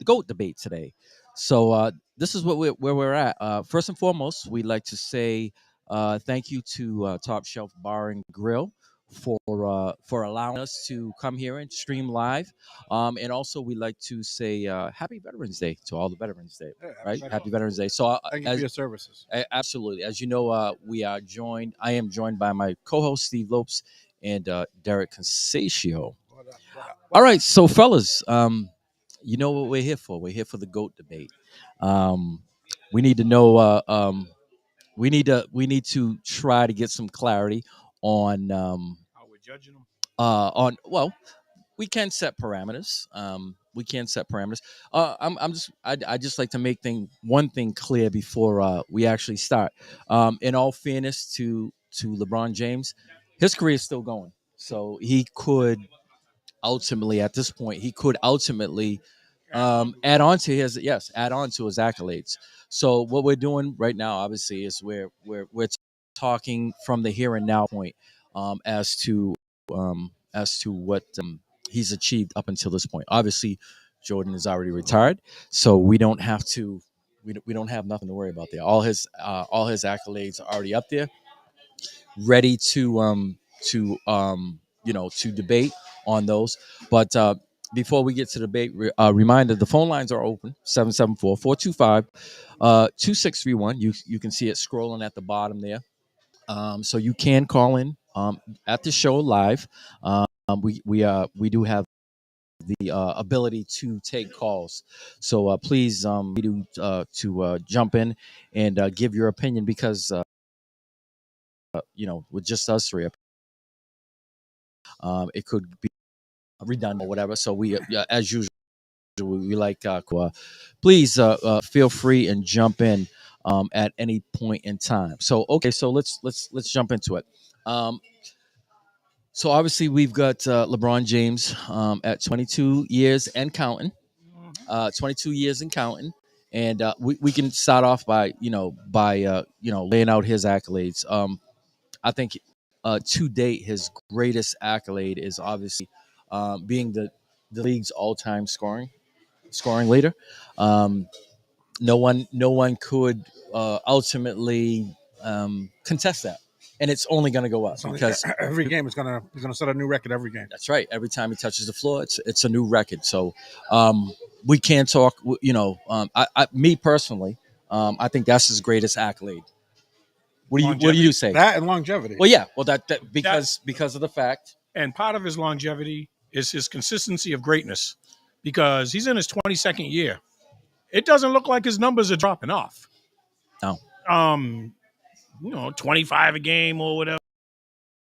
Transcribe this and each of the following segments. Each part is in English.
GOAT debate today. So this is where we're at. First and foremost, we'd like to say thank you to Top Shelf Bar and Grill for allowing us to come here and stream live. And also, we'd like to say Happy Veterans Day to all the Veterans Day. Yeah, Right, Happy Veterans Day. So, thank you for your services. absolutely, as you know, we are joined. I am joined by my co-host Steve Lopes and Derek Consatio. What up, what up? All right, so fellas, you know what we're here for? We're here for the GOAT debate. We need to know. We need to try to get some clarity on How we're judging them? on well, we can set parameters. We can set parameters. I just like to make one thing clear before we actually start. In all fairness to LeBron James, his career is still going, so he could ultimately at this point he could ultimately add on to his accolades. So what we're doing right now obviously is we're talking from the here and now point, as to what he's achieved up until this point. Obviously Jordan is already retired, so we don't have to we don't have nothing to worry about there. All his accolades are already up there, ready to debate on those. But before we get to debate, reminder: the phone lines are open 774-425-2631. You can see it scrolling at the bottom there. So you can call in at the show live. We do have the ability to take calls. So please to jump in and give your opinion, because with just us three, it could be redundant or whatever. So as usual, we like please feel free and jump in at any point in time. So okay, so let's jump into it. So obviously we've got LeBron James at 22 years and counting. 22 years and counting. And we can start off by laying out his accolades. I think to date his greatest accolade is obviously being the league's all-time scoring leader. Um, no one could ultimately contest that, and it's only going to go up because every game is gonna set a new record every game. that's right. Every time he touches the floor, it's a new record. So we can't talk. Me personally, I think that's his greatest accolade. What do you say? That and longevity. Well, yeah. Well, that because of the fact. And part of his longevity is his consistency of greatness, because he's in his 22nd year. It doesn't look like his numbers are dropping off. No. 25 a game or whatever,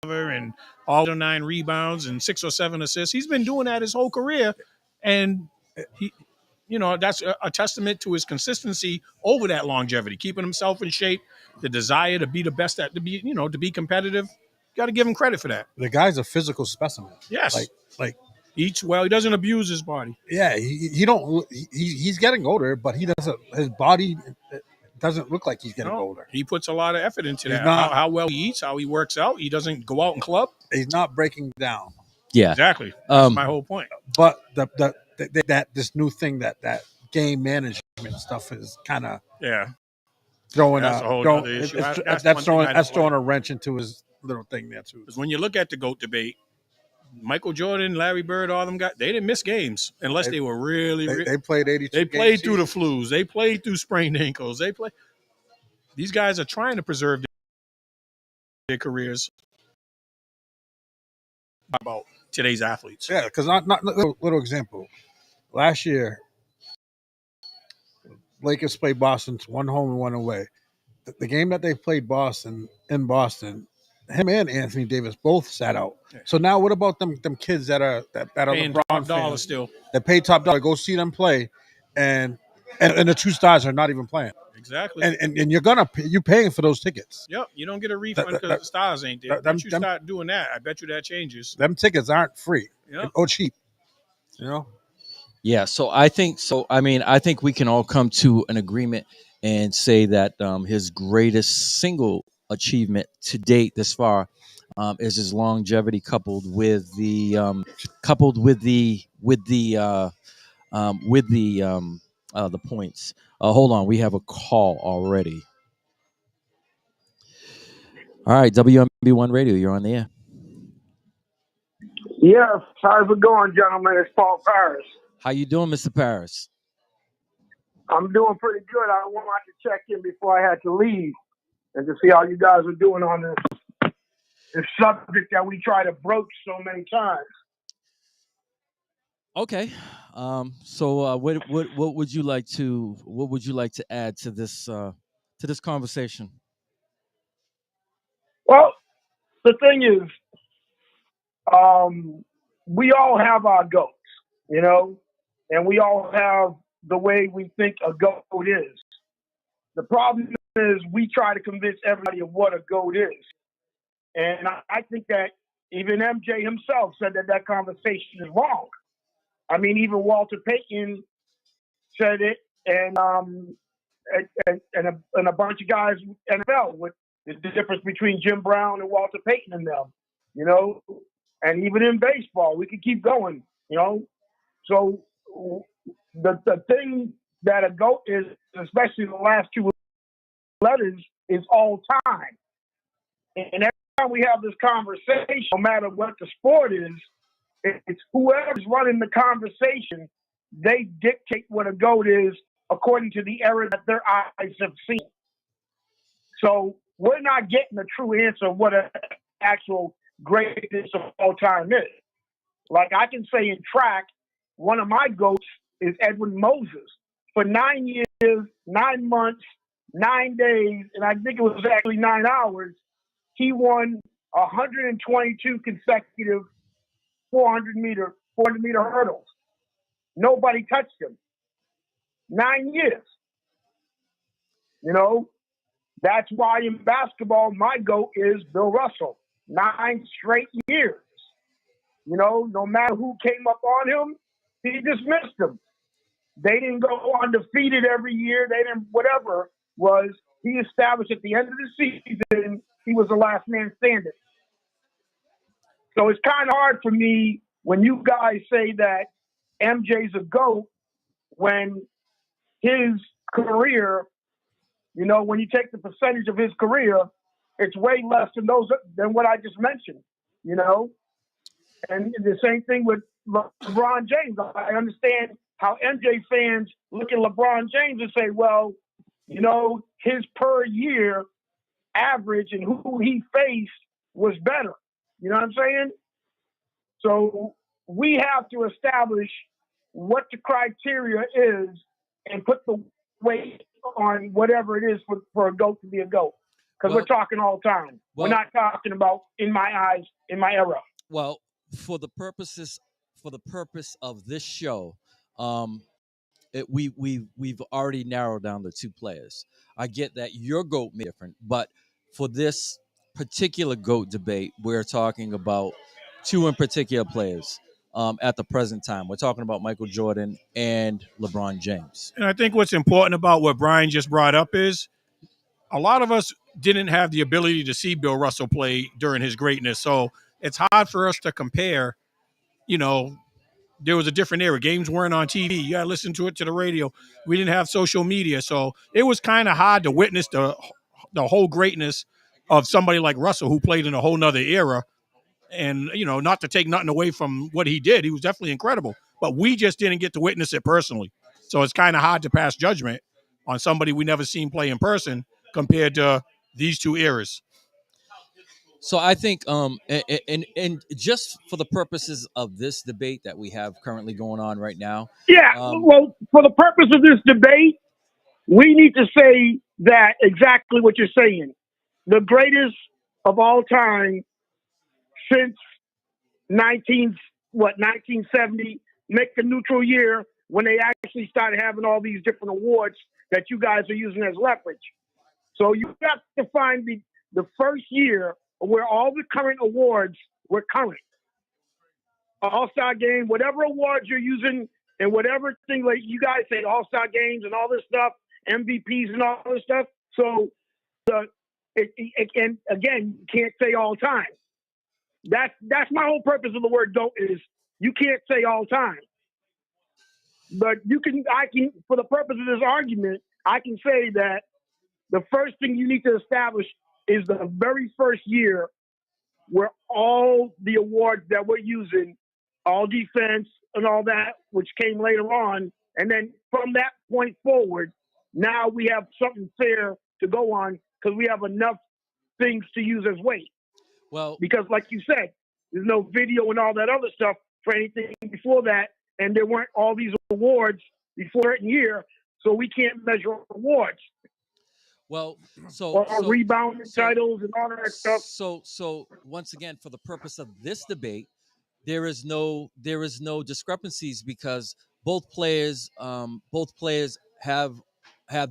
and all 9 rebounds and 6 or 7 assists. He's been doing that his whole career, and that's a testament to his consistency over that longevity, keeping himself in shape, the desire to be the best to be competitive. Got to give him credit for that. The guy's a physical specimen. Yes, like eats well. He doesn't abuse his body. Yeah, he's getting older, but he doesn't. His body doesn't look like he's getting older. He puts a lot of effort into that. How well he eats, how he works out. He doesn't go out and club. He's not breaking down. Yeah, exactly. That's my whole point. But that this new thing that game management stuff is kind of throwing that's a whole other issue. That's throwing a wrench into his little thing there too. Because when you look at the GOAT debate, Michael Jordan, Larry Bird, all them guys, they didn't miss games unless they were really. They played 82. They played through the flus. They played through sprained ankles. These guys are trying to preserve their careers. About today's athletes. Yeah, because not little example. Last year, Lakers played Boston, 1 home and 1 away. The game that they played in Boston, him and Anthony Davis both sat out. So now, what about them kids that are LeBron fans still? That paid top dollar go see them play, and the 2 stars are not even playing. Exactly. And you're paying for those tickets. Yep. You don't get a refund because the stars ain't there. Once you start doing that, I bet you that changes. Them tickets aren't free or cheap. Yeah. So I think we can all come to an agreement and say that his greatest single achievement to date this far is his longevity, coupled with the with the points. Hold on, we have a call already. All right, WMB1 Radio, you're on the air. Yes, how's it going, gentlemen? It's Paul Paris. How you doing, Mr. Paris? I'm doing pretty good. I wanted to check in before I had to leave and to see how you guys are doing on this subject that we try to broach so many times. Okay. So what would you like to add to this conversation? Well, the thing is, we all have our goats, you know, and we all have the way we think a goat is. The problem is we try to convince everybody of what a goat is. And I think that even MJ himself said that conversation is wrong. I mean, even Walter Payton said it, and a bunch of guys in NFL with the difference between Jim Brown and Walter Payton and them, you know, and even in baseball, we could keep going, you know. So the thing that a GOAT is, especially the last two letters, is all time. And every time we have this conversation, no matter what the sport is, it's whoever's running the conversation, they dictate what a GOAT is according to the era that their eyes have seen. So we're not getting a true answer of what an actual greatest of all time is. Like I can say in track, one of my GOATs is Edwin Moses. For 9 years, 9 months, 9 days, and I think it was actually 9 hours, he won 122 consecutive 400-meter hurdles. Nobody touched him. 9 years. You know, that's why in basketball, my GOAT is Bill Russell. 9 straight years. You know, no matter who came up on him, he dismissed them. They didn't go undefeated every year. They didn't, whatever was, he established at the end of the season, he was the last man standing. So it's kind of hard for me when you guys say that MJ's a GOAT when his career, you know, when you take the percentage of his career, it's way less than what I just mentioned, you know? And the same thing with LeBron James. I understand how MJ fans look at LeBron James and say, well, you know, his per year average and who he faced was better. You know what I'm saying? So we have to establish what the criteria is and put the weight on whatever it is for a GOAT to be a GOAT. Because we're talking all the time. We're not talking about, in my eyes, in my era. Well, for the purpose of this show, we've already narrowed down the two players. I get that your GOAT may be different, but for this particular GOAT debate, we're talking about two in particular players at the present time. We're talking about Michael Jordan and LeBron James. And I think what's important about what Brian just brought up is a lot of us didn't have the ability to see Bill Russell play during his greatness. So it's hard for us to compare. You know, there was a different era. Games weren't on TV. You got to listen to it to the radio. We didn't have social media. So it was kind of hard to witness the whole greatness of somebody like Russell, who played in a whole nother era. And, you know, not to take nothing away from what he did. He was definitely incredible. But we just didn't get to witness it personally. So it's kind of hard to pass judgment on somebody we never seen play in person compared to these two eras. So I think, and just for the purposes of this debate that we have currently going on right now. Yeah, well, for the purpose of this debate, we need to say that exactly what you're saying. The greatest of all time since 1970, make a neutral year when they actually started having all these different awards that you guys are using as leverage. So you got to find the first year where all the current awards were current. All-Star game, whatever awards you're using and whatever thing, like you guys say, All-Star games and all this stuff, MVPs and all this stuff. So and again, you can't say all time. That's my whole purpose of the word GOAT is you can't say all time. But I can, for the purpose of this argument, I can say that the first thing you need to establish is the very first year where all the awards that we're using, all defense and all that, which came later on, and then from that point forward, now we have something fair to go on because we have enough things to use as weight. Well, because like you said, there's no video and all that other stuff for anything before that, and there weren't all these awards before a year, so we can't measure awards. Well, or rebound titles and all that stuff. So once again, for the purpose of this debate, there is no discrepancies because both players have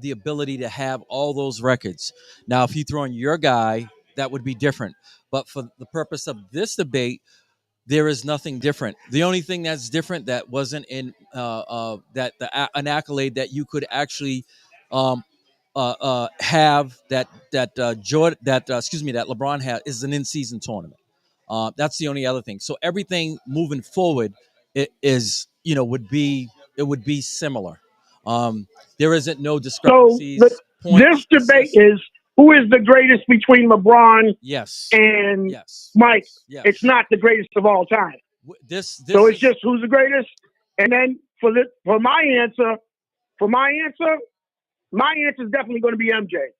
the ability to have all those records. Now, if you throw in your guy, that would be different. But for the purpose of this debate, there is nothing different. The only thing that's different that wasn't in an accolade that you could actually have that LeBron had is an in-season tournament. That's the only other thing. So everything moving forward would be similar. There isn't no discrepancies. So this debate is who is the greatest between LeBron and Mike. Yes. It's not the greatest of all time. So it's just who's the greatest. And then for my answer is definitely going to be MJ.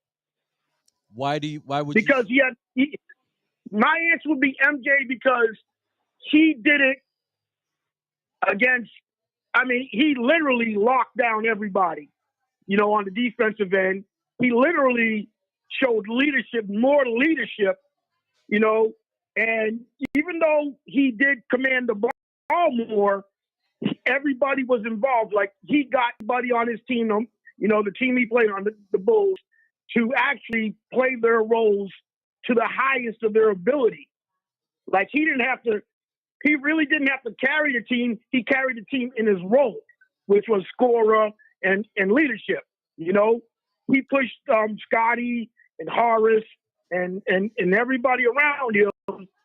Why would because you? My answer would be MJ because he did it against. I mean, he literally locked down everybody. On the defensive end, he literally showed more leadership. And even though he did command the ball more, everybody was involved. Like he got everybody on his team. The team he played on, the Bulls, to actually play their roles to the highest of their ability. Like he really didn't have to carry the team. He carried the team in his role, which was scorer and leadership. He pushed Scotty and Horace and everybody around him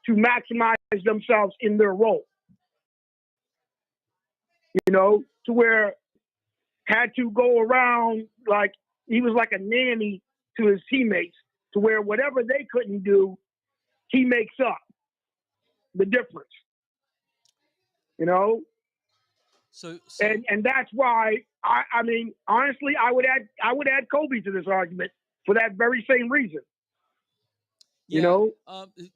to maximize themselves in their role. To where had to go around like he was like a nanny to his teammates, to where whatever they couldn't do, he makes up the difference. So and that's why I mean honestly I would add Kobe to this argument for that very same reason.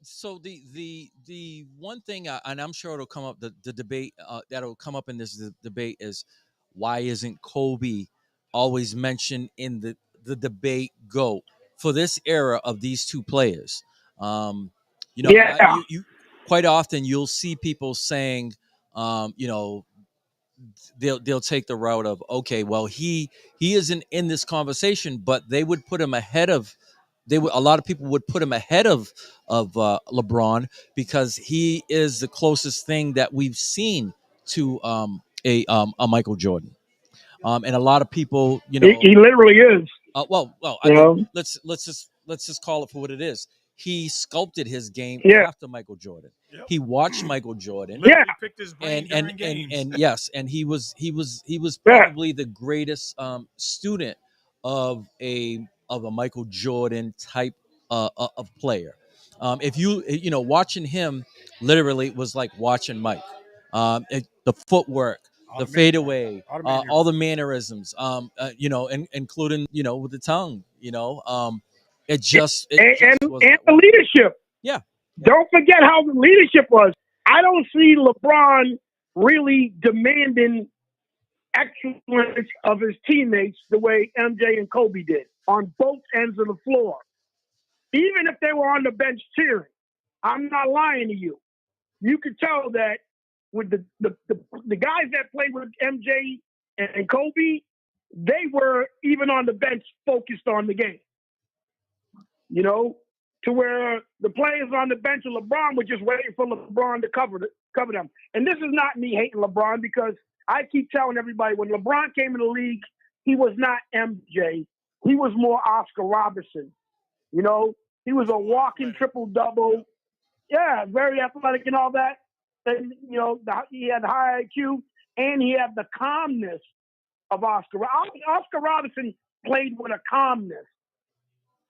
So the one thing, and I'm sure it'll come up, the debate that'll come up in this debate is why isn't Kobe always mentioned in the debate GOAT for this era of these two players? You quite often you'll see people saying, they'll take the route of, okay, well he isn't in this conversation, but they would put him ahead of. A lot of people would put him ahead of LeBron because he is the closest thing that we've seen to a Michael Jordan, and a lot of people, he literally is. I mean, let's just call it for what it is. He sculpted his game after Michael Jordan. Yep. He watched Michael Jordan. Literally picked his brain during games. And yes, and he was probably the greatest student of a Michael Jordan type of player. If you watching him literally was like watching Mike. The footwork, the fadeaway, all the mannerisms, including with the tongue, it just and the leadership. Yeah. Don't forget how the leadership was. I don't see LeBron really demanding excellence of his teammates the way MJ and Kobe did on both ends of the floor. Even if they were on the bench cheering, I'm not lying to you. You could tell that with the guys that played with MJ and Kobe, they were even on the bench focused on the game. To where the players on the bench of LeBron were just waiting for LeBron to cover them. And this is not me hating LeBron, because I keep telling everybody when LeBron came in the league, he was not MJ. He was more Oscar Robertson. He was a walking triple-double. Yeah, very athletic and all that. And, he had high IQ. and he had the calmness of Oscar. Oscar Robertson played with a calmness,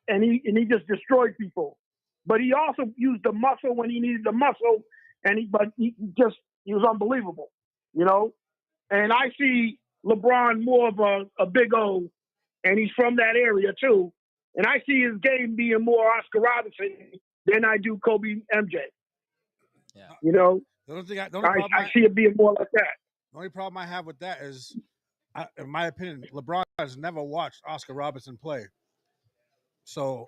and he just destroyed people. But he also used the muscle when he needed the muscle, and he was unbelievable, you know. And I see LeBron more of a big O, and he's from that area too. And I see his game being more Oscar Robertson than I do Kobe MJ. Yeah. You know, I see it being more like that. The only problem I have with that is, in my opinion, LeBron has never watched Oscar Robertson play. So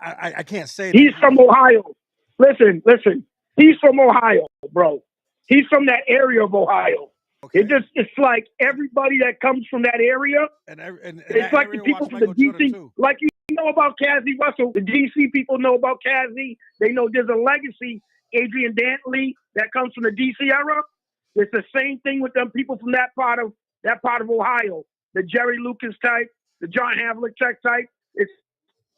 I can't say that. He's from Ohio. Listen. He's from Ohio, bro. He's from that area of Ohio. Okay. It's like everybody that comes from that area. And it's like the people from the DC. Like you know about Cassie Russell. The DC people know about Cassie. They know there's a legacy, Adrian Dantley, that comes from the DC era. It's the same thing with them people from that part of Ohio. The Jerry Lucas type, the John Havlicek type. It's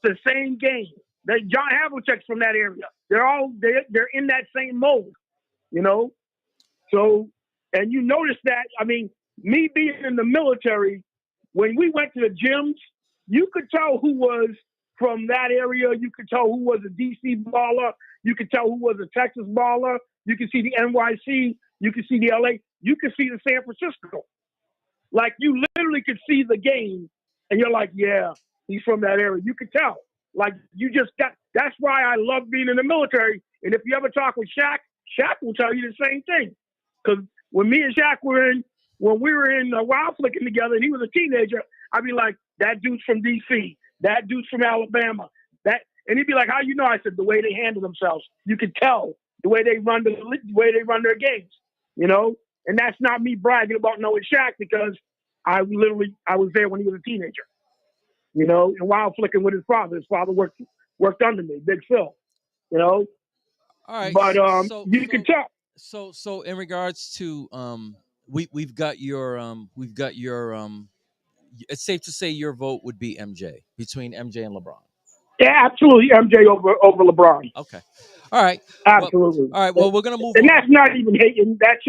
the same game. John Havlicek's from that area. They're in that same mold, you know. So, and you notice that. I mean, me being in the military, when we went to the gyms, you could tell who was from that area. You could tell who was a DC baller. You could tell who was a Texas baller. You could see the NYC. You could see the LA. You could see the San Francisco. Like you literally could see the game, and you're like, yeah, he's from that area. You could tell. Like you just got. That's why I love being in the military. And if you ever talk with Shaq, Shaq will tell you the same thing. Because when me and Shaq we were in Wild Flicking together, and he was a teenager, I'd be like, that dude's from DC, that dude's from Alabama, and he'd be like, how you know? I said, the way they handle themselves. You could tell the way they run their games, you know. And that's not me bragging about knowing Shaq because I was there when he was a teenager, you know, and Wild Flicking with his father. His father worked under me, Big Phil, you know. All right, but you can tell. So in regards to we've got your it's safe to say your vote would be MJ, between MJ and LeBron. Yeah, absolutely, MJ over LeBron. Okay, all right, absolutely. All right, well, we're gonna move and on. that's not even hating. That's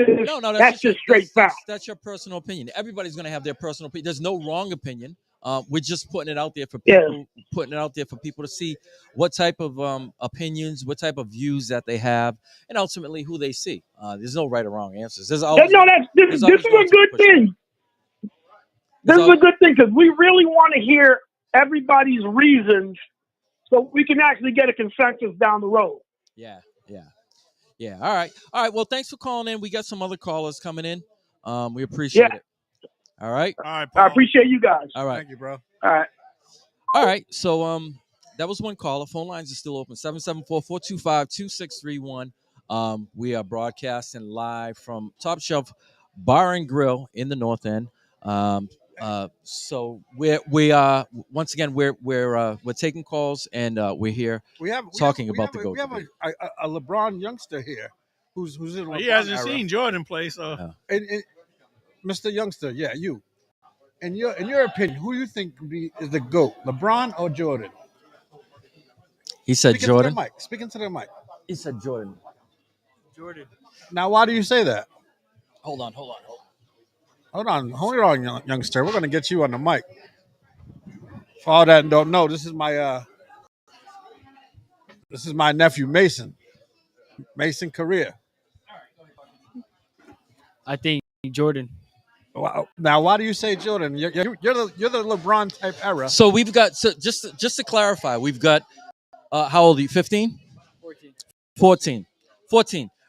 just straight fact. That's your personal opinion. Everybody's gonna have their personal opinion. There's no wrong opinion. We're just putting it out there for people, to see what type of opinions, what type of views that they have, and ultimately who they see. There's no right or wrong answers. This is a good thing. This is a good thing because we really want to hear everybody's reasons, so we can actually get a consensus down the road. Yeah. All right. Well, thanks for calling in. We got some other callers coming in. We appreciate it. All right. Paul. I appreciate you guys. All right. Thank you, bro. All right. So that was one caller. Phone lines are still open. 774-425-2631. We are broadcasting live from Top Shelf Bar and Grill in the North End. So we are once again we're taking calls, and we're here talking about the GOAT. We have a LeBron youngster here who's in LeBron he hasn't era. seen Jordan play, so and Mr. Youngster, yeah, you. In your opinion, who do you think is the GOAT, LeBron or Jordan? He said Jordan. Speaking to the mic. He said Jordan. Now, why do you say that? Hold on, youngster. We're gonna get you on the mic. For all that don't know, this is my nephew Mason Correa. I think Jordan. Wow. Now, why do you say Jordan? You're the LeBron type era. So we've got just to clarify, we've got how old are you? 15? 14.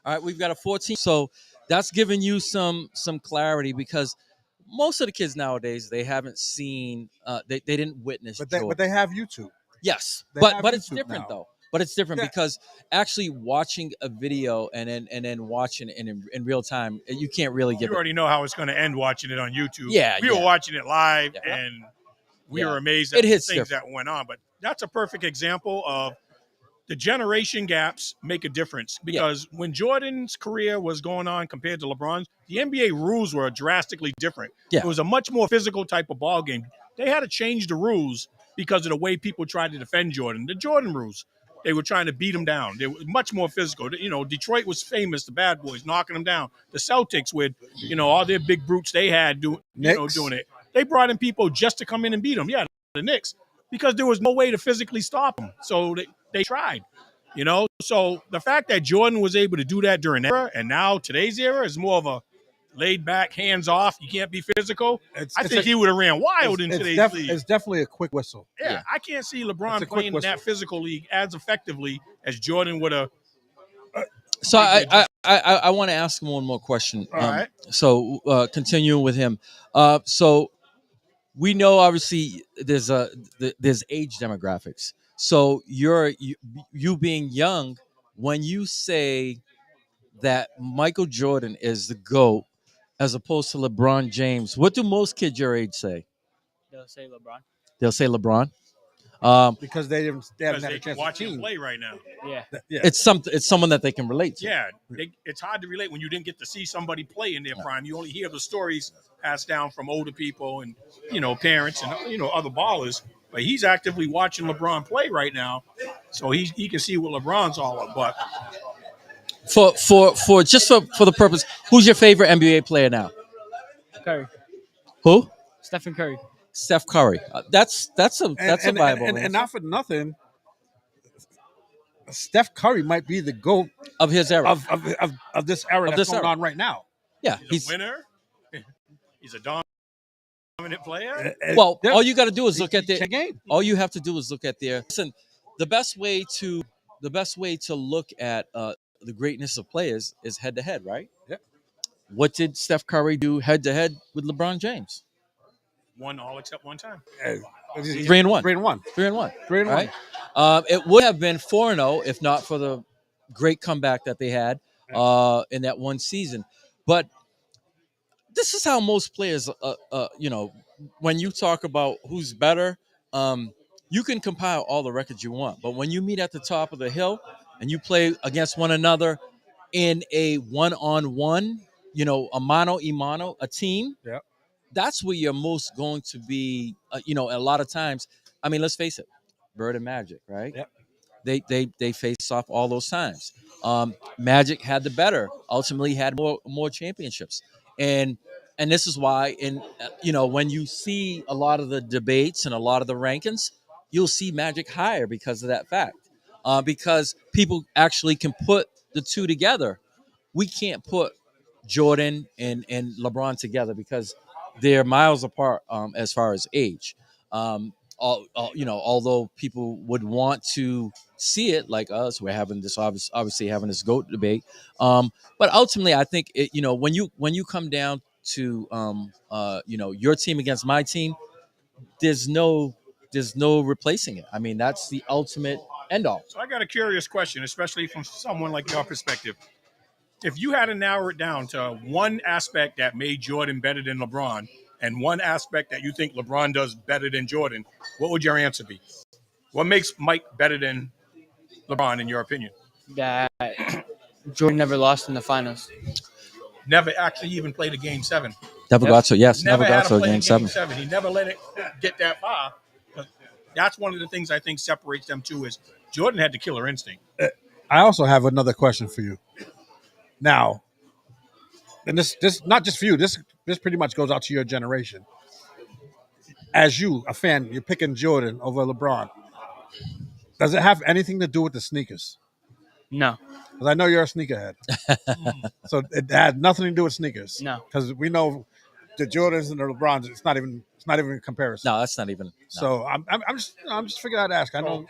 All right, we've got a 14. So that's giving you some clarity because most of the kids nowadays, they haven't seen, they didn't witness. But they have YouTube. Yes, but it's different now. Though. But it's different because actually watching a video and then watching it in real time, you can't really get. You already know how it's going to end watching it on YouTube. Yeah, we were watching it live, and we were amazed at the things that went on. But that's a perfect example of the generation gaps make a difference because when Jordan's career was going on compared to LeBron's, the NBA rules were drastically different. Yeah. It was a much more physical type of ball game. They had to change the rules because of the way people tried to defend Jordan. The Jordan rules. They were trying to beat them down. They were much more physical. You know, Detroit was famous, the bad boys knocking them down. The Celtics with, you know, all their big brutes they had doing it. They brought in people just to come in and beat them. Yeah, the Knicks, because there was no way to physically stop them. So they tried, you know. So the fact that Jordan was able to do that during that era and now today's era is more of a laid back, hands off. You can't be physical. I think he would have ran wild in today's league. It's definitely a quick whistle. Yeah, I can't see LeBron playing in that physical league as effectively as Jordan would have. So I want to ask him one more question. All right. So continuing with him. So we know obviously there's age demographics. So you being young, when you say that Michael Jordan is the GOAT as opposed to LeBron James, what do most kids your age say? They'll say LeBron. They'll say LeBron. Because they haven't had a chance watch to him play right now. Yeah. It's someone that they can relate to. Yeah, it's hard to relate when you didn't get to see somebody play in their prime. You only hear the stories passed down from older people and, you know, parents and, you know, other ballers. But he's actively watching LeBron play right now, so he can see what LeBron's all about. For the purpose, who's your favorite NBA player now? Curry. Who? Stephen Curry. Steph Curry. That's a viable answer. And not for nothing, Steph Curry might be the GOAT of his era, of this era that's going on right now. Yeah, he's a winner. He's a dominant player. Well, all you got to do is look at their game. All you have to do is look at their. Listen, the best way to look at the greatness of players is head to head, right? Yeah. What did Steph Curry do head to head with LeBron James? Won all except one time. 3-1. 3-1. 3-1. 3-1. Right? It would have been 4-0 if not for the great comeback that they had in that one season. But this is how most players, you know, when you talk about who's better, you can compile all the records you want. But when you meet at the top of the hill and you play against one another in a one-on-one, you know, a mano-a-mano, a team, that's where you're most going to be, you know, a lot of times. I mean, let's face it, Bird and Magic, right? Yep. They faced off all those times. Magic had the better, ultimately had more championships. And this is why, you know, when you see a lot of the debates and a lot of the rankings, you'll see Magic higher because of that fact. Because people actually can put the two together. We can't put Jordan and LeBron together because they're miles apart as far as age. You know, although people would want to see it like us, we're having this obviously having this GOAT debate. But ultimately, I think you know, when you come down to you know, your team against my team, there's no replacing it. I mean, that's the ultimate end all. So I got a curious question, especially from someone like your perspective. If you had to narrow it down to one aspect that made Jordan better than LeBron and one aspect that you think LeBron does better than Jordan, what would your answer be? What makes Mike better than LeBron, in your opinion? That Jordan never lost in the finals. Never actually even played a Game 7. Never got to, yes. Never got to a Game Game 7. He never let it get that far. That's one of the things I think separates them two is Jordan had the killer instinct. I also have another question for you. Now, and this not just for you. This pretty much goes out to your generation. As you, a fan, you're picking Jordan over LeBron. Does it have anything to do with the sneakers? No. Because I know you're a sneakerhead. So it had nothing to do with sneakers. No. Because we know the Jordans and the LeBrons, it's not even a comparison. No, that's not even. No. So I'm just figuring out to ask. I know.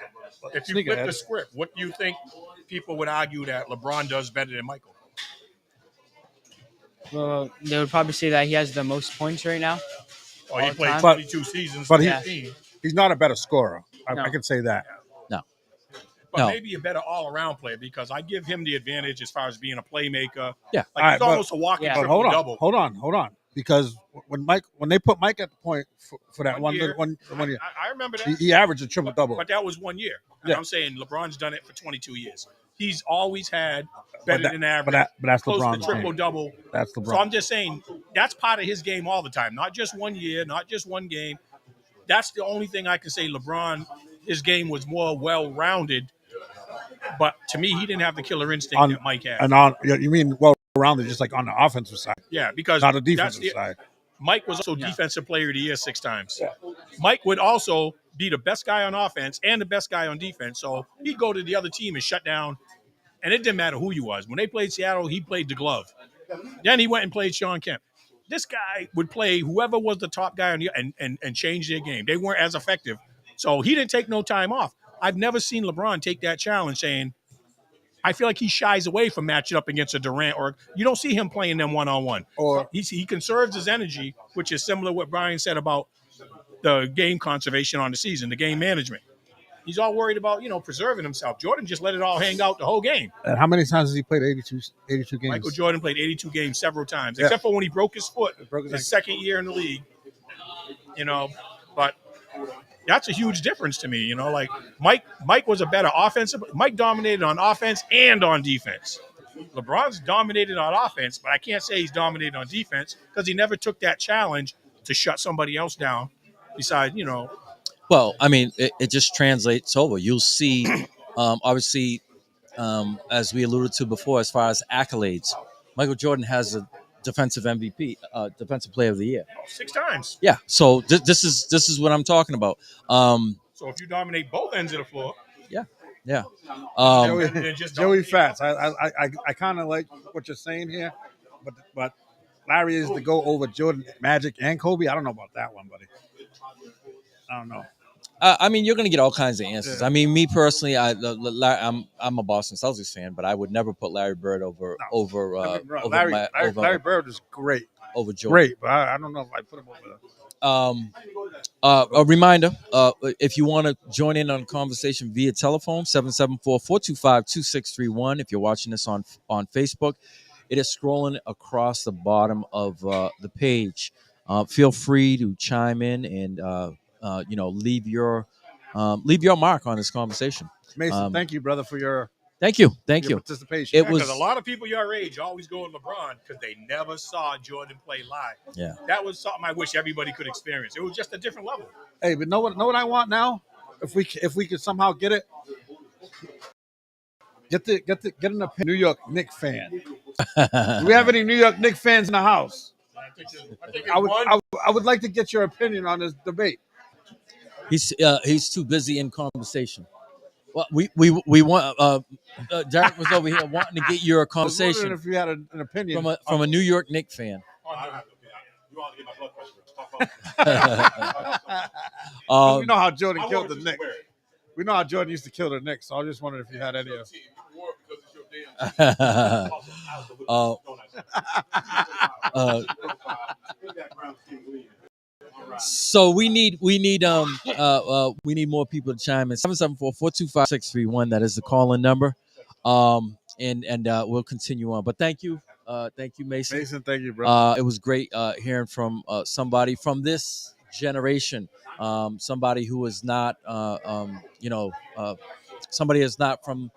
If you flip the script, what do you think people would argue that LeBron does better than Michael? Well, they would probably say that he has the most points right now. Oh, he played time. 22 seasons. But he's not a better scorer. No. I can say that. No. But maybe a better all-around player because I give him the advantage as far as being a playmaker. Yeah. Like he's almost a walking triple-double. Hold on. Because when they put Mike at the point for that one year, I remember that. He averaged a triple-double. But that was 1 year. And I'm saying LeBron's done it for 22 years. He's always had better than average. But that's close LeBron's to triple-double. That's LeBron. So I'm just saying that's part of his game all the time. Not just 1 year, not just one game. That's the only thing I can say LeBron, his game was more well-rounded But to me, he didn't have the killer instinct that Mike had. And on, you mean well-rounded, just like on the offensive side, Yeah, because not the defensive side. Mike was also Defensive Player of the Year 6 times. Yeah. Mike would also be the best guy on offense and the best guy on defense. So he'd go to the other team and shut down. And it didn't matter who you was. When they played Seattle, he played the glove. Then he went and played Sean Kemp. This guy would play whoever was the top guy on the and change their game. They weren't as effective. So he didn't take no time off. I've never seen LeBron take that challenge saying, I feel like he shies away from matching up against a Durant, or you don't see him playing them one-on-one. Or he conserves his energy, which is similar to what Brian said about the game conservation on the season, the game management. He's all worried about, preserving himself. Jordan just let it all hang out the whole game. And how many times has he played 82 games? Michael Jordan played 82 games several times, except for when he broke his foot his second year in the league. But that's a huge difference to me. Like Mike was a better offensive. Mike dominated on offense and on defense. LeBron's dominated on offense, but I can't say he's dominated on defense because he never took that challenge to shut somebody else down. Besides, Well, I mean, it just translates over. You'll see, obviously, as we alluded to before, as far as accolades, Michael Jordan has a defensive MVP, defensive player of the year. 6 times. Yeah. So this is what I'm talking about. So if you dominate both ends of the floor. Yeah. Joey Fats. I kind of like what you're saying here, but Larry is to go over Jordan, Magic, and Kobe. I don't know about that one, buddy. I don't know. I mean, you're going to get all kinds of answers. Yeah. I mean, me personally, I'm a Boston Celtics fan, but I would never put Larry Bird over Larry Bird is great over Jordan. Great, but I don't know if I put him A over. reminder: if you want to join in on the conversation via telephone, 774-425-2631. If you're watching this on Facebook, it is scrolling across the bottom of the page. Feel free to chime in and leave your mark on this conversation. Mason, thank you, brother, for your thank you participation. It was a lot of people your age always go with LeBron because they never saw Jordan play live. Yeah, that was something I wish everybody could experience. It was just a different level. Hey, but know what I want now? If we could somehow get it, get an New York Knicks fan. Do we have any New York Knicks fans in the house? I would like to get your opinion on this debate. He's too busy in conversation. Well, we want Derek was over here wanting to get your conversation. I was wondering if you had an opinion from a New York Knicks fan. We know how Jordan killed the Knicks. We know how Jordan used to kill the Knicks. So I just wondered if you had any of. So we need more people to chime in. 774-425-631. That is the call-in number. And we'll continue on. But thank you, Mason. Mason, thank you, bro. It was great hearing from somebody from this generation. Somebody who is not, somebody is not from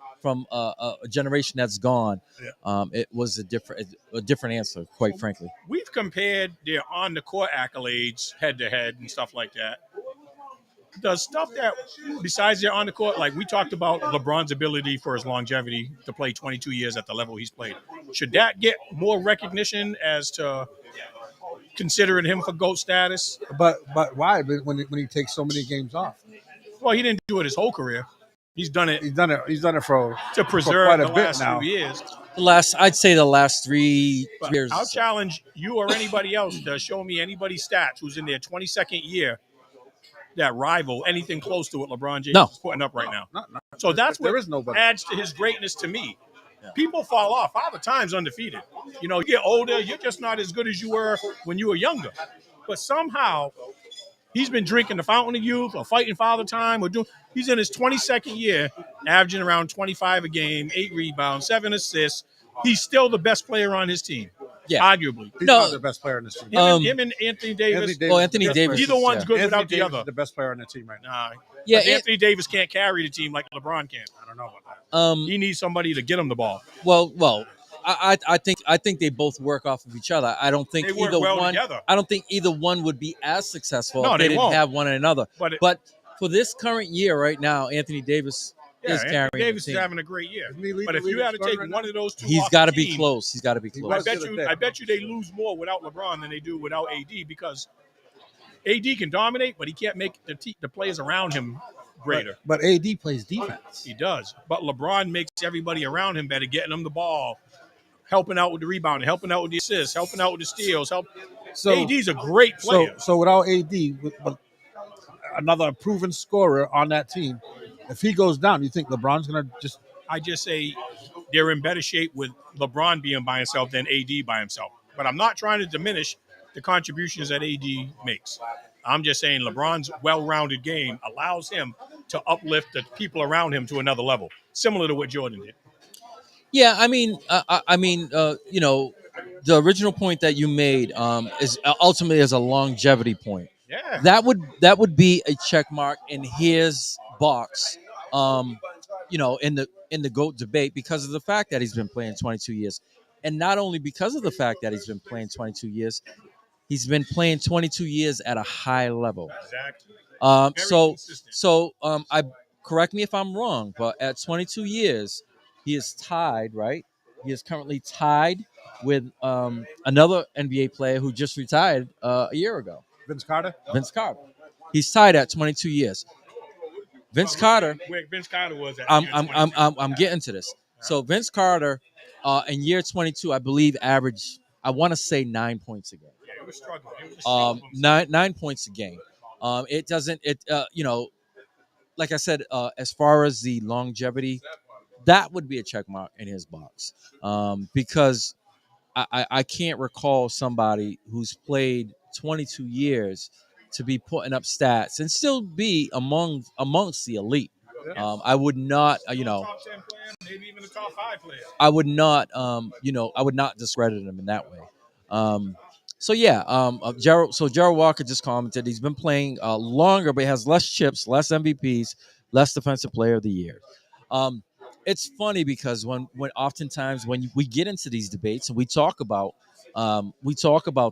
a generation that's gone. Yeah. It was a different answer, quite frankly. We've compared their on the court accolades head to head and stuff like that. The stuff that besides their on the court, like we talked about LeBron's ability for his longevity to play 22 years at the level he's played. Should that get more recognition as to considering him for GOAT status? But why? When he takes so many games off? Well, he didn't do it his whole career. He's done it for to preserve for quite a the bit last now. few years. I'd say the last 3 years. I'll challenge you or anybody else to show me anybody's stats who's in their 22nd year that rival anything close to what LeBron James is putting up right now. No. So that's what nobody. adds to his greatness to me. Yeah. People fall off. Father Time's undefeated. You get older, you're just not as good as you were when you were younger. But somehow he's been drinking the fountain of youth or fighting Father Time he's in his 22nd year, averaging around 25 a game, 8 rebounds, 7 assists. He's still the best player on his team. Yeah, arguably. He's not the best player on this team. Him and Anthony Davis. Anthony Davis. Neither one's good Anthony without Davis the other. Is the best player on the team right now. Yeah, Anthony Davis can't carry the team like LeBron can. I don't know about that. He needs somebody to get him the ball. Well, I think they both work off of each other. I don't think either one. Together. I don't think either one would be as successful if they didn't won't. have one another. But for this current year, right now, Anthony Davis is Anthony carrying Davis the is team. having a great year. Isn't he leading But if the you league in had to scoring take right one now? of those two He's off got the to be team, close. He's got to be He close. was. I bet you they lose more without LeBron than they do without AD because AD can dominate, but he can't make the players around him greater. But AD plays defense. He does. But LeBron makes everybody around him better, getting them the ball, helping out with the rebounding, helping out with the assists, helping out with the steals. So AD's a great player. So without AD, with another proven scorer on that team, if he goes down, you think LeBron's gonna just? I just say they're in better shape with LeBron being by himself than AD by himself. But I'm not trying to diminish the contributions that AD makes. I'm just saying LeBron's well-rounded game allows him to uplift the people around him to another level, similar to what Jordan did. Yeah, you know, the original point that you made is ultimately is a longevity point. Yeah. That would be a check mark in his box, you know, in the GOAT debate because of the fact that he's been playing 22 years, and not only because of the fact that he's been playing 22 years, he's been playing 22 years at a high level. Exactly. So consistent. I correct me if I'm wrong, but at 22 years, he is tied. Right, he is currently tied with another NBA player who just retired a year ago, Vince Carter. Vince Carter. He's tied at 22 years. Vince Carter. Where Vince Carter was at I'm getting to this. So Vince Carter, in year 22, I believe averaged, I want to say 9 points a game. Yeah, it was struggling. It was Nine points a game. It doesn't. You know, like I said, as far as the longevity, that would be a check mark in his box, because I can't recall somebody who's played 22 years to be putting up stats and still be amongst the elite. I would not, top 10 player, maybe even a top 5 player. I would not, I would not discredit him in that way. So yeah, Gerald Walker just commented he's been playing longer, but he has less chips, less MVPs, less Defensive Player of the Year. It's funny because when oftentimes when we get into these debates and we talk about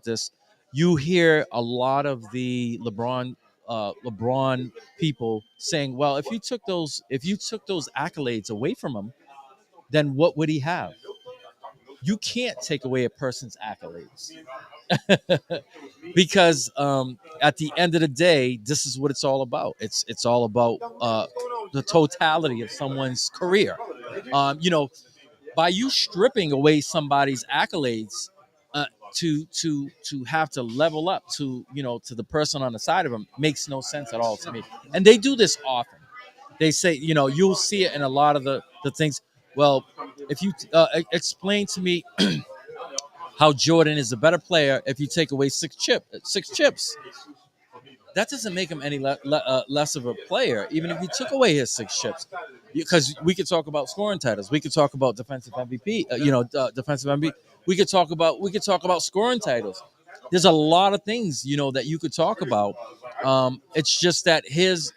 this, you hear a lot of the LeBron people saying, "Well, if you took those accolades away from him, then what would he have?" You can't take away a person's accolades because at the end of the day, this is what it's all about. It's all about the totality of someone's career. By you stripping away somebody's accolades, to have to level up to the person on the side of them makes no sense at all to me. And they do this often. They say, you'll see it in a lot of the things. Well, if you explain to me how Jordan is a better player if you take away six chips. That doesn't make him any less of a player, even if you took away his six chips. Because we could talk about scoring titles, we could talk about defensive MVP, defensive MVP. We could talk about scoring titles. There's a lot of things that you could talk about. It's just that his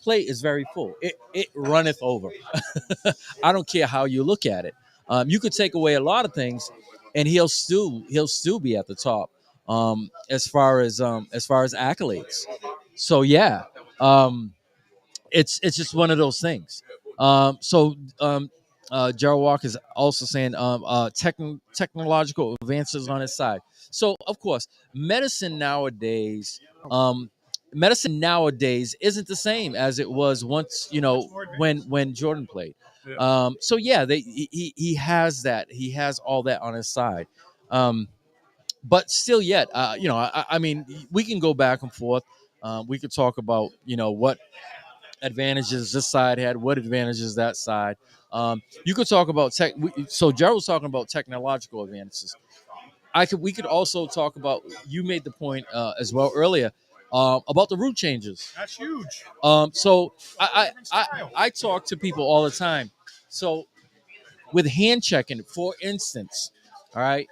plate is very full. It runneth over. I don't care how you look at it. You could take away a lot of things, and he'll still be at the top. As far as accolades. So yeah, it's just one of those things. Gerald Walker is also saying technological advances on his side. So of course, medicine nowadays. Medicine nowadays isn't the same as it was once, when Jordan played. So yeah, he has that. He has all that on his side. But still yet, I mean, we can go back and forth. We could talk about, what advantages this side had, what advantages that side. You could talk about so Gerald was talking about technological advantages. We could also talk about, you made the point as well earlier, about the route changes. That's huge. So I talk to people all the time. So with hand checking, for instance, all right,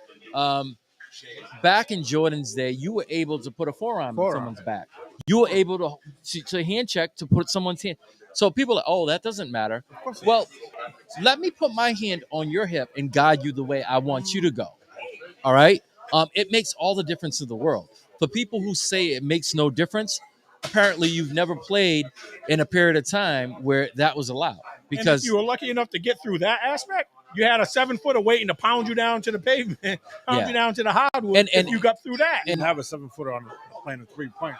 back in Jordan's day, you were able to put a forearm in someone's back. You were able to hand check to put someone's hand. So people are, oh, that doesn't matter. Well, let me put my hand on your hip and guide you the way I want you to go. All right. It makes all the difference in the world. For people who say it makes no difference, apparently you've never played in a period of time where that was allowed. And if Because you were lucky enough to get through that aspect, you had a 7-footer waiting to pound you down to the pavement, pound you down to the hardwood. And if you got through that, You didn't have a 7-footer on playing a 3-point.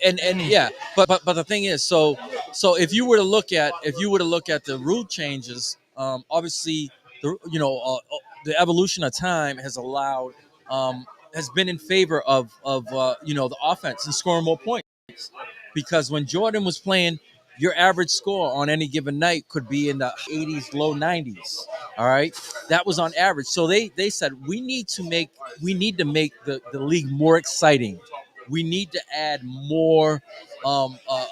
and yeah, but the thing is, so if you were to look at the rule changes, obviously the evolution of time has allowed has been in favor of the offense and scoring more points, because when Jordan was playing, your average score on any given night could be in the 80s, low 90s. All right, that was on average. So they said we need to make the league more exciting. We need to add more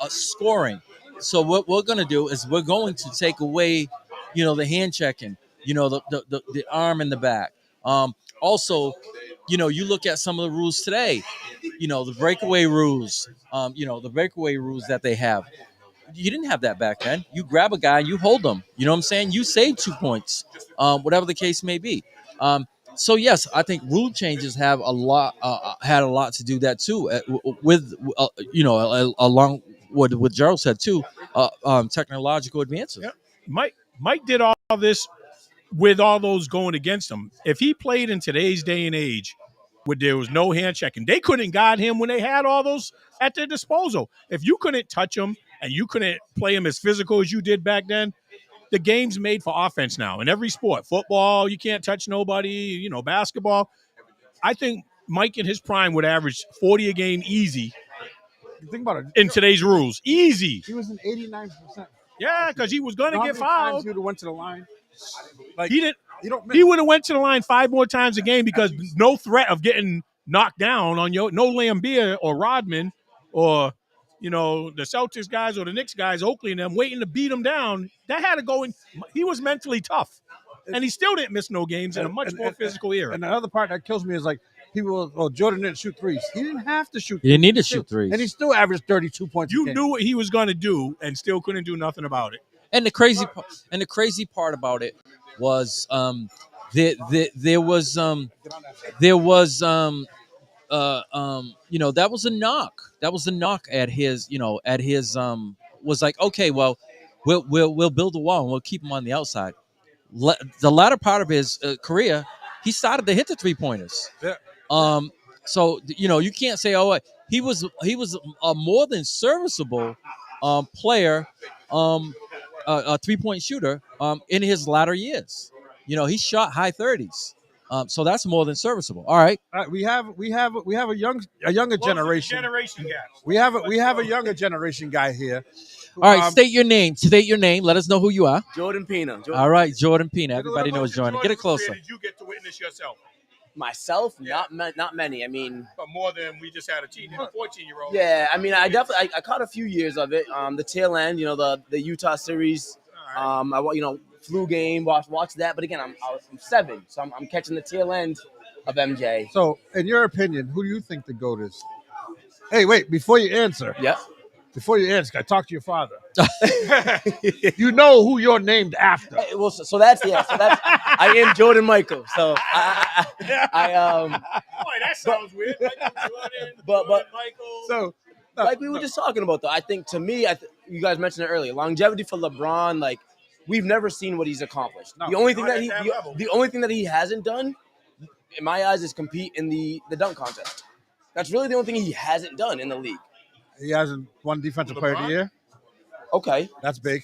scoring. So what we're going to do is we're going to take away, the hand checking, the arm in the back. Also, you look at some of the rules today. The breakaway rules. The breakaway rules that they have. You didn't have that back then. You grab a guy, you hold them. You know what I'm saying? You save 2 points, whatever the case may be. So yes, I think rule changes have had a lot to do that too, with along what Gerald said too, technological advances. yeah. Mike did all this with all those going against him. If he played in today's day and age, where there was no hand checking, they couldn't guard him when they had all those at their disposal. If you couldn't touch him and you couldn't play him as physical as you did back then, the game's made for offense now in every sport. Football, you can't touch nobody. Basketball. I think Mike in his prime would average 40 a game easy. Think about it. In today's rules, easy. He was in 89%. Yeah, because he was going to get fouled. He would have went to the line. He didn't. He would have went to the line 5 more times a game because no threat of getting knocked down on no Lambeer or Rodman or the Celtics guys or the Knicks guys, Oakley and them waiting to beat him down. That had to go in. He was mentally tough, and he still didn't miss no games in a much more physical era. And the other part that kills me is like people. Jordan didn't shoot threes. He didn't have to shoot. He didn't need to shoot threes, and he still averaged 32 points. You knew what he was going to do, and still couldn't do nothing about it. And the crazy part about it was there was that was a knock. That was a knock at his was like, okay, well, we'll build a wall and we'll keep him on the outside. The latter part of his career, he started to hit the 3-pointers. Yeah. So you can't say, he was a more than serviceable player, a 3-point shooter in his latter years. He shot high 30s. So that's more than serviceable. All right. We have a younger generation. We have a younger generation guy here. All right, state your name. Let us know who you are. Jordan Pina. All right, Jordan Pina. Everybody knows Jordan. Get it closer. Did you get to witness yourself? Myself, Yeah. not many. I mean, But more than we just had a 14-year-old. yeah. I mean, I definitely I caught a few years of it. The tail end, the Utah series. I flu game, watch that. But again, I'm 7, so I'm catching the tail end of MJ. So, in your opinion, who do you think the GOAT is? Hey, wait! Before you answer, I talk to your father. You know who you're named after. Hey, well, so that's I am Jordan Michael. So I Boy, that sounds weird. But Michael. So, like we were just talking about, though, I think to me, you guys mentioned it earlier, longevity for LeBron, like we've never seen what he's accomplished. No, the only thing that he hasn't done, in my eyes, is compete in the dunk contest. That's really the only thing he hasn't done in the league. He hasn't won Defensive Player of the Year. Okay, That's big.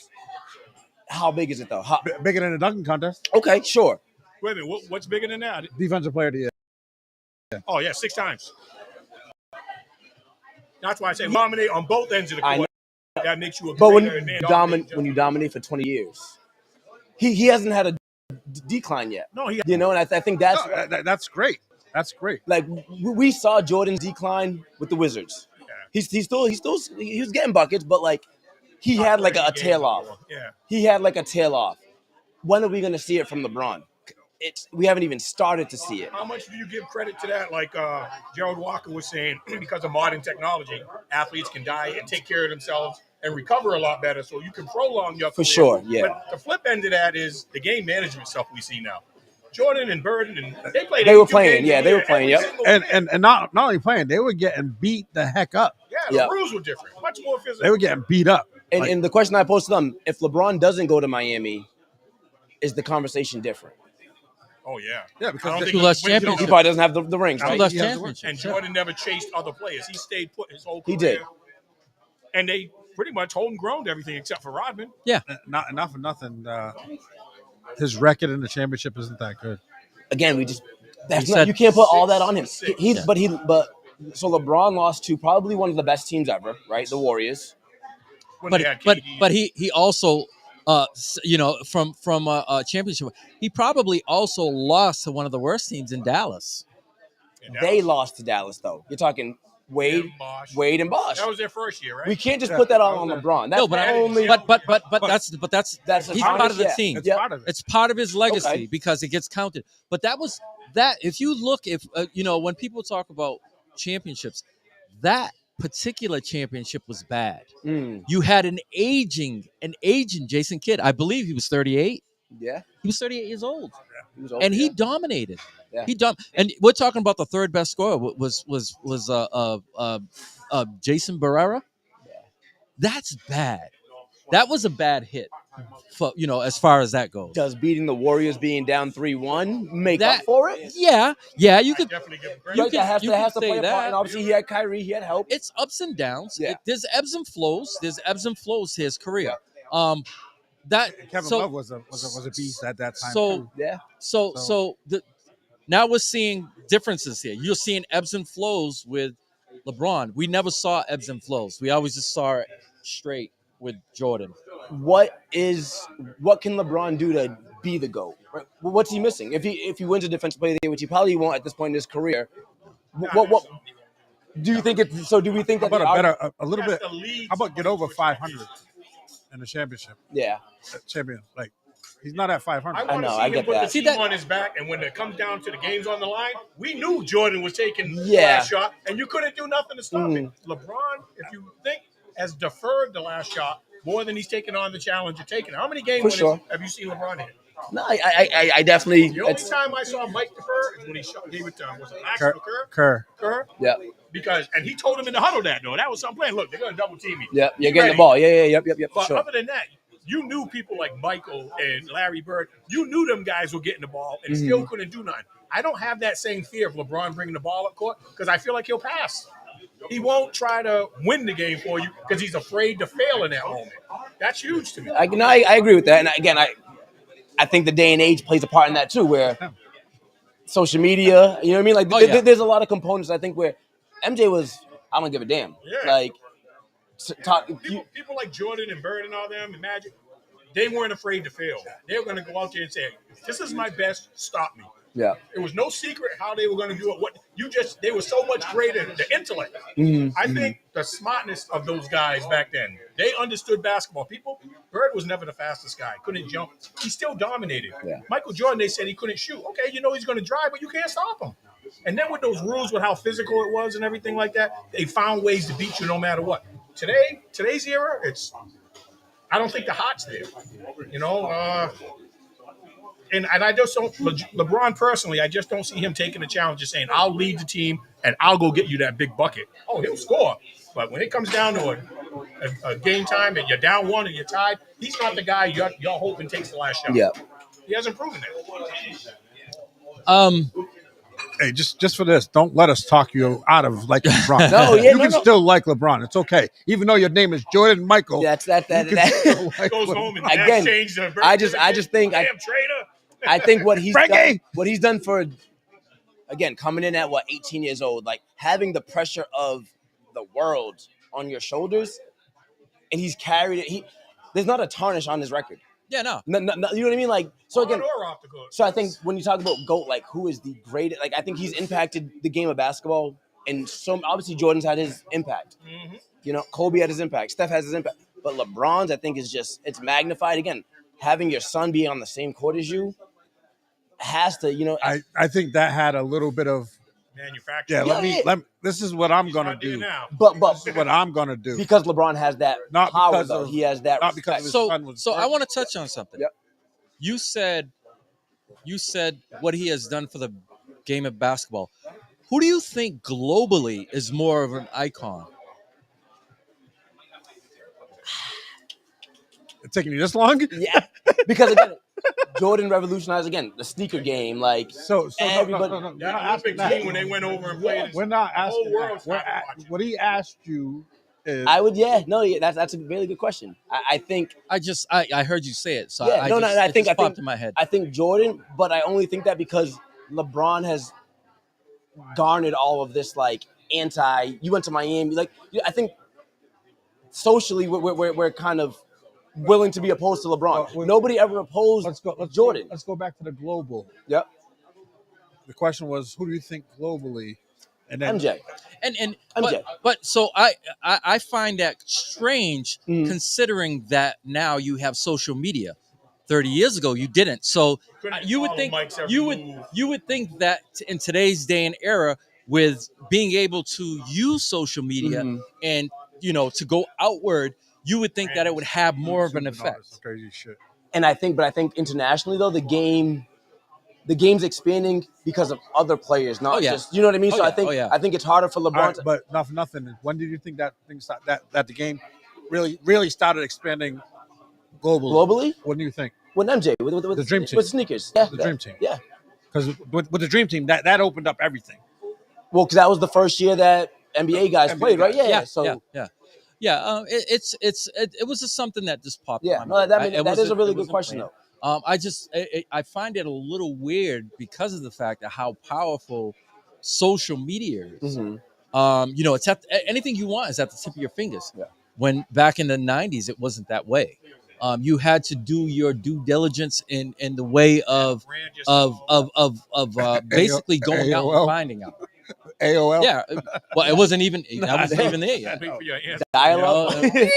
how big is it though? Bigger than a dunking contest. Okay, sure. Wait a minute. What's bigger than that? Defensive Player of the Year. Oh, yeah, 6 times. That's why I say dominate on both ends of the court. That makes you a But when you you dominate for 20 years, he hasn't had a decline yet. No, he. And I think that's That's great. That's great. like we saw Jordan's decline with the Wizards. Yeah. He was getting buckets, but like he had like a tail off. Yeah. He had like a tail off. When are we going to see it from LeBron? We haven't even started to see it. How much do you give credit to that? Like Gerald Walker was saying, because of modern technology, athletes can die and take care of themselves and recover a lot better, so you can prolong your career. For sure, yeah. But the flip end of that is the game management stuff we see now. Jordan and Burden, and they played. They were playing, yeah. They were playing, yep. And not only playing, they were getting beat the heck up. Yeah, the rules were different, much more physical. They were getting beat up. And the question I posed to them: if LeBron doesn't go to Miami, is the conversation different? Oh yeah, Yeah, because I don't Two think less He championships. probably doesn't have the rings, Two right? less He has the championships. and yeah. Jordan never chased other players. He stayed put his whole career. He did. And they pretty much homegrown everything except for Rodman. Yeah. Not for nothing. His record in the championship isn't that good. Again, we just that's He not said you can't put all that on him. six. But so LeBron lost to probably one of the best teams ever, right? The Warriors. When But they had but KD. but he also from a championship, he probably also lost to one of the worst teams in Dallas. And They lost to Dallas, though. You're talking Wade, and Bosh. Wade and Bosh. That was their first year, right? We can't just put that all on LeBron. That's No, but only. but that's That's he's part part of the yeah. team. It's Yep. part of it. It's part of his legacy Okay. because it gets counted. But that if you look when people talk about championships, that particular championship was bad. Mm, You had an aging Jason Kidd. I believe he was 38. yeah, He was 38 years old, he was old, and he yeah. dominated. Yeah. And we're talking about the third best scorer was Jason Barrera. That's bad. That was a bad hit, for as far as that goes. Does beating the Warriors being down 3-1 make That- up for it? Yeah, you could. Definitely give him credit. You Right, can- that has you to can has to say play a part. that. And obviously, he had Kyrie, he had help. It's ups and downs. Yeah. There's ebbs and flows. There's ebbs and flows to his career. That Kevin so, Love was a beast at that time. so too. Yeah, now we're seeing differences here. You're seeing ebbs and flows with LeBron. We never saw ebbs and flows. We always just saw it straight with Jordan. what can LeBron do to be the GOAT? Right? What's he missing? If he wins a Defensive Player of the Year, which he probably won't at this point in his career, what do you think? Do we think How that about a little That's bit? the lead How about get over to 500 in the championship? Yeah, Champion, like he's not at 500. I want know, to I see get him put that. the See team that- on his back, and when it comes down to the games on the line, we knew Jordan was taking the Yeah. last shot, and you couldn't do nothing to stop it. LeBron, if you think, has deferred the last shot more than he's taken on the challenge of taking it. How many game For winners sure. have you seen LeBron hit? no, I definitely. The only It's, time I saw Mike defer is when he gave it to was it Maxwell Kerr. Kerr? yeah, And he told him in the huddle that though. That was something playing. Look, they're gonna double team me. yeah, you're Be getting ready. the ball. Yeah, yep. For But sure. other than that, you knew people like Michael and Larry Bird. You knew them guys were getting the ball and still couldn't do nothing. I don't have that same fear of LeBron bringing the ball up court because I feel like he'll pass. He won't try to win the game for you because he's afraid to fail in that moment. That's huge to me. I agree with that. And again, I think the day and age plays a part in that too, where social media, you know what I mean? Like, there's a lot of components, I think, where MJ was, I don't give a damn. Yeah. Like, People like Jordan and Bird and all them and Magic, they weren't afraid to fail. They were going to go out there and say, "This is my best. Stop me." yeah. It was no secret how they were going to do it. They were so much greater. The intellect. I think the smartness of those guys back then. They understood basketball. Bird was never the fastest guy. Couldn't jump. He still dominated. Yeah. Michael Jordan, they said he couldn't shoot. Okay, he's going to drive, but you can't stop him. And then with those rules, with how physical it was and everything like that, they found ways to beat you no matter what. Today's era, I don't think the hot's there. And I just don't, LeBron personally, I just don't see him taking the challenge and saying, I'll lead the team and I'll go get you that big bucket. Oh, he'll score. But when it comes down to a game time and you're down one and you're tied, he's not the guy you're hoping takes the last shot. Yeah. He hasn't proven that. Hey, just for this, don't let us talk you out of liking LeBron. No, yeah, you no, can no. still like LeBron. It's okay, even though your name is Jordan Michael. That's that. you can still like Goes LeBron. home and Again, changed the I just think damn traitor. I think what he's Frankie! done for, again, coming in at 18 years old, like having the pressure of the world on your shoulders, and he's carried it. There's not a tarnish on his record. Yeah, no. No, you know what I mean? Like, so again, On or off the court. so I think when you talk about GOAT, like who is the greatest? Like, I think he's impacted the game of basketball, and obviously Jordan's had his impact. Kobe had his impact. Steph has his impact. But LeBron's, I think, is it's magnified. Again, having your son be on the same court as you has to, I think that had a little bit of Manufacturing. this is what I'm gonna Not doing do. now. But This is what I'm gonna do. because LeBron has that Not power, because though, of- he has that. not because respect. of his So son was so I hurt. want to touch on something. Yep. You said what he has done for the game of basketball. Who do you think globally is more of an icon? It's taking you this long? Yeah, because again, Jordan revolutionized again the sneaker game. Like So everybody, no. That Olympic team when they went over and played. We're not the whole asking world's that. We're gotta watch it. what he asked you is I would, that's a really good question. I think, I heard you say it, so yeah, no, it I think just popped in my head. I think Jordan, but I only think that because LeBron has garnered all of this like anti. You went to Miami, like I think socially we're kind of willing to be opposed to LeBron. Nobody ever opposed Jordan. Let's go back to the global. Yep. The question was, who do you think globally? And then MJ. And MJ. but so I find that strange considering that now you have social media. 30 years ago you didn't. So you would think you would think that in today's day and era with being able to use social media and to go outward, you would think that it would have more of an effect. Crazy shit. And I think internationally though the game's expanding because of other players, not just you know what I mean. So I think it's harder for LeBron. Right, but nothing. When did you think that thing started, that the game really started expanding globally? What do you think? With MJ, with the Dream Team, with sneakers, yeah, the Dream Team, yeah. Because with the Dream Team, that opened up everything. Well, because that was the first year that NBA guys played, right? Yeah. So it was just something that just popped. Yeah, in my mind. that is a really good question though. I find it a little weird because of the fact that how powerful social media is. It's anything you want is at the tip of your fingers. Yeah. When back in the 90s, it wasn't that way. You had to do your due diligence in the way of basically going out and finding out. AOL. Yeah, well, it wasn't even that wasn't even there yet. Dial-up. Yeah,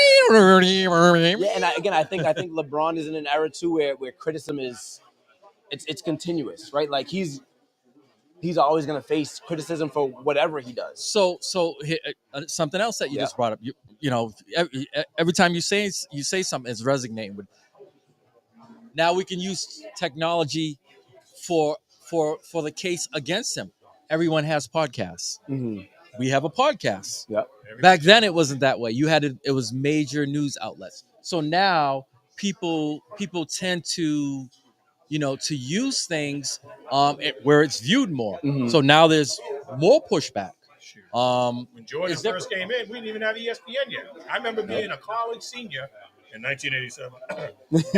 and I think LeBron is in an era too where criticism is it's continuous, right? Like he's always going to face criticism for whatever he does. So something else that you just brought up. Every time you say something, it's resonating with. Now we can use technology for the case against him. Everyone has podcasts. We have a podcast. Yep. Back then, it wasn't that way. It was major news outlets. So now people tend to use things where it's viewed more. So now there's more pushback. When Jordan first came in, we didn't even have ESPN yet. I remember being a college senior in 1987,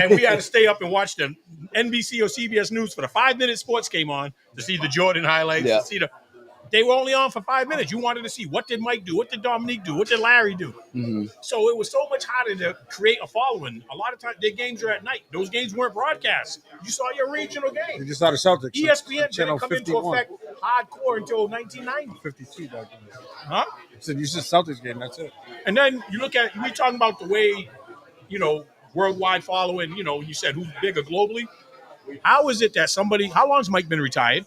and we had to stay up and watch the NBC or CBS News for the 5-minute sports came on to see the Jordan highlights. Yeah. To see they were only on for 5 minutes. You wanted to see what did Mike do, what did Dominique do, what did Larry do. So it was so much harder to create a following. A lot of times their games are at night. Those games weren't broadcast. You saw your regional games. You just saw the Celtics. ESPN Channel didn't come 51. into effect hardcore until 1990. 52 back then. Huh? So you just Celtics game. That's it. And then you look at we talking about the way, worldwide following. You said who's bigger globally. How is it that how long's Mike been retired?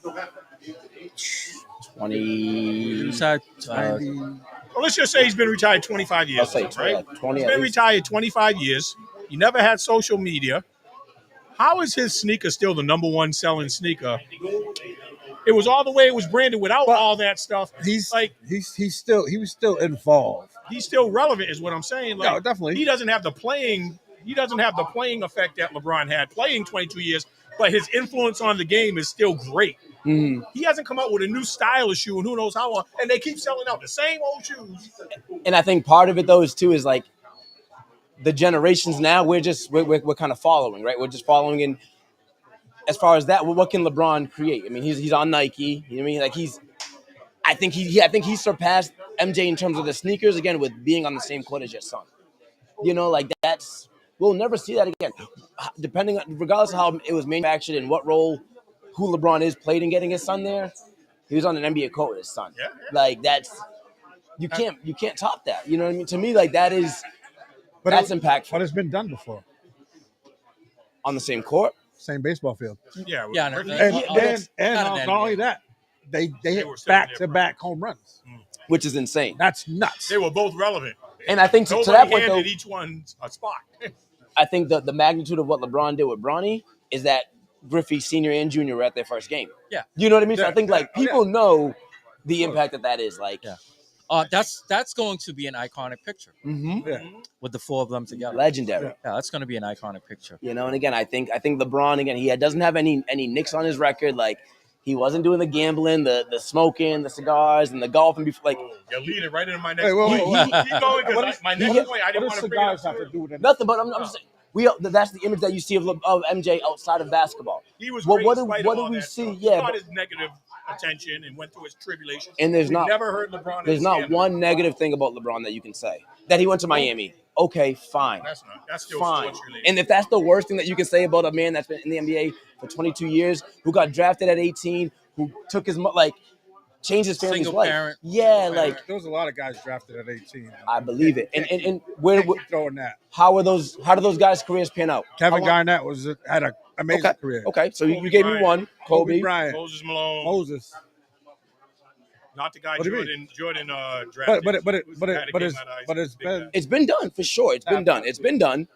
20. Well, let's just say he's been retired 25 years. I'll say right? 20. He's been retired 25 years. He never had social media. How is his sneaker still the number one selling sneaker? It was all the way it was branded without all that stuff. He was still involved. He's still relevant, is what I'm saying. Like, no, definitely. He doesn't have the playing effect that LeBron had playing 22 years, but his influence on the game is still great. He hasn't come out with a new style of shoe and who knows how long, and they keep selling out the same old shoes. And I think part of it though is like the generations now we're kind of following, right? We're just following in as far as that. What can LeBron create? I mean, he's on Nike. You know what I mean? Like I think he surpassed MJ in terms of the sneakers again with being on the same court as your son. Like we'll never see that again. Regardless of how it was manufactured and what role who LeBron played in getting his son there, he was on an NBA court with his son. Yeah. Like you can't top that. You know what I mean? To me, like that's impactful. But it's been done before. On the same court, same baseball field. Yeah. And not only that, they hit back-to-back home runs, which is insane. That's nuts. They were both relevant. And I think to that point, though, each one a spot. I think the magnitude of what LeBron did with Bronny is that Griffey Sr. and Jr. were at their first game. Yeah. You know what I mean? So I think people know the impact that is. Like, That's going to be an iconic picture Yeah. with the four of them together. Legendary. Yeah, that's going to be an iconic picture. You know, and again, I think LeBron again, he doesn't have any nicks on his record. Like he wasn't doing the gambling, the smoking, the cigars, and the golf, and before, like You're leading right into my next Wait, whoa, point. whoa, whoa. Keep going because my next point, I didn't What want does to bring it up. cigars have to do with it? nothing. But I'm just saying, that's the image that you see of MJ outside of basketball. He was Well, great what in do spite what of do all we that see? stuff. Yeah, He got but- his negative attention and went through his tribulations. And there's We've not- never heard LeBron. There's not one negative thing about LeBron that you can say. That he went to Miami. Okay, fine. That's still Fine. sports related. And if that's the worst thing that you can say about a man that's been in the NBA for 22 years, who got drafted at 18, who took his changed his family's Single life. parent. Yeah, like There was a lot of guys drafted at 18. I believe it. And Where where throwing that? how do those guys' careers pan out? Kevin How long- Garnett had an amazing Okay. career. Okay, so Kobe you gave me Bryant. one. Kobe Bryant, Moses Malone, Moses. not the guy What do you mean? Jordan drafted. It's been It's been done for sure. It's been done. It's been done,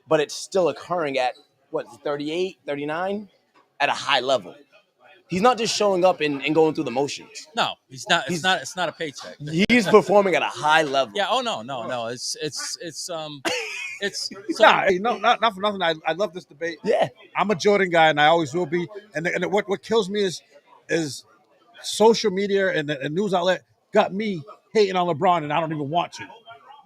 but it's still occurring at what 38, 39 at a high level. He's not just showing up and going through the motions. No, he's not. It's not a paycheck. He's performing at a high level. Yeah. Oh no. It's so, not for nothing. I love this debate. Yeah. I'm a Jordan guy, and I always will be. And what kills me is social media and the news outlet got me hating on LeBron, and I don't even want to.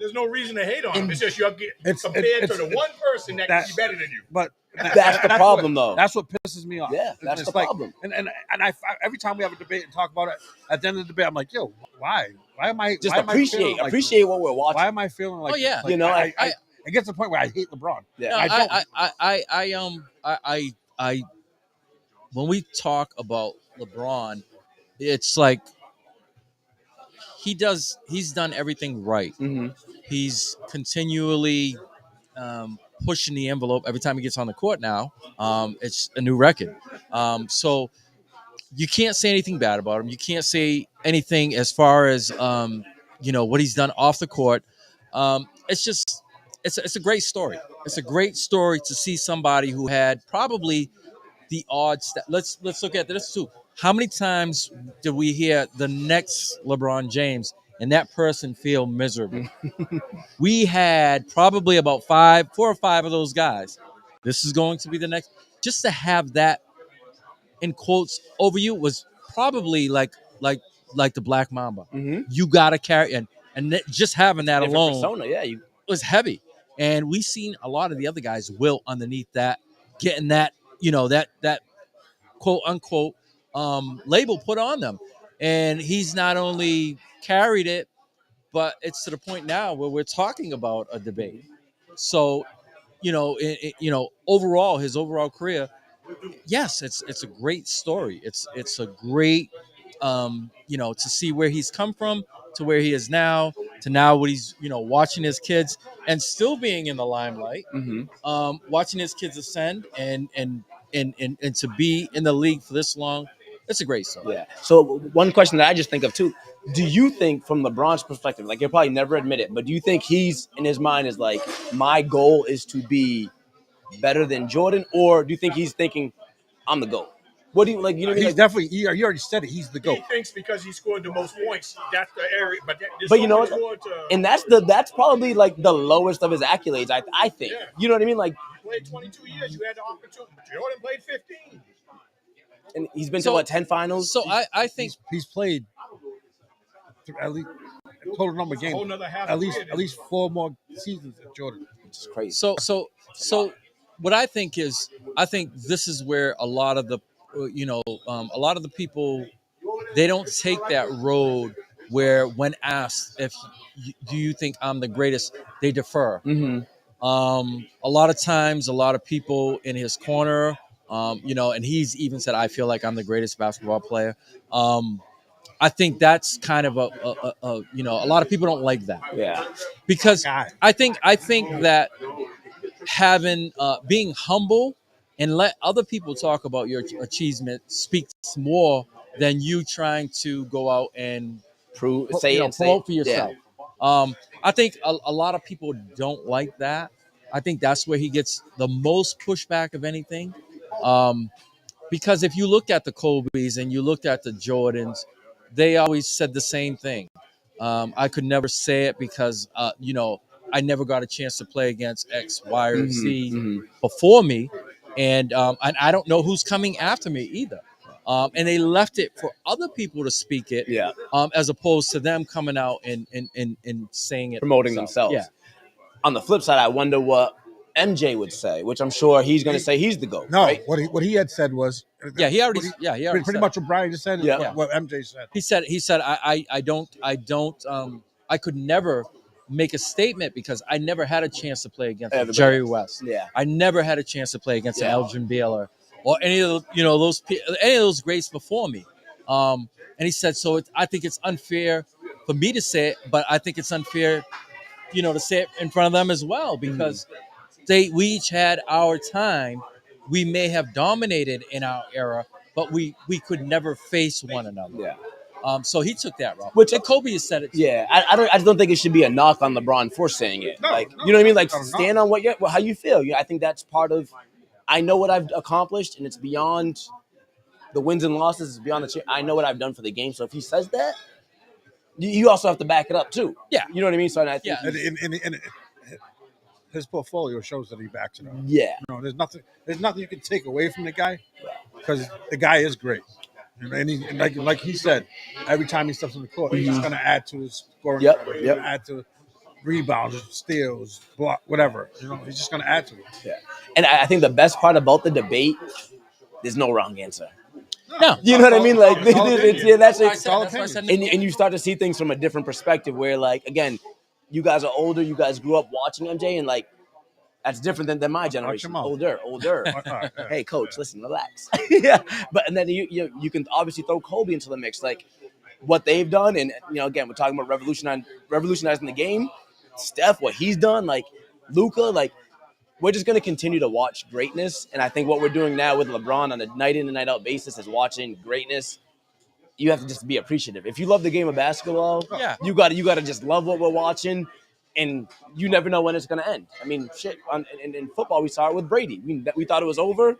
There's no reason to hate on him. It's just you're It's- compared it's- to the one person that can be better than you. But That's the problem, though. That's what pisses me off. Yeah, that's It's the problem. And I every time we have a debate and talk about it, at the end of the debate, I'm like, yo, why? Why am I Just why am I feeling like appreciate this? what we're watching. Why am I feeling like? Oh, yeah. this? Like, You know, it gets to the point where I hate LeBron. Yeah. No, I don't. I when we talk about LeBron, it's like he's done everything right. Mm-hmm. He's continually pushing the envelope every time he gets on the court now. It's a new record. So you can't say anything bad about him. You can't say anything as far as what he's done off the court. It's just it's a great story. It's a great story to see somebody who had probably the odds. Let's look at this too. How many times did we hear the next LeBron James and that person feel miserable? We had probably about 4 or 5 of those guys. This is going to be the next. Just to have that in quotes over you was probably like the Black Mamba. Mm-hmm. You got to carry just having that Different alone persona, yeah. was heavy. And we've seen a lot of the other guys will underneath that, getting that, that quote unquote label put on them. And he's not only carried it, but it's to the point now where we're talking about a debate. So, overall, his overall career, yes, it's a great story. It's a great, to see where he's come from to where he is now to now what he's, watching his kids and still being in the limelight, Mm-hmm. watching his kids ascend and to be in the league for this long. It's a great story. Yeah. So one question that I just think of too: do you think, from LeBron's perspective, like he'll probably never admit it, but do you think he's in his mind is like, my goal is to be better than Jordan, or do you think he's thinking, I'm the GOAT? What do you like? You know, what I mean? He's Like, definitely. You already said it. He's the He GOAT. thinks because he scored the most points, that's the area. But you know what? And that's probably like the lowest of his accolades. I think. Yeah. You know what I mean? Like, You played 22 years, you had the opportunity. Jordan played 15. and he's been So- to 10 finals. So I think He's played at least total number of It's a whole games. nother half At of least career. at least 4 more seasons than Jordan. which is crazy. So what I think is, I think this is where a lot of the people, they don't take that road where when asked if do you think I'm the greatest, they defer. Mm-hmm. A lot of times, a lot of people in his corner, and he's even said, I feel like I'm the greatest basketball player. I think that's kind of a lot of people don't like that Yeah. because Guy. I think that having being humble and let other people talk about your achievement speaks more than you trying to go out and promote for yourself. I think a lot of people don't like that. I think that's where he gets the most pushback of anything. Because if you looked at the Kobe's and you looked at the Jordans, they always said the same thing. I could never say it because I never got a chance to play against X, Y, or Z before me, and I don't know who's coming after me either. And they left it for other people to speak it, as opposed to them coming out and saying it, promoting themselves. Yeah. On the flip side, I wonder what MJ would say, which I'm sure he's going to say he's the GOAT. No, right? what he had said was He already pretty said much what Brian just said. Is Yeah. what MJ said. He said I could never make a statement because I never had a chance to play against Everybody Jerry else. West. Yeah. I never had a chance to play against Yeah. Elgin Baylor or any of those greats before me. And he said, so I think it's unfair for me to say it, but I think it's unfair, to say it in front of them as well because we each had our time. We may have dominated in our era, but we could never face one another. Yeah. So he took that route. Which- and Kobe has said it. Too. Yeah, I just don't think it should be a knock on LeBron for saying it. No, like, no, you know what I mean? Like, no, no. stand on how you feel. I think that's part of. I know what I've accomplished, and it's beyond the wins and losses. It's beyond the. I know what I've done for the game. So if he says that, you also have to back it up too. Yeah. You know what I mean? So I think. Yeah. And his portfolio shows that he backs it up. Yeah. There's nothing you can take away from the guy because the guy is great. And like he said, every time he steps on the court, he's going to add to his scoring. Yep, He's yep. going to add to rebounds, steals, block, whatever. He's just going to add to it. Yeah. And I think the best part about the debate, there's no wrong answer. No. You know what I mean? Like, It's all opinion. that's it. That's what I said. And you start to see things from a different perspective where, like, again, you guys are older, you guys grew up watching MJ, and like that's different than my generation. mouth. Older. Hey, coach, listen, relax. Yeah, but and then you can obviously throw Kobe into the mix, like what they've done, and again, we're talking about revolutionizing the game. Steph, what he's done, like Luka, like we're just gonna continue to watch greatness, and I think what we're doing now with LeBron on a night in and night out basis is watching greatness. You have to just be appreciative. If you love the game of basketball, Yeah. you got to just love what we're watching, and you never know when it's going to end. I mean, shit. In football, we saw it with Brady. We thought it was over.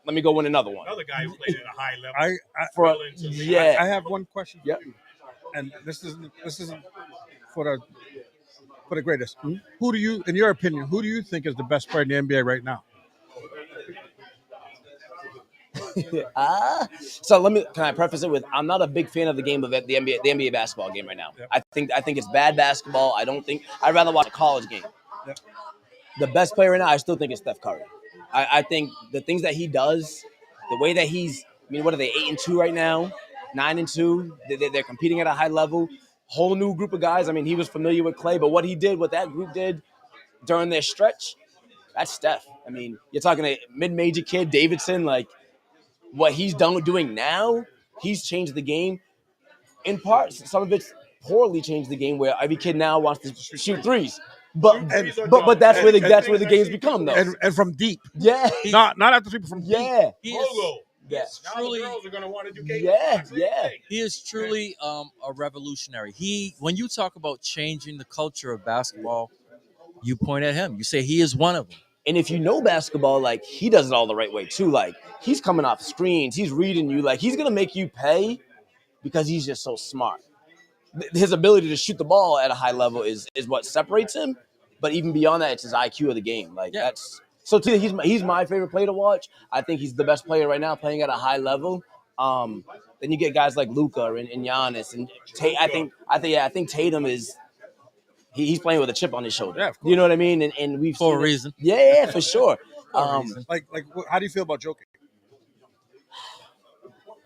Let me go win another one. Another guy who played at a high level. I have one question for you, and this isn't for the greatest. Hmm? Who do you, in your opinion, think is the best player in the NBA right now? So can I preface it with I'm not a big fan of the game of it, the NBA basketball game right now. Yep. I think it's bad basketball. I'd rather watch a college game. Yep. The best player right now, I still think is Steph Curry. I think the things that he does, the way that what are they, 8-2 right now, 9-2? They're competing at a high level. Whole new group of guys. I mean, he was familiar with Clay, but what that group did during their stretch, that's Steph. I mean, you're talking a mid-major kid, Davidson, like. What he's doing now, he's changed the game. In part, some of it's poorly changed the game where every kid now wants to shoot threes. But that's where the game's become though. And from deep, Yeah. not after people from deep. Yeah. He is, Yeah. Now the girls are going to want to do game. Yeah. he is truly a revolutionary. When you talk about changing the culture of basketball, you point at him. You say he is one of them. And if you know basketball, like he does it all the right way too. Like he's coming off screens, he's reading you, like he's gonna make you pay because he's just so smart. His ability to shoot the ball at a high level is what separates him. But even beyond that, it's his IQ of the game. Like that's so. He's my favorite player to watch. I think he's the best player right now, playing at a high level. Then you get guys like Luka and Giannis and Tate. I think Tatum is. He's playing with a chip on his shoulder. Yeah, of course. You know what I mean? And we've For seen a reason. Yeah, for sure. Like, how do you feel about Jokic?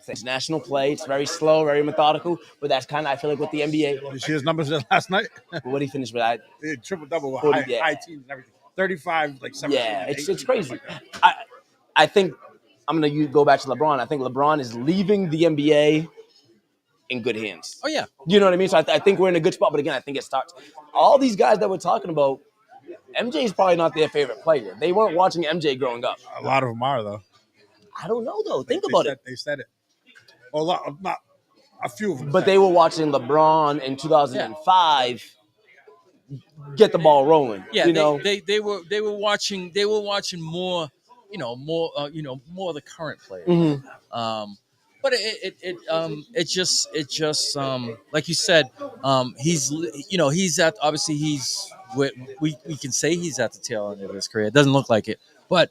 It's national play. It's very slow, very methodical. But that's kind of, I feel like, with the NBA. Did you see his numbers last night? What did he finish with? Triple double with 40, yeah. high teams and everything. 35, like 17. Yeah, it's 18, crazy. like that. I think I'm gonna go back to LeBron. I think LeBron is leaving the NBA in good hands. Oh yeah. You know what I mean? So I think we're in a good spot. But again, I think it starts. All these guys that we're talking about, MJ is probably not their favorite player. They weren't watching MJ growing up. A lot of them are though. I don't know though. Think about it. They said it. Well, not a few of them. But they were watching LeBron in 2005 get the ball rolling. Yeah, you know, they were watching more, more of the current players. Mm-hmm. but it just like you said, he's he's at obviously we can say he's at the tail end of his career. It doesn't look like it, but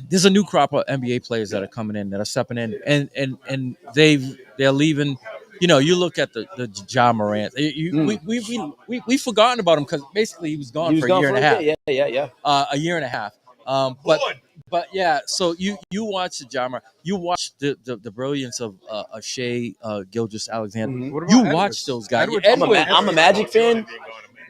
there's a new crop of NBA players that are coming in, that are stepping in, and they're leaving. You look at the Ja Morant. We forgotten about him because basically he was gone for a year and a half. Yeah. A year and a half. But yeah. So you watch the Ja Morant, you watch the brilliance of Shea Gilgeous-Alexander. Mhm. What about You Edwards? watch those guys. Edwards- I'm a Magic fan.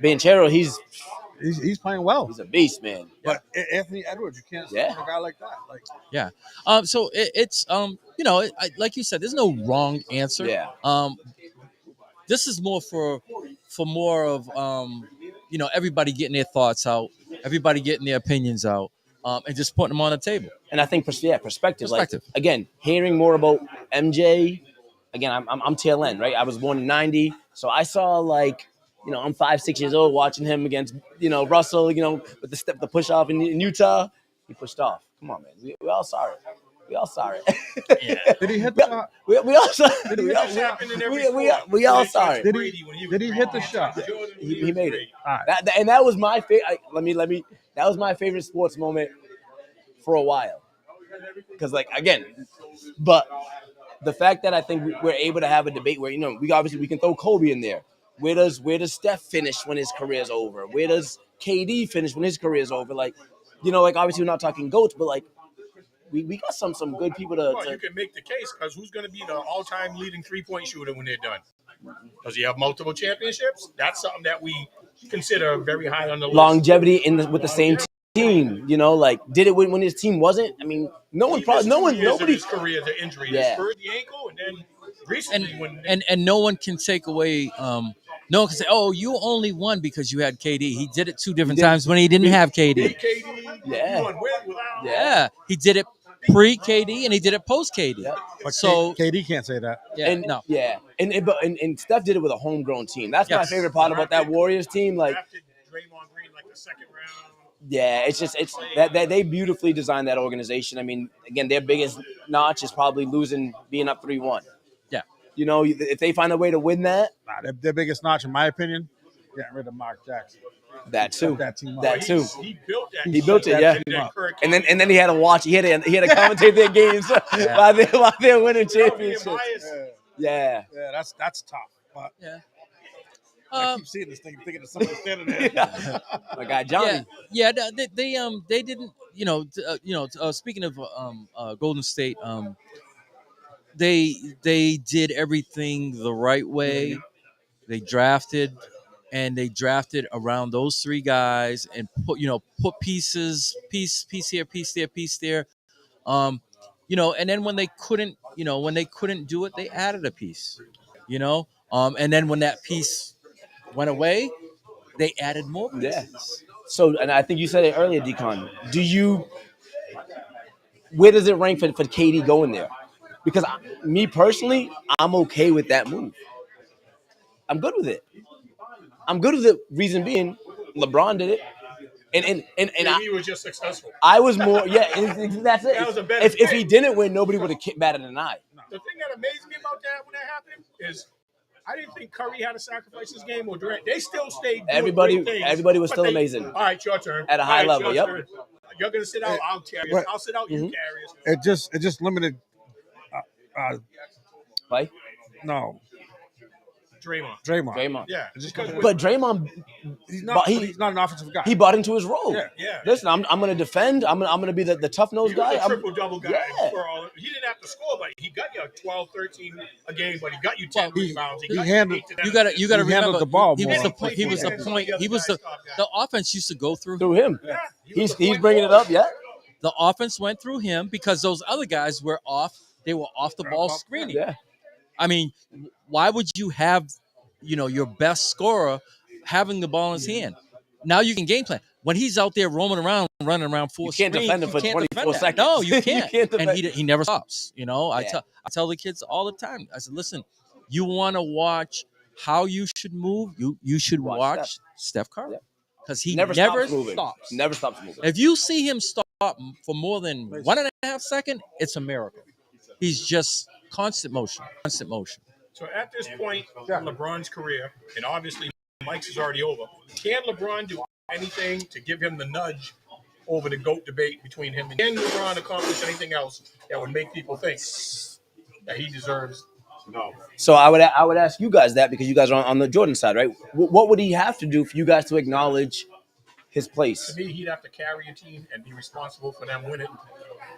Banchero, He's playing well. he's a beast, man. But Anthony Edwards, you can't Yeah. stop a guy like that. Like, Yeah. So it's like you said, there's no wrong answer. Yeah. This is more for more of everybody getting their thoughts out, everybody getting their opinions out, and just putting them on the table. And I think perspective. Perspective. Like, again, hearing more about MJ. Again, I'm tail end, right? I was born in '90, so I saw I'm 5-6 years old watching him against Russell, with the push off in Utah. He pushed off. Come on, man. We all saw it. We all saw it. Yeah. did he hit the shot? We all saw Did he it. hit the shot? We all saw it. Did he hit the shot? He made it. All right. That was my favorite. That was my favorite sports moment for a while. Because but the fact that I think we're able to have a debate where we can throw Kobe in there. Where does Steph finish when his career's over? Where does KD finish when his career's over? Obviously we're not talking GOATs, but we got some good people to. Well, you can make the case because who's going to be the all-time leading three-point shooter when they're done? Does he have multiple championships? That's something that we consider very high on the list. Longevity with the same team. Did it when his team wasn't? I mean, nobody. His career, the injury, Yeah. he spurred the ankle, and then recently and no one can take away. No one can say, "Oh, you only won because you had KD." He did it two different times when he didn't have KD. KD, Yeah. you won with, without. Yeah, he did it pre KD and he did it post KD. Yeah. But So KD can't say that. yeah, And no, yeah, and Steph did it with a homegrown team. That's my Yes. favorite part about that Warriors team. Drafted Draymond Green the second round. Yeah, it's that they beautifully designed that organization. I mean, again, their biggest notch is probably being up 3-1. Yeah. If they find a way to win that, Their biggest notch, in my opinion, getting rid of Mark Jackson. that too. That team up. That too. He built that. He built it, yeah. And then he had to watch. He had to commentate their games while they're winning championships. Yeah. Yeah, that's tough. But yeah. I keep seeing this thing, thinking of somebody standing there. My guy Johnny. Yeah. They didn't. Speaking of Golden State, they did everything the right way. They drafted around those three guys and put piece here, piece there, piece there. And then when they couldn't do it, they added a piece. And then when that piece went away, they added more pieces. Yeah. So, and I think you said it earlier, Decon. Where does it rank for KD going there? Because me personally, I'm okay with that move. I'm good with it. Reason being, LeBron did it, and He was just successful. I was more. Yeah, that's it. That was a better If he pick. didn't win, nobody would have batted an eye. The thing that amazed me about that when that happened is I didn't think Curry had to sacrifice his game or Durant. They still stayed. Everybody was but still amazing. All right, your turn. At a high All right, level, your yep. turn. You're gonna sit out. I'll carry But- it. I'll sit out. You carry it. It just limited. Right? No, Draymond. Draymond. Yeah. It just Because limited- But Draymond, he's not. but He's not an offensive guy. he bought into his role. Yeah. Listen, I'm going to defend. I'm going to be the tough nosed He was guy. a triple-double guy. Yeah. He didn't have to score, but he got you 12, 13 a game, but he got you 10 rebounds. he got handled- 8 to 10 You got to handled remember the ball he more. was the offense used to go through Through him. Yeah, He's bringing it up, yeah. the offense went through him because those other guys were off. They were off the ball screening. Yeah. I mean, why would you have, your best scorer having the ball in his hand? Now you can game plan. When he's out there roaming around, running around full You can't screen, defend him for you can't 24 defend that. seconds. No, you You can't. can't And defend- he never stops. I Yeah. tell the kids all the time. I said, listen, you want to watch how you should move. You should watch Steph Curry Yep. because he Never stops moving. stops. Never stops moving. If you see him stop for more than 1.5 seconds, it's a miracle. He's just constant motion. So at this point in LeBron's career, and obviously Mike's is already over, can LeBron do anything to give him the nudge over the GOAT debate between him and can LeBron accomplish anything else that would make people think that he deserves? No. So I would ask you guys that because you guys are on the Jordan side, right? What would he have to do for you guys to acknowledge his place? To me, he'd have to carry a team and be responsible for them winning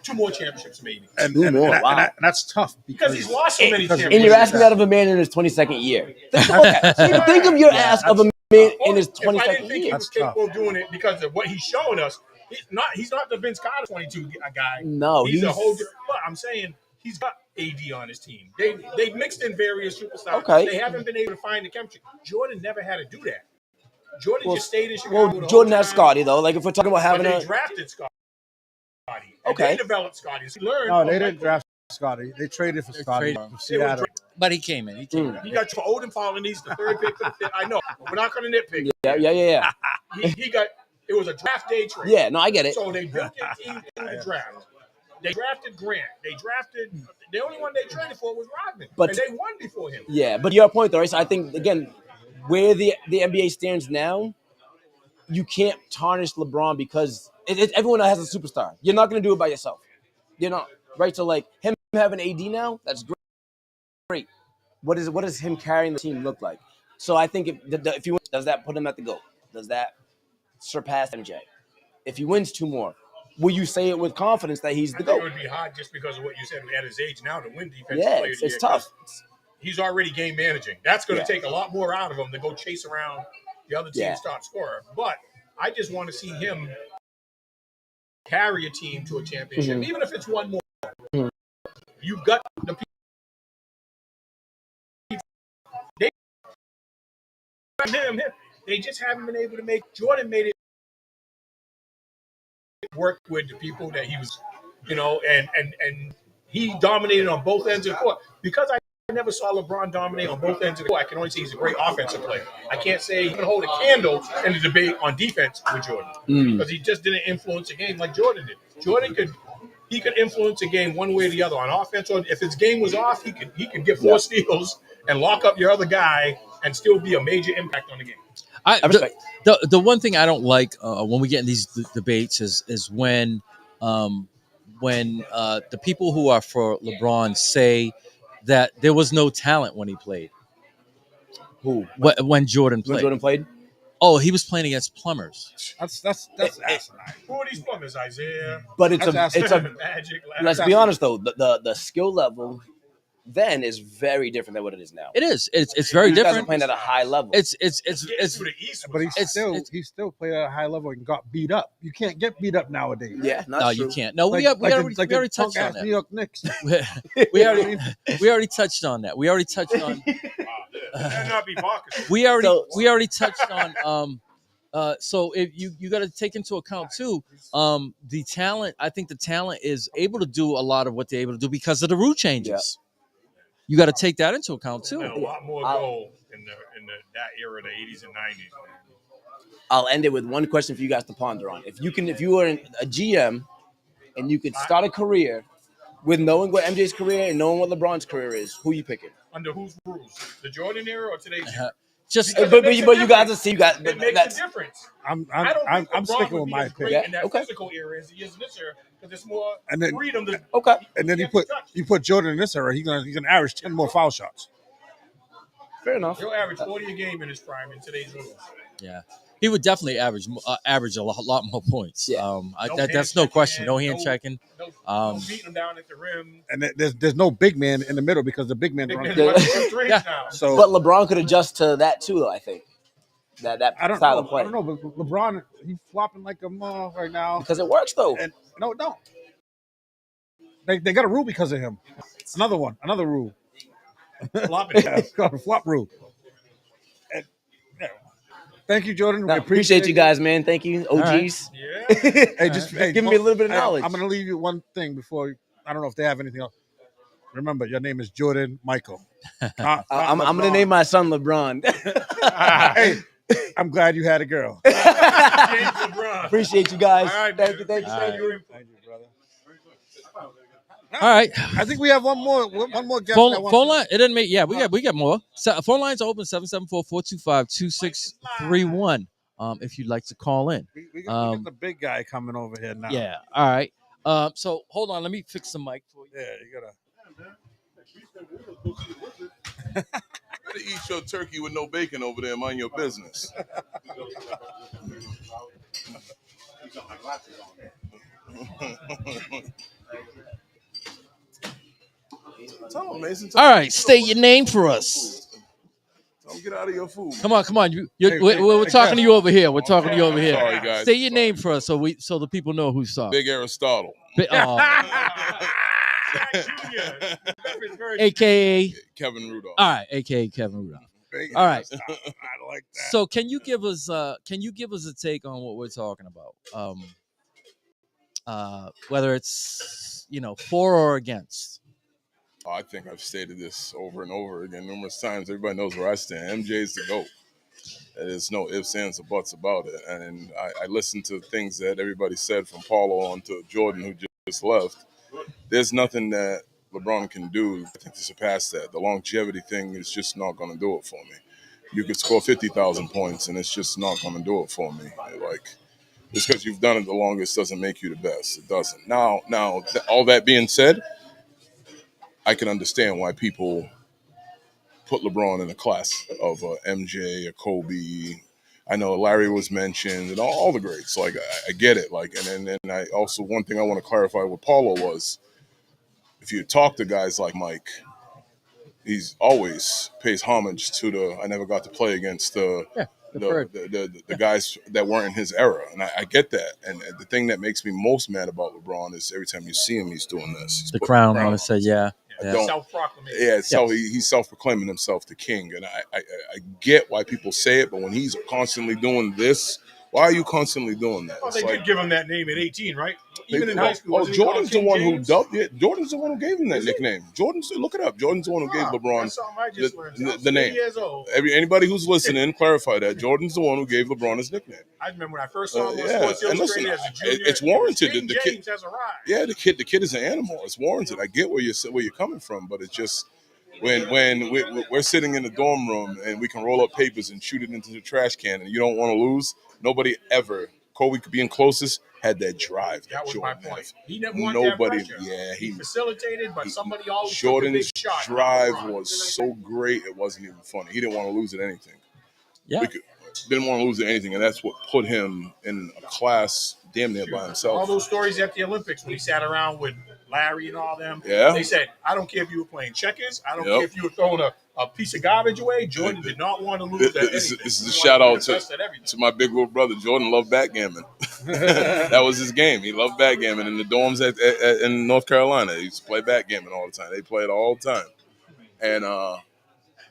2 more championships, maybe. And, Two more, and wow. that's tough Because he's lost so many championships. And you're asking that of a man in his 22nd year. Think of your ask of a man in his 22nd If I didn't think he year. was capable of doing it because of what he's showing us, he's not the Vince Carter 22 guy. No, he's a whole different. But I'm saying he's got AD on his team. They mixed in various superstars. Okay. They haven't been able to find the chemistry. Jordan never had to do that. Jordan just stayed in Chicago. Well, Jordan has Scotty though. Like if we're talking about having but they drafted Scotty. Okay. They developed Scotty. He learned. No, they didn't draft Scotty. They traded for Scotty from Seattle. But he came in. He got for Odin Polynice, the 3rd pick for the 5th. I know. We're not going to nitpick. Yeah. He got. It was a draft day trade. Yeah, no, I get it. So they built their team through the draft. They drafted Grant. The only one they traded for was Rodman. But and they won before him. Yeah, but your point though, right? So I think again, where the NBA stands now, you can't tarnish LeBron because everyone has a superstar. You're not going to do it by yourself. You're not, right? So like him having AD now, that's great. What does him carrying the team look like? So I think if he wins, does that put him at the GOAT? Does that surpass MJ? If he wins 2 more, will you say it with confidence that he's the GOAT? It would be hard just because of what you said at his age now to win defensive Yeah, player of the it's year, tough. He's already game managing. That's going to take a lot more out of him to go chase around the other team's top scorer. But I just want to see him carry a team to a championship, even if it's 1 more. You've got the people. They just haven't been able to make. Jordan made it work with the people that he was, and he dominated on both ends of the court. Because I never saw LeBron dominate on both ends of the court, I can only say he's a great offensive player. I can't say he can hold a candle in the debate on defense with Jordan because he just didn't influence the game like Jordan did. Jordan could influence a game one way or the other on offense. Or if his game was off, he could get 4 steals and lock up your other guy and still be a major impact on the game. The one thing I don't like when we get in these debates is when the people who are for LeBron say that there was no talent when he played. Who? When Jordan played? When Jordan played? Oh, he was playing against plumbers. That's asinine. Who are these plumbers, Isaiah? But it's a Magic. Let's be honest though, the skill level then is very different than what it is now. It is. It's very different. Guys are playing at a high level. It's but he still played at a high level and got beat up. You can't get beat up nowadays. Yeah, no, you can't. No, we already touched on that. New York Knicks. we already touched on that. We already touched on. We already touched on. So if you got to take into account too, the talent. I think the talent is able to do a lot of what they're able to do because of the rule changes. Yeah. You got to take that into account too. A lot more goal in that era, the 80s and 90s. I'll end it with one question for you guys to ponder on. If you were a GM and you could start a career with knowing what MJ's career and knowing what LeBron's career is, who are you picking? Under whose rules? The Jordan era or today's era? But you guys will see. It makes a difference. I'm sticking with my pick. In that physical era as he is in this era, because there's more freedom. And then you put Jordan in this era, he's gonna average 10 more foul shots. Fair enough. He'll average 40 a game in his prime in today's rules. Yeah, he would definitely average a lot more points. Yeah, that's no question. No hand checking. No beating him down at the rim. And there's no big man in the middle because the big man now. So, but LeBron could adjust to that too, though. I think that style of play. I don't know, but LeBron, he's flopping like a mother right now because it works though. And no, it don't. They got a rule because of him. Another rule. Flopping. It's called a flop rule. And, thank you, Jordan. We appreciate you guys, man. Thank you, OGs. Right. Yeah. Hey, give me a little bit of knowledge. I'm going to leave you one thing before. I don't know if they have anything else. Remember, your name is Jordan Michael. I'm going to name my son LeBron. Hey, I'm glad you had a girl. James LeBron. Appreciate you guys. All right, thank you, brother. All right. I think we have one more guest. Phone line. It didn't make. Yeah, we got more. So, phone lines are open 774-425-2631. If you'd like to call in. We got the big guy coming over here now. Yeah. All right. So hold on. Let me fix the mic for you. Yeah, you gotta. Better eat your turkey with no bacon over there. Mind your business. Tell him, Mason. All right. State your name for us. Don't get out of your food. Come on. We're talking to you over here. We're talking to you over here. Sorry, guys. State your name for us so the people know who's talking. Big Aristotle. AKA Kevin Rudolph. All right, AKA Kevin Rudolph. All right. I like that. So can you give us a take on what we're talking about? Whether it's for or against. Oh, I think I've stated this over and over again numerous times. Everybody knows where I stand. MJ's the GOAT. There's no ifs, ands, or buts about it. And I listened to things that everybody said from Paulo on to Jordan, who just left. There's nothing that LeBron can do, I think, to surpass that. The longevity thing is just not going to do it for me. You could score 50,000 points, and it's just not going to do it for me. Like, just because you've done it the longest doesn't make you the best. It doesn't. Now, all that being said, I can understand why people put LeBron in a class of MJ or Kobe. I know Larry was mentioned and all the greats. Like, I get it. Like, and then I also, one thing I want to clarify with Paulo was, if you talk to guys like Mike, he's always pays homage to I never got to play against the guys that weren't in his era. And I get that. And the thing that makes me most mad about LeBron is every time you see him, he's doing this. He's the crown on his head, yeah. Self-proclamation. Yeah, so he's self-proclaiming himself the king. And I get why people say it, but when he's constantly doing this, why are you constantly doing that? Well, they did give him that name at 18, right? Even in high school. Jordan's the one who dubbed it. Jordan's the one who gave him that nickname. Look it up. Jordan's the one who gave LeBron the name. Anybody who's listening, clarify that. Jordan's the one who gave LeBron his nickname. I remember when I first saw him on Sports Illustrated as a junior. It's warranted. King James has arrived. Yeah, the kid is an animal. It's warranted. I get where you're coming from, but it's just when we're sitting in the dorm room and we can roll up papers and shoot it into the trash can, and you don't want to lose. Nobody ever. Kobe being closest had that drive. That was Jordan my point. has. He didn't want that pressure. Yeah, he facilitated, but somebody always Jordan's took the big shot. drive was so great, it wasn't even funny. He didn't want to lose at anything. Yeah. Didn't want to lose at anything, and that's what put him in a class damn near by himself. All those stories at the Olympics when he sat around with Larry and all them. Yeah. They said, I don't care if you were playing checkers. I don't care if you were throwing a piece of garbage away. Jordan did not want to lose at anything. This is a shout out to my big little brother. Jordan loved backgammon. That was his game. He loved backgammon in the dorms in North Carolina. He used to play backgammon all the time. They played all the time. And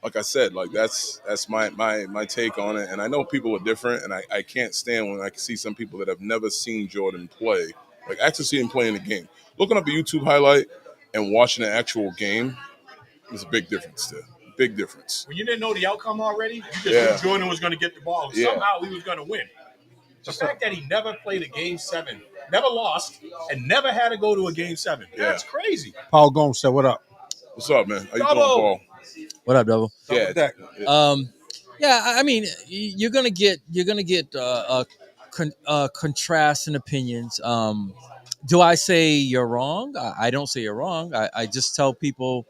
like I said, like that's my take on it. And I know people are different, and I can't stand when I see some people that have never seen Jordan play, like actually see him play in the game. Looking up a YouTube highlight and watching the actual game is a big difference there. Big difference. When you didn't know the outcome already, you just knew Jordan was going to get the ball. Somehow he was going to win. The fact that he never played a Game 7, never lost, and never had to go to a Game 7. That's crazy. Paul Gomes said, what up? What's up, man? How you doing, Paul? What up, Double? Yeah. I mean, you're gonna get contrasting opinions. Do I say you're wrong? I don't say you're wrong. I just tell people,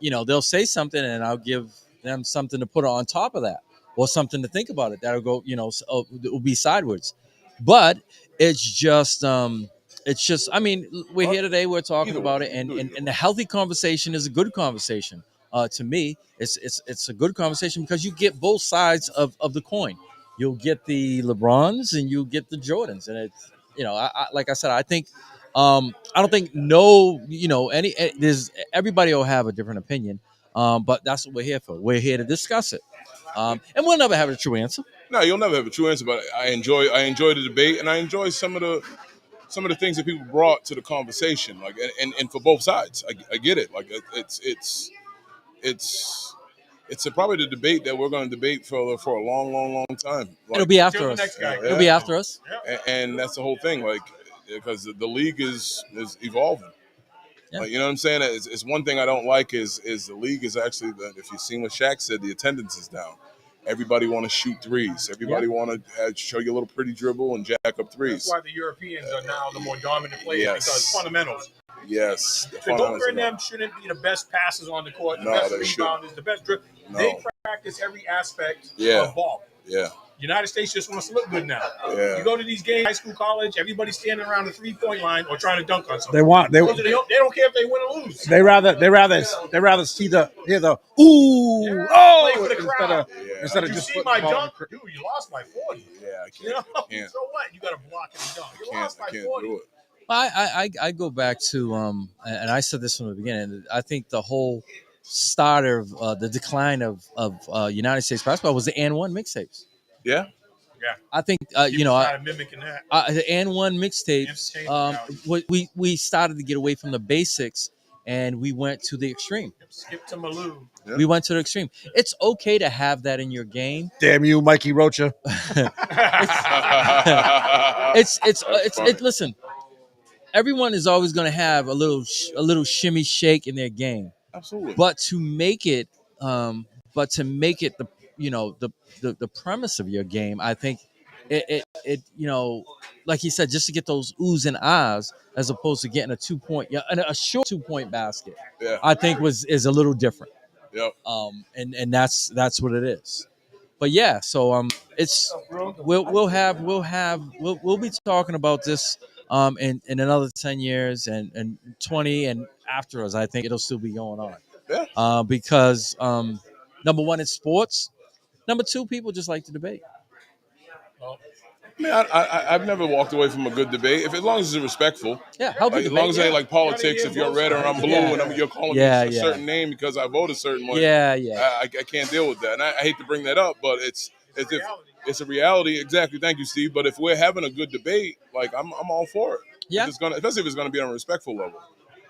they'll say something, and I'll give them something to put on top of that, or something to think about it. That'll go, it will be sideways. But it's just. I mean, we're here today. We're talking about it, and the healthy conversation is a good conversation. To me, it's a good conversation because you get both sides of the coin. You'll get the LeBrons and you'll get the Jordans, and it's like I said, I think I don't think there's everybody will have a different opinion, but that's what we're here for. We're here to discuss it, and we'll never have a true answer. No, you'll never have a true answer, but I enjoy the debate, and I enjoy some of the things that people brought to the conversation, like and for both sides. I get it. Like it's probably the debate that we're going to debate for a long time. Like, it'll be after us. It'll be after us. And that's the whole thing. Like, because the league is evolving. Yeah. You know what I'm saying? It's one thing I don't like is the league is actually, if you've seen what Shaq said, the attendance is down. Everybody want to shoot threes. Everybody want to show you a little pretty dribble and jack up threes. That's why the Europeans are now the more dominant players because fundamentals. Yes. The Goker and them shouldn't be the best passes on the court, the best rebounders, the best dribble. No. They practice every aspect of ball. Yeah. United States just wants to look good now. Yeah. You go to these games, high school, college, everybody's standing around the 3-point line or trying to dunk on something. They don't care if they win or lose. They rather hear the ooh oh instead of you just see my dunk, dude. You lost by 40. Yeah, I can't. You know? I can't. So what? You got to block and dunk. You lost by 40. Do it. I go back to and I said this from the beginning. I think the whole start of the decline of United States basketball was the and one mixtapes. Yeah. Yeah. I think mimicking that. the and one mixtapes. We started to get away from the basics and we went to the extreme. Skip to Malou. Yeah. We went to the extreme. It's okay to have that in your game. Damn you, Mikey Rocha. Listen. Everyone is always going to have a little shimmy shake in their game. Absolutely. But to make it the premise of your game, I think it like he said, just to get those oohs and ahs as opposed to getting a short 2-point basket. Yeah. I think is a little different. Yep. And that's what it is. But yeah, so it's we'll be talking about this in another 10 years and 20 and after us. I think it'll still be going on. Yeah. Because number one, it's sports. Number two, people just like to debate. I mean, I've never walked away from a good debate, as long as it's respectful. Yeah, as long as it ain't like politics. If you're red or I'm blue, and you're calling me a certain name because I vote a certain way. I can't deal with that, and I hate to bring that up, but it's a reality. Exactly. Thank you, Steve. But if we're having a good debate, like I'm all for it. Yeah. Especially if it's gonna be on a respectful level.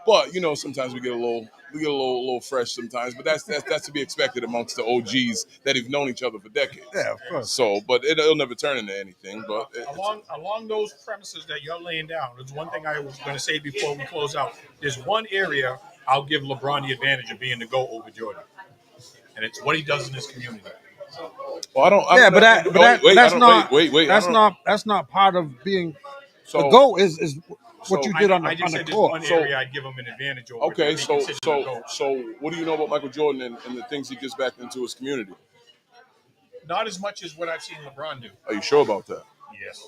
But sometimes we get a little fresh sometimes, but that's to be expected amongst the OGs that have known each other for decades. Yeah, of course. So, but it'll never turn into anything. But along those premises that you're laying down, there's one thing I was going to say before we close out. There's one area I'll give LeBron the advantage of being the GOAT over Jordan, and it's what he does in his community. Well, that's not part of being. So, the GOAT is what you did on the court. One area I'd give him an advantage over. Okay, so what do you know about Michael Jordan and the things he gives back into his community? Not as much as what I've seen LeBron do. Are you sure about that? Yes.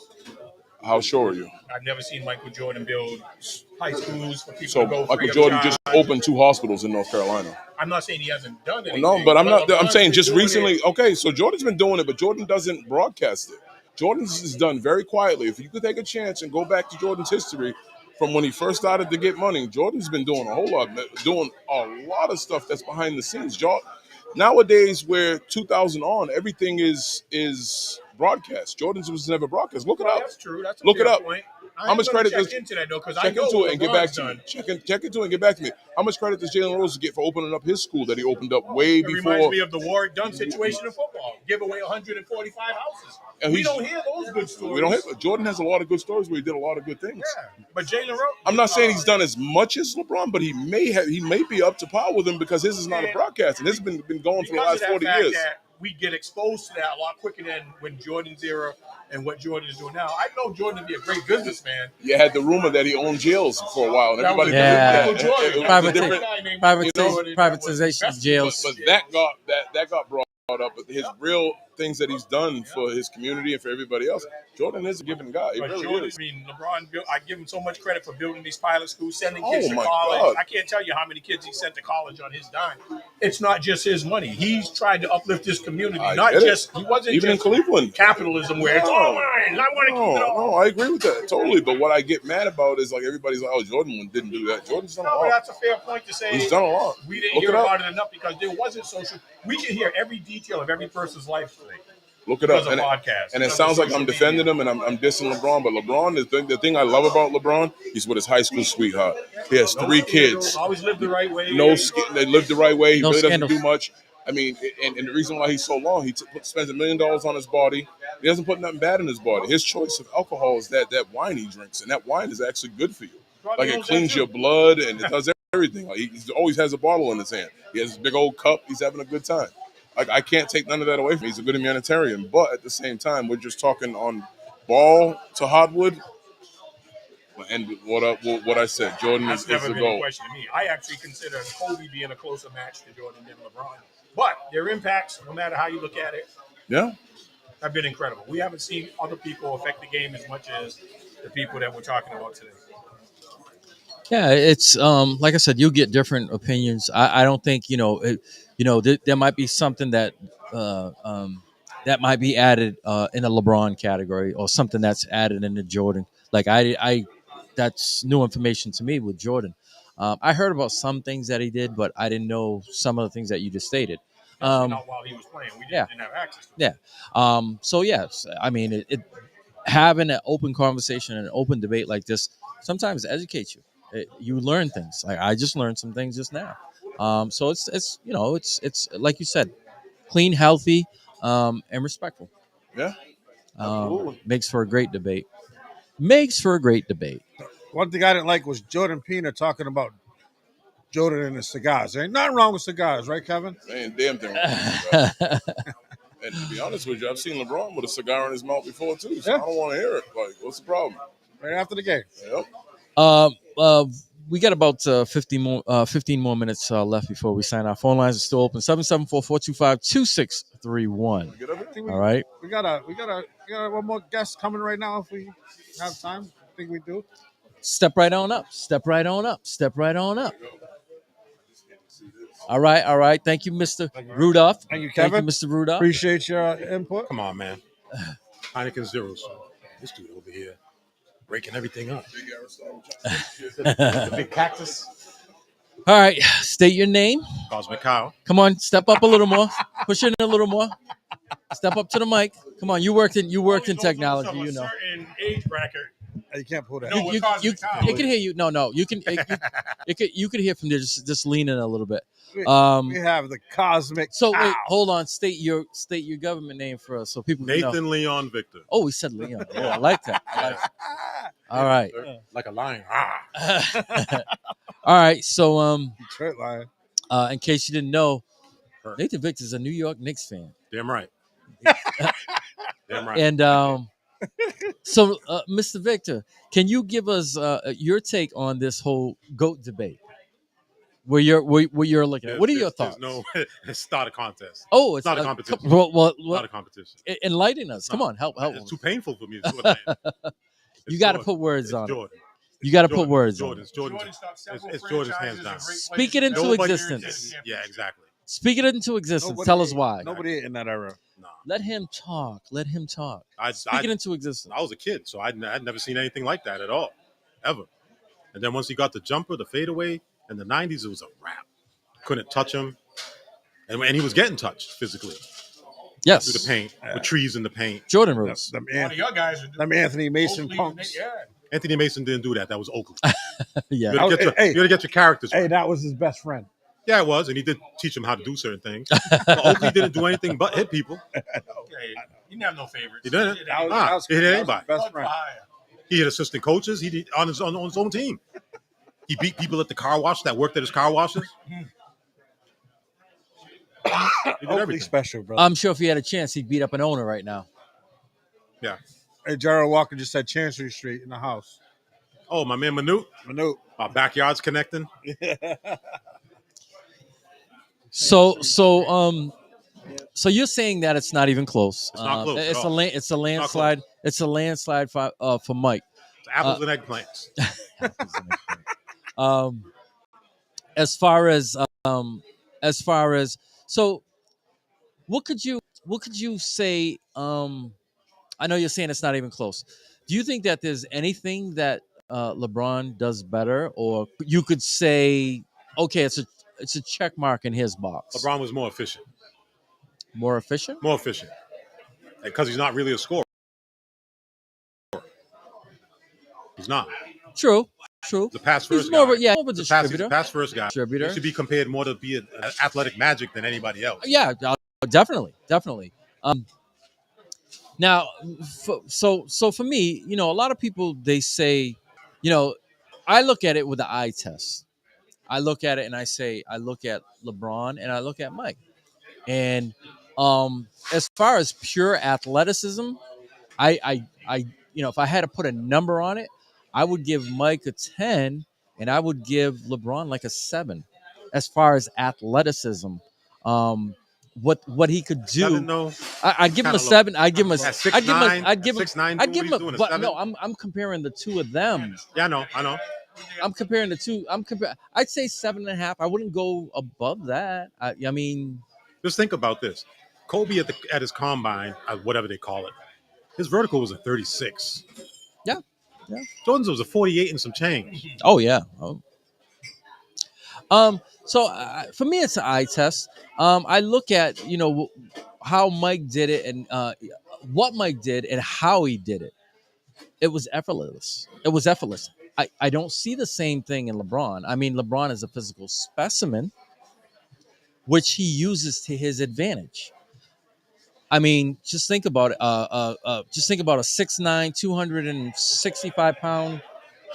How sure are you? I've never seen Michael Jordan build high schools for people to go. So Michael Jordan just opened 2 hospitals in North Carolina. I'm not saying he hasn't done anything. No, but I'm saying just recently. Okay, so Jordan's been doing it, but Jordan doesn't broadcast it. Jordan's is done very quietly. If you could take a chance and go back to Jordan's history from when he first started to get money, Jordan's been doing a lot of stuff that's behind the scenes. Nowadays, where 2000 on, everything is broadcast. Jordan's was never broadcast. Look it up. That's true. That's a Look it up. Point. How much credit does into that though? Because check into it and get back to me. Check into it and get back to me. How much credit does Jalen Rose get for opening up his school that he opened up way before? It reminds me of the Warwick Dunn situation in football. Give away 145 houses. And we don't hear those good stories. We don't hear. Jordan has a lot of good stories where he did a lot of good things. Yeah, but Jalen Rose. I'm not saying he's done as much as LeBron, but he may be up to par with him because his is not a broadcast, and this has been going for the last 40 years. We get exposed to that a lot quicker than when Jordan's era and what Jordan is doing now. I know Jordan to be a great businessman. You had the rumor that he owned jails for a while, and everybody privatization of jails. But that got brought up. But his real things that he's done for his community and for everybody else, Jordan is a giving guy. He really is. I mean, LeBron, I give him so much credit for building these pilot schools, sending kids to college. God. I can't tell you how many kids he sent to college on his dime. It's not just his money. He's tried to uplift his community. He wasn't even in Cleveland. Capitalism where it's all mine. I want to keep it all. No, I agree with that totally. But what I get mad about is like everybody's like, oh, Jordan didn't do that. Jordan's done a lot. But that's a fair point to say. He's done a lot. We didn't hear about it enough because there wasn't social. We can hear every detail of every person's life today. Look it up. And it sounds like I'm defending him and I'm dissing LeBron. But LeBron, the thing I love about LeBron, he's with his high school sweetheart. He has 3 kids. Always lived the right way. They lived the right way. He really scandals. Doesn't do much. I mean, and the reason why he's so long, he spends $1 million on his body. He doesn't put nothing bad in his body. His choice of alcohol is that wine he drinks. And that wine is actually good for you. Like it cleans your blood and it does everything. everything. Like, he always has a bottle in his hand. He has his big old cup. He's having a good time. Like, I can't take none of that away from him. He's a good humanitarian. But at the same time, we're just talking on ball to hardwood. And what I said, Jordan That's is never the been a GOAT. question to me. I actually consider Kobe being a closer match to Jordan than LeBron. But their impacts, no matter how you look at it, Yeah. have been incredible. We haven't seen other people affect the game as much as the people that we're talking about today. Yeah, it's like I said, you'll get different opinions. I don't think there might be something that might be added in the LeBron category, or something that's added in the Jordan. Like I that's new information to me with Jordan. I heard about some things that he did, but I didn't know some of the things that you just stated. Especially not while he was playing. We didn't have access to it. Yeah. So yes, I mean having an open conversation and an open debate like this sometimes educates you. You learn things. I just learned some things just now. So it's like you said, clean, healthy, and respectful. Yeah. Absolutely. Makes for a great debate. Makes for a great debate. One thing I didn't like was Jordan Pena talking about Jordan and his cigars. There ain't nothing wrong with cigars, right, Kevin? Ain't damn thing wrong with cigar. And to be honest with you, I've seen LeBron with a cigar in his mouth before too. So I don't want to hear it. Like, what's the problem? Right after the game. Yep. We got about 15 more minutes left before we sign. Our phone lines are still open. 774-425-2631. All right. We got one more guest coming right now if we have time. I think we do. Step right on up. Step right on up. Step right on up. All right. Thank you, Mr. Rudolph. Thank you, Kevin. Thank you, Mr. Rudolph. Appreciate your input. Come on, man. Heineken Zeros. This dude over here breaking everything up. The big cactus. All right. State your name. Cosmic Cow. Come on. Step up a little more. Push it in a little more. Step up to the mic. Come on. You worked in technology. You know. Certain age bracket. You can't pull that. No, It can hear you. No. You can. You can hear from there. Just leaning a little bit. We have the Cosmic So Cow. wait, hold on. State your government name for us, so people can know. Nathan Leon Victor. Oh, we said Leon. Oh, I like that. All right. Like a lion. All right. So Detroit Lion. in case you didn't know, Nathan Victor is a New York Knicks fan. Damn right. Damn right. And so, Mr. Victor, can you give us your take on this whole GOAT debate? Where you're looking at? What are your thoughts? It's not a contest. Oh, it's not a competition. Well, not a competition. Enlighten us. Come on, help. It's too painful for me. You got to put words on Jordan. it. You got to put words on it. It's Jordan's hands down. Speak it into existence. Yeah, exactly. Speak it into existence. Tell us why. Nobody in that era. No. Let him talk. Speak it into existence. I was a kid, so I'd never seen anything like that at all, ever. And then once he got the jumper, the fadeaway, in the 90s, it was a wrap. Couldn't touch him. And he was getting touched physically. Yes. Through the paint, with trees in the paint. Jordan rules. One of your guys are them Anthony Mason punks. Anthony Mason didn't do that. That was Oakley. Yeah. You gotta get your characters right. Hey, that was his best friend. Yeah, it was. And he did teach him how to do certain things. But Oakley didn't do anything but hit people. He didn't have no favorites. He didn't. He hit anybody. Best friend. He hit assistant coaches. He did on his own team. He beat people at the car wash that worked at his car washes. He did everything special, bro. I'm sure if he had a chance, he'd beat up an owner right now. Yeah. Hey, Gerald Walker just said Chancery Street in the house. Oh, my man Manute. Our backyard's connecting. So you're saying that it's not even close. It's not close. It's a landslide. It's a landslide for Mike. It's apples and eggplants. As far as so, what could you say? I know you're saying it's not even close. Do you think that there's anything that LeBron does better, or you could say, okay, it's a check mark in his box? LeBron was more efficient. More efficient? More efficient. Because he's not really a scorer. He's not. True. The pass first He's guy. more of a distributor. Pass first guy. Distributor. He should be compared more to be an athletic magic than anybody else. Yeah, definitely. Now, so for me, a lot of people, they say, I look at it with the eye test. I look at it and I say, I look at LeBron and I look at Mike. And as far as pure athleticism, I if I had to put a number on it, I would give Mike a 10 and I would give LeBron like a 7 as far as athleticism. What he could do. 7 though. I'd give him a Kinda low. 7. I'd give him a At I'd give him a 6'9", I'd give him 6'9", I'd give him he's a doing a but 7? no, I'm comparing the two of them. Yeah, I know. I'm comparing the two. I'd say 7.5. I wouldn't go above that. I mean, Just think about this. Kobe at his combine, whatever they call it, his vertical was a 36. yeah. Jordan's was a 48 and some change. Oh yeah. Oh. So for me, it's an eye test. I look at how Mike did it and what Mike did and how he did it. It was effortless. I don't see the same thing in LeBron. I mean, LeBron is a physical specimen, which he uses to his advantage. I mean, just think about it. Just think about a 6'9", 265-pound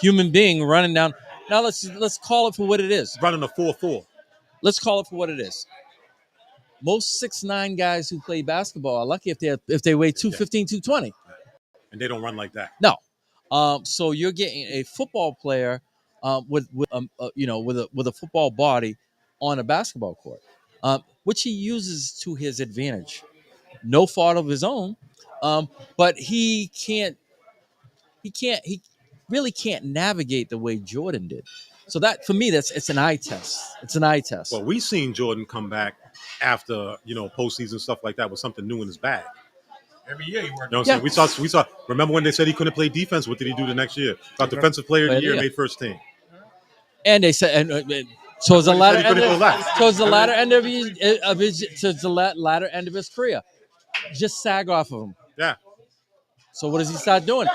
human being running down. Now let's call it for what it is. Running a 4.4. Let's call it for what it is. Most 6'9" guys who play basketball are lucky if they weigh 215, 220. And they don't run like that. No. So you're getting a football player with a football body on a basketball court, which he uses to his advantage. No fault of his own, but he really can't navigate the way Jordan did. So that for me, it's an eye test. It's an eye test. Well, we seen Jordan come back after postseason stuff like that with something new in his bag. Every year he worked. You know what I'm saying? We saw. Remember when they said he couldn't play defense? What did he do the next year? Got defensive player of the year, made first team. And they said, towards the latter end of his career, just sag off of him. Yeah. So what does he start doing?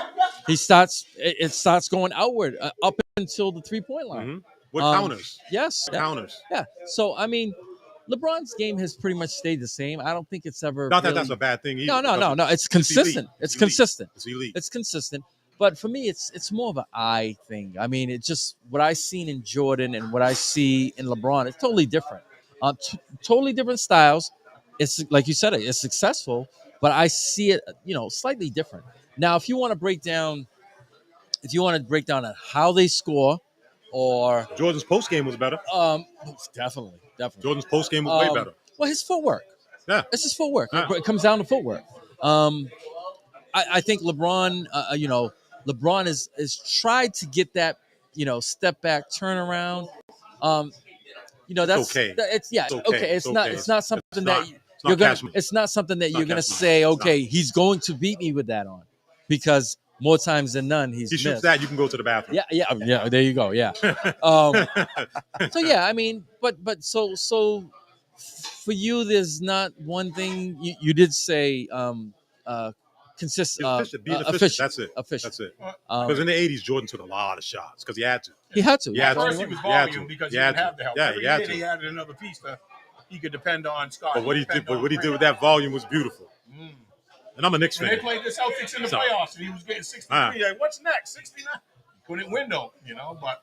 It starts going outward up until the 3-point line. Mm-hmm. With counters. Yes. Counters. Yeah. So I mean, LeBron's game has pretty much stayed the same. I don't think it's ever. Not that that's a bad thing either. No. It's consistent. It's consistent. It's elite. It's consistent. But for me, it's more of an eye thing. I mean, it's just what I seen in Jordan and what I see in LeBron. It's totally different. Totally different styles. It's like you said, it's successful, but I see it, slightly different. Now, if you want to break down on how they score, or Jordan's post game was better. Definitely. Jordan's post game was way better. Well, his footwork. Yeah, it's his footwork. Yeah. It comes down to footwork. I think LeBron, LeBron is tried to get that, step back, turnaround. That's okay. It's okay. It's not something that you're gonna say. Okay, he's going to beat me with that on, because more times than none he shoots missed. that, you can go to the bathroom. Yeah. There you go. Yeah. So yeah, I mean, but so for you, there's not one thing you did say. Efficient. Being efficient. Efficient. That's it. Because in the 80s, Jordan took a lot of shots because he had to. He had to. At first, he was volume because he didn't have the help. Yeah, Every year they added another piece that he could depend on. Scott. But what he did with that volume was beautiful. And I'm a Knicks fan. They played the Celtics in the playoffs, and he was getting 63. Like, what's next? 69. Couldn't window, But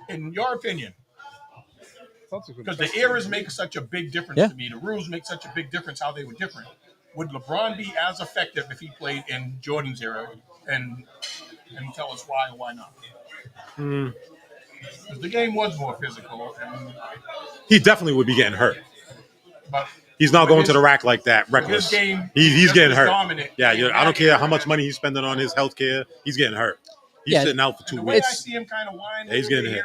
in your opinion, because the eras make such a big difference to me, the rules make such a big difference how they were different. Would LeBron be as effective if he played in Jordan's era? And tell us why or why not. Because the game was more physical. And he definitely would be getting hurt. But he's not going to the rack like that, reckless. His game, he's getting hurt. Dominant. Yeah, I don't care how much money he's spending on his health care. He's getting hurt. He's sitting out for 2 weeks. The way I see him kind of whining, he's getting hit.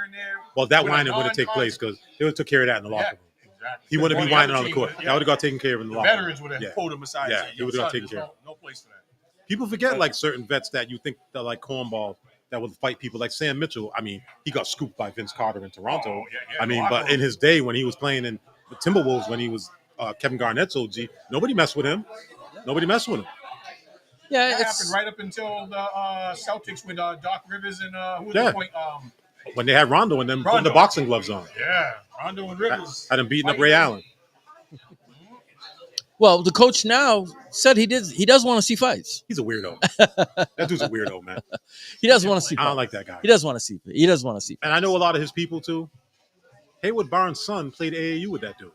Well, that whining wouldn't take place because they would have took care of that in the locker room. Exactly. He wouldn't be whining on the court. That would have got taken care of in the locker room. Veterans would have pulled him aside. Yeah, he would have got taken care of. No place for that. People forget like certain vets that you think are like cornballs that would fight people like Sam Mitchell. I mean, he got scooped by Vince Carter in Toronto. I mean, but in his day when he was playing in the Timberwolves, when he was Kevin Garnett's OG, nobody messed with him. Yeah, that happened right up until the Celtics with Doc Rivers and who was the point? When they had Rondo and them putting the boxing gloves on. Yeah, Rondo and Rivers had him beating up Ray Allen. Well, the coach now said he does want to see fights. He's a weirdo. That dude's a weirdo, man. He does want to see fights. I don't like that guy. He does want to see. And I know a lot of his people too. Hayward Barnes' son played AAU with that dude,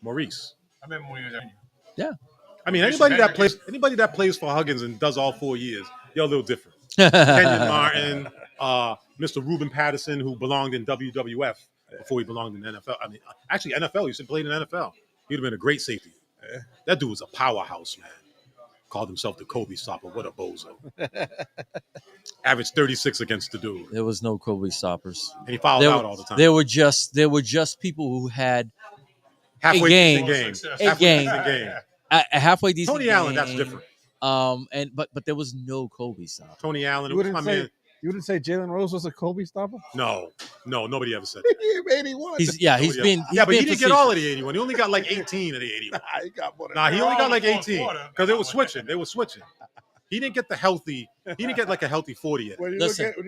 Maurice. I remember when he was at Yeah. I mean, anybody that plays for Huggins and does all 4 years, they're a little different. yeah, Kenyon Martin, Mr. Ruben Patterson, who belonged in WWF before he belonged in the NFL. I mean, actually, NFL. He used to play in the NFL. He'd have been a great safety. That dude was a powerhouse, man. Called himself the Kobe stopper. What a bozo. Averaged 36 against the dude. there was no Kobe stoppers. And he fouled out all the time. There were just people who had halfway game. decent A game. game. A halfway decent Tony game. Allen, that's different. But there was no Kobe stopper. Tony Allen, You wouldn't say Jalen Rose was a Kobe stopper? No, nobody ever said that. 81. He's been but he didn't get all of the 81. He only got like 18 of the 81. He got more than Nah, he only got like Fourth 18 quarter. because they were switching. They were switching. He didn't get the healthy. He didn't get like a healthy 40 yet. When you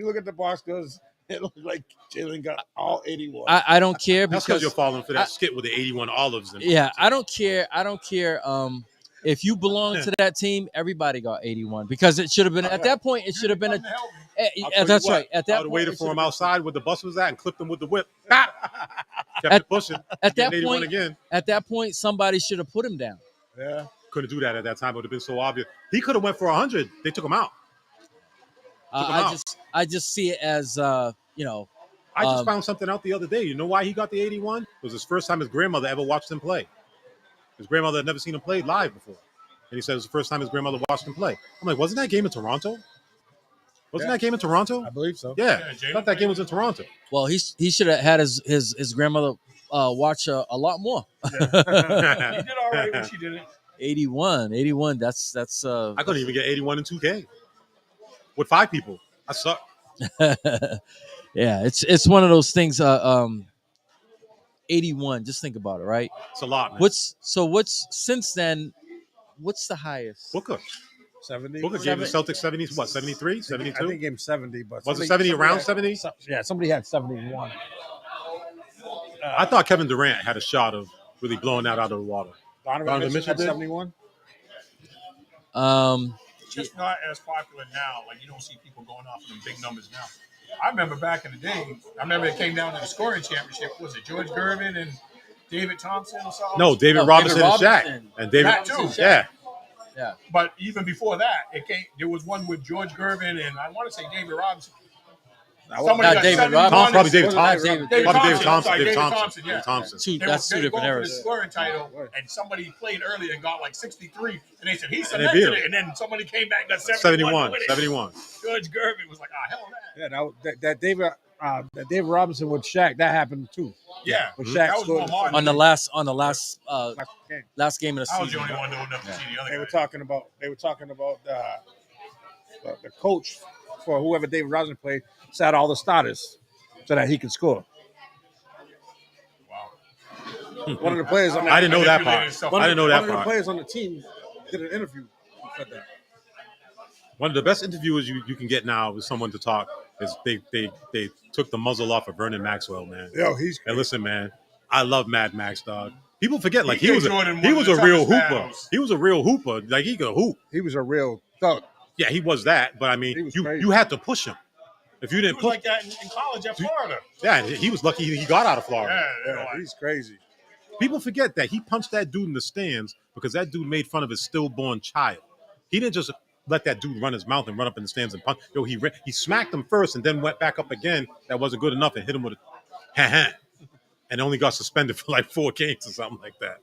look at the box scores, it looks like Jalen got all 81. I don't care That's because because you're falling for that skit with the 81 olives. I don't care. If you belong to that team, everybody got 81 because it should have been at that point. It should have been that's right. At that I would have point, waited for him outside where the bus was at and clipped him with the whip. Kept it pushing. At that 81 point, again. At that point, somebody should have put him down. Yeah. Couldn't do that at that time. It would have been so obvious. He could have went for 100. They took him out. I just see it as I just found something out the other day. You know why he got the 81? It was his first time his grandmother ever watched him play. His grandmother had never seen him play live before. And he said it was the first time his grandmother watched him play. I'm like, wasn't that game in Toronto? That game in Toronto? I believe so. Yeah. I thought that game was in Toronto. Well, he should have had his grandmother watch a lot more. He did all right when she did it. 81. That's I couldn't even get 81 in 2K with 5 people. I suck. Yeah, it's one of those things. 81. Just think about it, right? It's a lot, man. What's since then? What's the highest? Booker 70. gave the Celtics 70. What? 73, 72. I think game 70, but Was it 70 around 70? Yeah, somebody had 71. I thought Kevin Durant had a shot of really blowing that out of the water. Donovan Mitchell had did? 71. Just not as popular now. Like, you don't see people going off of them big numbers now. I remember back in the day, it came down to the scoring championship. Was it George Gervin and David Thompson or something? No, David Robinson and Shaq. And David, That too. yeah. Yeah. But even before that, there was one with George Gervin and I want to say David Robinson. Somebody Not got David 71. Robinson. Probably David Not Thompson. David Probably David I'm Thompson. sorry, David David Thompson. Thompson, yeah. David Thompson. That's two different For the eras. scoring title, and somebody played earlier and got like 63, and they said he they cemented beat him. it, and then somebody came back and got 71. 71. George Gervin was like, hell of that. Yeah, that David Robinson with Shaq, that happened too. Yeah, With Shaq that was more scored modern. On the last game. last game of the I was the season. only one old enough to see the other They guy. were talking about the coach for whoever David Robinson played sat all the starters so that he could score. Wow. One of the players on I didn't know that Manipulated part. stuff. I didn't know that one of the part. players on the team did an interview and said that. One of the best interviewers you can get now with someone to talk is they took the muzzle off of Vernon Maxwell, man. Yo, he's And listen, man, I love Mad Max, dog. People forget, like, He he was gave Jordan a one of the real toughest hooper. battles. He was a real hooper. Like, he could hoop. he was a real thug. Yeah, he was that. But, I He mean, was you crazy. had to push him. If you He didn't was push, like that in college at Florida. yeah, he was lucky he got out of Florida. Yeah, he's crazy. People forget that he punched that dude in the stands because that dude made fun of his stillborn child. He didn't just let that dude run his mouth and run up in the stands and punch. Yo, he smacked him first and then went back up again. That wasn't good enough and hit him with a ha-ha. And only got suspended for like 4 games or something like that.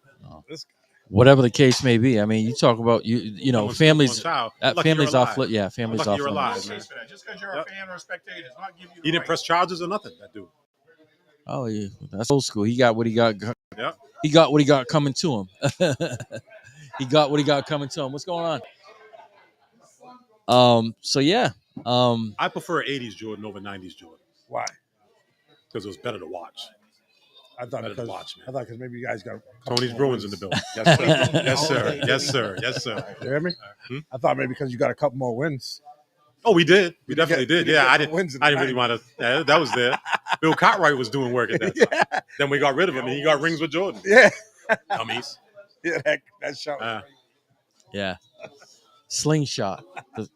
Whatever the case may be. I mean, you talk about you know Someone's families. stillborn child. Lucky Families you're off. alive. Yeah, families Lucky off. you're alive, No man. case for that. Just because you're a fan or a spectator does not give you the He didn't right. press charges or nothing, that dude. Oh yeah, that's old school. He got what he got. Yeah. He got what he got coming to him. He got what he got coming to him. What's going on? So yeah. I prefer 80s Jordan over 90s Jordan Why? because it was better to watch. I thought Better to because watch, man. I thought because maybe you guys got Tony's Bruins in the building. Yes, sir. Yes, sir. Yes, sir. Yes, sir. You hear me? I thought maybe because you got a couple more wins. Oh, we did. We didn't definitely get- we did. didn't Yeah, get I the didn't. wins in I the didn't really night. want to. Yeah, that was there. Bill Cartwright was doing work at that time. Yeah, Then we got rid of him, and he got rings with Jordan. yeah, Dummies. yeah. That shot. Yeah. Slingshot. It's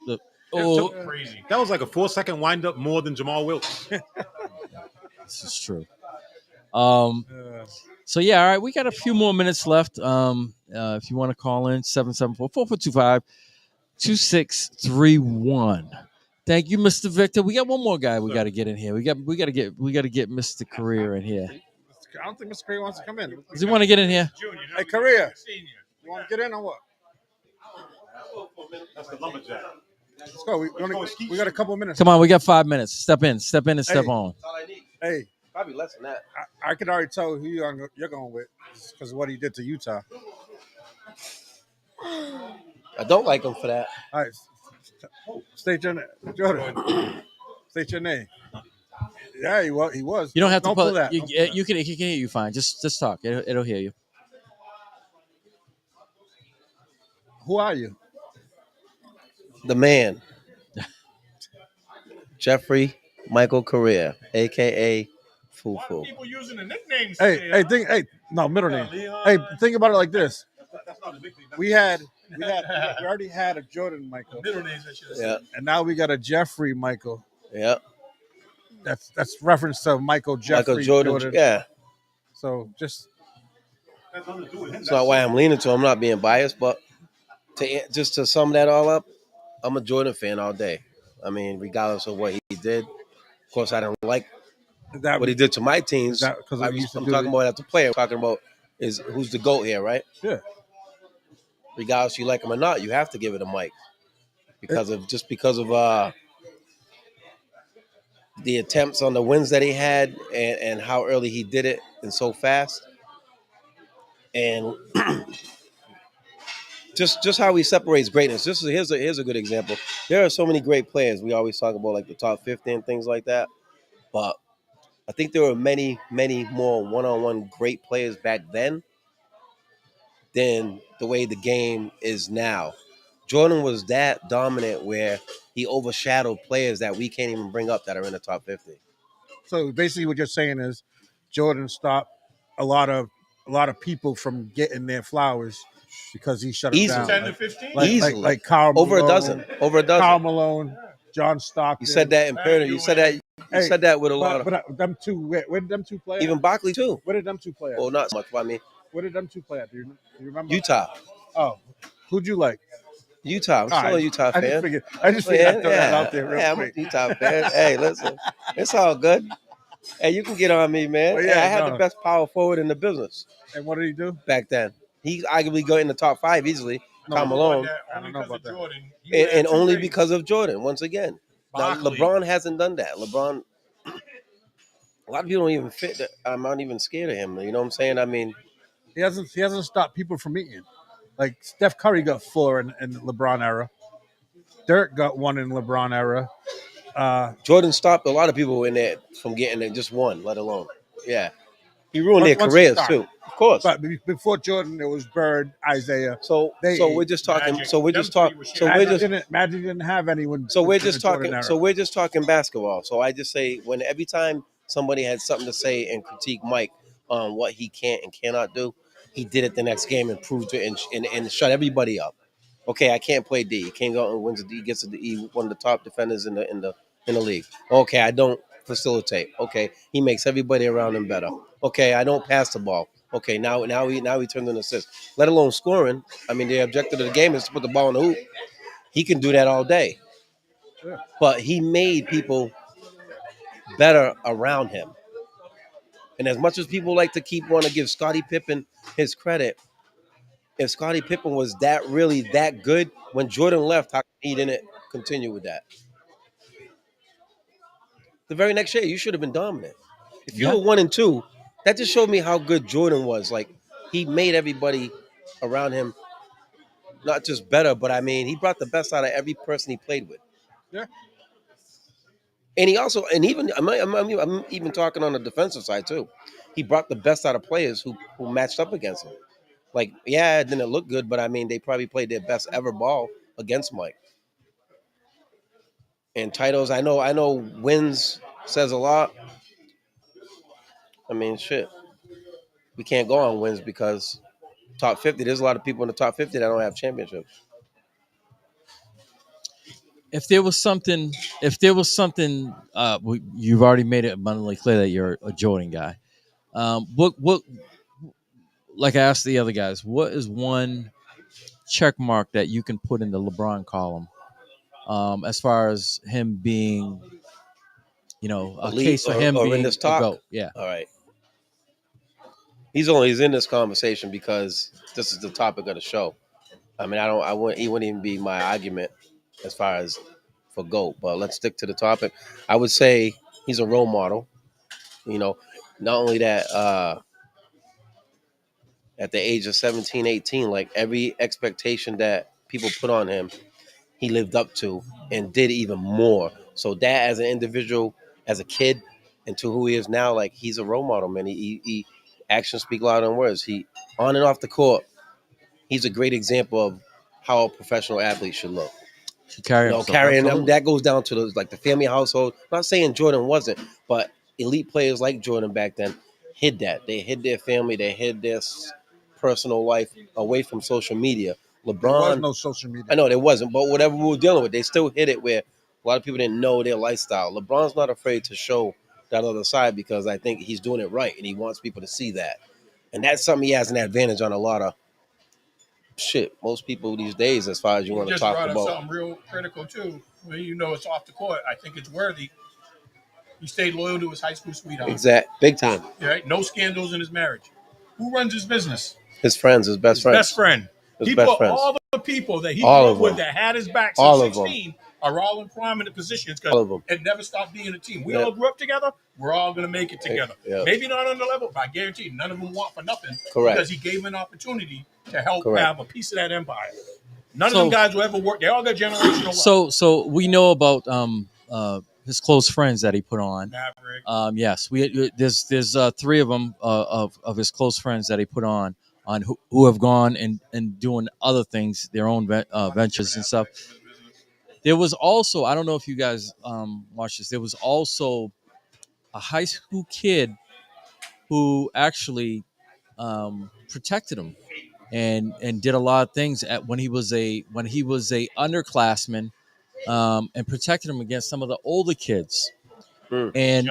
Oh, crazy. That was like a 4-second windup more than Jamal Wilkes. This is true. So yeah, all right, we got a few more minutes left. If you want to call in, 774-425-2631. Thank you, Mr. Victor. We got one more guy we got to get in here. We got to get Mr. Career in here. I don't think Mr. Correa wants to come in. Does he want to get in here? Hey, Correa, you want to get in or what? That's the lumberjack. Let's go. We got a couple of minutes. Come on, we got 5 minutes. Step in and step on. Hey, Probably less than that. I could already tell who you're going with because of what he did to Utah. I don't like him for that. All right, state your name, Jordan. State your name. Yeah, he was. You don't have to pull pull that. You can hear you fine. Just talk. It'll hear you. Who are you? The man, Jeffrey Michael Correa, a.k.a. Fufu. People using the nicknames. No, middle name. Hey, think about it like this. We already had a Jordan Michael. Middle names, I should have Yeah, And now we got a Jeffrey Michael. yeah. That's reference to Michael Jeffrey Michael Jordan. Yeah. So just That's not why I'm leaning to him. I'm not being biased, but just to sum that all up, I'm a Jordan fan all day. I mean, regardless of what he did. Of course, I don't like what he did to my teams. I'm talking about as a player. I'm talking about is who's the GOAT here, right? Yeah. Regardless you like him or not, you have to give it a Mike because of the attempts on the wins that he had and how early he did it and so fast. And just how he separates greatness. Here's a good example. There are so many great players. We always talk about like the top 50 and things like that. But I think there were many, many more one-on-one great players back then than the way the game is now. Jordan was that dominant where he overshadowed players that we can't even bring up that are in the top 50. So basically what you're saying is Jordan stopped a lot of people from getting their flowers because he shut them Easily. down. 10 to 15? Easily. Like Karl Malone, Over a dozen. Karl Malone, John Stockton. You said that in Perna. You said that with a lot of. But them two, where did them two play? Even Barkley too. Where did them two play at? Well, not so much. But I mean, Where did them two play at? Do you remember? Utah. Oh, who'd you like? Utah. I'm still a Utah fan. I just figured I'd throw that out there real quick. I'm a Utah fan. Hey, listen, it's all good. Hey, you can get on me, man. Well, I had the best power forward in the business. And what did he do? Back then? He arguably got in the top 5 easily. Karl Malone. I don't know about that. Jordan, And only because of Jordan, once again. Now, Barkley. LeBron hasn't done that. LeBron, a lot of people don't even fit that. I'm not even scared of him. You know what I'm saying? I mean, He hasn't stopped people from eating. Like Steph Curry got 4 in LeBron era. Dirk got 1 in LeBron era. Jordan stopped a lot of people in there from getting it, just one, let alone. Yeah. He ruined their Once careers he too. Of course. But before Jordan, it was Bird, Isaiah. So we're just talking. Magic. So we're just talking. So we're just. Magic didn't have anyone. So we're in the just Jordan talking. era. So we're just talking basketball. So I just say when every time somebody had something to say and critique Mike on what he can't and cannot do, he did it the next game and proved it and shut everybody up. Okay, I can't play D. He can't go and wins the D. Gets the D. One of the top defenders in the league. Okay, I don't facilitate. Okay, he makes everybody around him better. Okay, I don't pass the ball. Okay, now he turns an assist. Let alone scoring. I mean, the objective of the game is to put the ball in the hoop. He can do that all day. Yeah. But he made people better around him. And as much as people like to want to give Scottie Pippen his credit, if Scottie Pippen was really that good, when Jordan left, how come he didn't continue with that? The very next year, you should have been dominant. If you were 1 and 2, that just showed me how good Jordan was. Like, he made everybody around him not just better, but I mean, he brought the best out of every person he played with. Yeah. And he also, and even I'm even talking on the defensive side too. He brought the best out of players who matched up against him. Like, yeah, it didn't look good, but I mean, they probably played their best ever ball against Mike. And titles, I know wins says a lot. I mean, shit. We can't go on wins because top 50, there's a lot of people in the top 50 that don't have championships. if there was something, you've already made it abundantly clear that you're a Jordan guy. What, like I asked the other guys, what is one check mark that you can put in the LeBron column, as far as him being, a Elite case for him or in being this a talk. GOAT? Yeah. All right. He's in this conversation because this is the topic of the show. I mean, he wouldn't even be my argument as far as for GOAT, but let's stick to the topic. I would say he's a role model. You know, not only that, at the age of 17, 18, like every expectation that people put on him, he lived up to and did even more. So that as an individual, as a kid, and to who he is now, like he's a role model, man. He actions speak louder than words. He on and off the court, he's a great example of how a professional athlete should look. Should carry You know, himself. carrying them, Absolutely. that goes down to the family household. I'm not saying Jordan wasn't, but elite players like Jordan back then hid that. They hid their family, they hid their personal life away from social media. LeBron, There was no social media. I know there wasn't, but whatever we were dealing with, they still hid it where a lot of people didn't know their lifestyle. LeBron's not afraid to show that other side because I think he's doing it right and he wants people to see that. And that's something he has an advantage on a lot of shit. Most people these days, as far as you want to just talk brought up about. something real critical too. When it's off the court, I think it's worthy. He stayed loyal to his high school sweetheart. Big time. Right? No scandals in his marriage. Who runs his business? His friends, his best friends. Best friend. His best friends. All the people that he All grew of up with them. that had his back All since of 16 are all in prominent positions All of them. and never stopped being a team. We Yeah. all grew up together. We're all going to make it together. Yeah. Maybe not on the level, but I guarantee none of them want for nothing. Correct. Because he gave an opportunity to help Correct. have a piece of that empire. None of them guys will ever work. They all got generational wealth. So we know about his close friends that he put on. Maverick. Yes, there's three of them, of his close friends that he put on who have gone and doing other things, their own ventures and stuff. There was also, I don't know if you guys watched this. There was also a high school kid who actually protected him and did a lot of things when he was a underclassman, and protected him against some of the older kids. And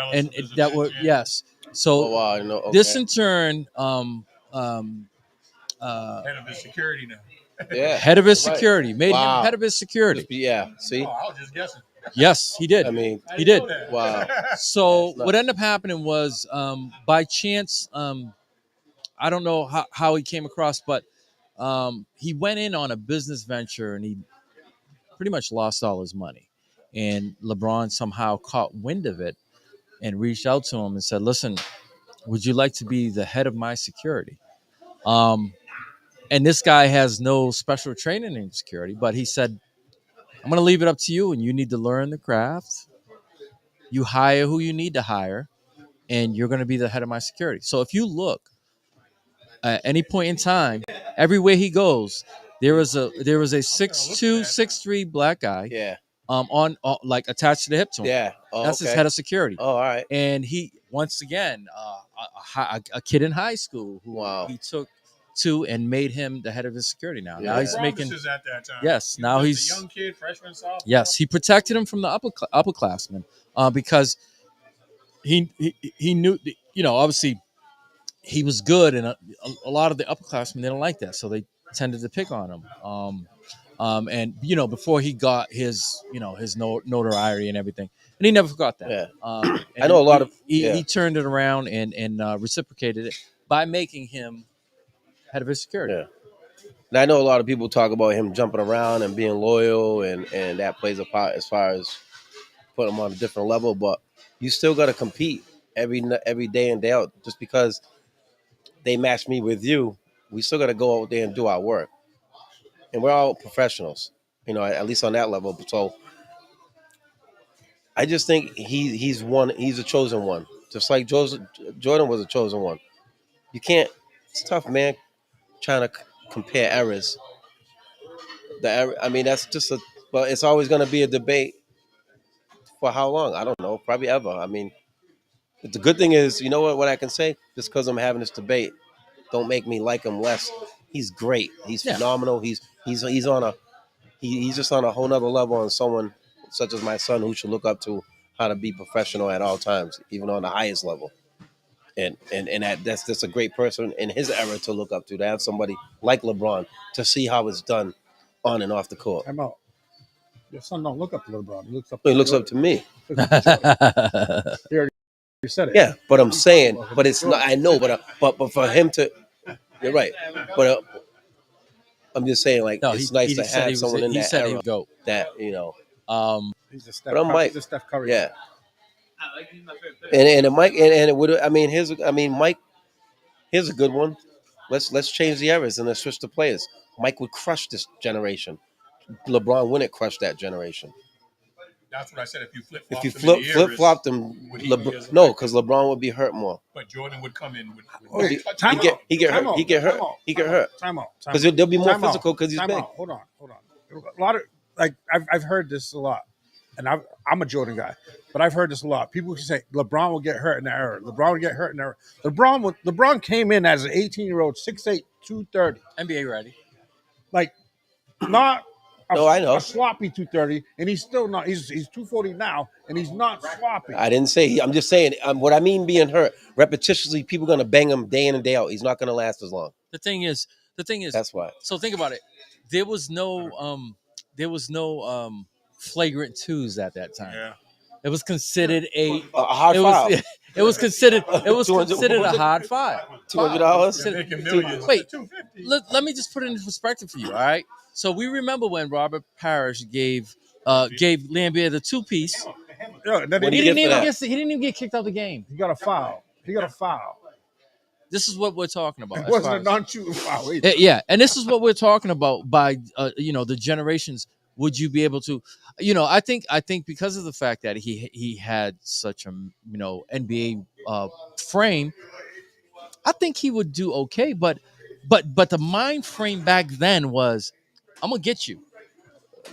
that were, yes. So Okay. this in turn, Head of his security now. Yeah. head of his security, made him head of his security. Yeah. See. Oh, I was just guessing. Yes, he did. I mean, he did. Wow. So what ended up happening was, by chance, I don't know how he came across, but he went in on a business venture and he pretty much lost all his money. And LeBron somehow caught wind of it and reached out to him and said, "Listen, would you like to be the head of my security?" And this guy has no special training in security, but he said, "I'm going to leave it up to you, and you need to learn the craft. You hire who you need to hire, and you're going to be the head of my security." So if you look at any point in time, everywhere he goes, there was a 6'2", 6'3" black guy. Yeah. On like attached to the hip to him. Yeah. Oh, That's his okay. head of security. Oh, all right. And he, once again, a kid in high school who he took to and made him the head of his security. Now he's making at that time. Yes, He now was he's a young kid, freshman, sophomore. Yes, he protected him from the upperclassmen, because he knew, obviously he was good, and a lot of the upperclassmen didn't like that, so they tended to pick on him. And before he got his his notoriety and everything, and he never forgot that. Yeah. And I know a lot of he turned it around and reciprocated it by making him head of his security. Yeah. And I know a lot of people talk about him jumping around and being loyal, and that plays a part as far as putting him on a different level. But you still got to compete every day in, day out. Just because they match me with you, we still got to go out there and do our work. And we're all professionals, at least on that level. So I just think he's one. He's a chosen one, just like Jordan was a chosen one. You can't. It's tough, man, trying to compare eras. I mean, that's just a. But it's always going to be a debate. For how long? I don't know. Probably ever. I mean, but the good thing is, you know what? What I can say, just because I'm having this debate, don't make me like him less. He's great. He's phenomenal. He's on a. He's just on a whole nother level on someone such as my son, who should look up to how to be professional at all times, even on the highest level. And that's a great person in his era to look up to have somebody like LeBron to see how it's done on and off the court. I'm out. Your son don't look up to LeBron. He looks up. He looks up to me. He already said it. Yeah, but I'm saying, but it's not. I know, but for him to, you're right. But I'm just saying, like, No, it's nice to have someone in that era go. that He's a Steph. But I'm Mike. He's a Steph Curry. Yeah. And Mike and it would. I mean, Mike. Here's a good one. Let's change the eras and let's switch the players. Mike would crush this generation. LeBron wouldn't crush that generation. That's what I said. If you flip flopped him, no, because LeBron would be hurt more. But Jordan would come in with he get hurt. Time out. Because they'll be more physical because he's big. Hold on. A lot of I've heard this a lot, and I'm a Jordan guy, but I've heard this a lot. People say LeBron will get hurt in the era. LeBron came in as an 18-year-old, 6'8", 230, NBA ready. Like not. I know. A sloppy 230, and he's still not. He's 240 now, and he's not sloppy. I didn't say. I'm just saying. What I mean being hurt repetitiously, people are gonna bang him day in and day out. He's not gonna last as long. The thing is, that's why. So think about it. There was no flagrant twos at that time. Yeah. It was considered a hard foul. It was considered a hard five. $200. Wait, let me just put it into perspective for you. All right. So we remember when Robert Parrish gave Lambeer the 2-piece. He didn't even get kicked out of the game. He got a foul. This is what we're talking about. It wasn't a non-shooting foul either. Yeah, and this is what we're talking about by the generations. Would you be able to, I think because of the fact that he had such a NBA frame, I think he would do okay. But the mind frame back then was, I'm gonna get you,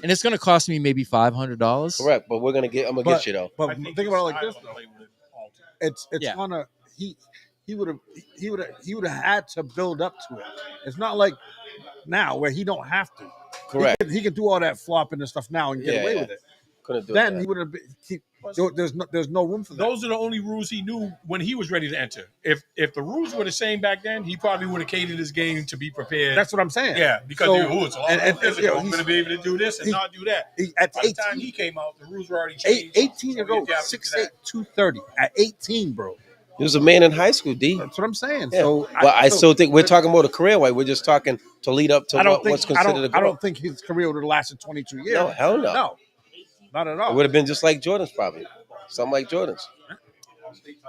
and it's gonna cost me maybe $500. Correct, but I'm gonna get you though. But think about it like this though. It's gonna he would have had to build up to it. It's not like now where he don't have to. Correct. He can do all that flopping and stuff now and get away with it. Couldn't do then that. He would have been. There's no room for that. Those are the only rules he knew when he was ready to enter. If the rules were the same back then, he probably would have catered his game to be prepared. That's what I'm saying. Yeah, because I'm going to be able to do this and not do that. At By the time he came out, the rules were already changed. 18-year-old, 6'8", 230 at 18, bro. He was a man in high school, D. That's what I'm saying. Yeah. So, I still think we're talking about a career way. We're just talking to lead up to what's considered a goal. I don't think his career would have lasted 22 years. No, hell no. No, not at all. It would have been just like Jordan's, probably. Something like Jordan's.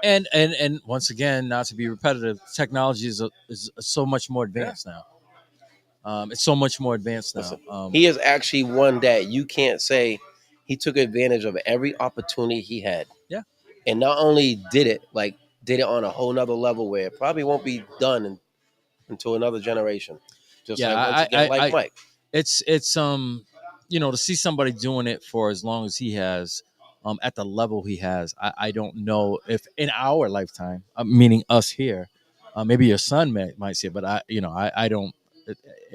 And once again, not to be repetitive, technology is so much more advanced now. It's so much more advanced now. Listen, he is actually one that you can't say he took advantage of every opportunity he had. Yeah. And not only did it on a whole nother level where it probably won't be done until another generation. Just like Mike. It's to see somebody doing it for as long as he has, at the level he has. I don't know if in our lifetime, meaning us here, maybe your son might see it, but I don't.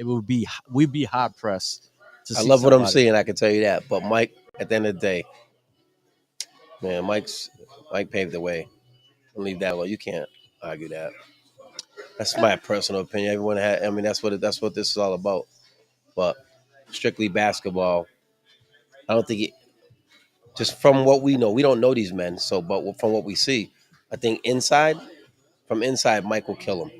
We'd be hard pressed to see. I love what I'm seeing. I can tell you that. But Mike, at the end of the day, man, Mike paved the way. I'll leave that alone. You can't argue that. That's my personal opinion. Everyone had. I mean, that's what this is all about. But strictly basketball, I don't think it. Just from what we know, we don't know these men. So, but from what we see, I think from inside, Mike will kill him.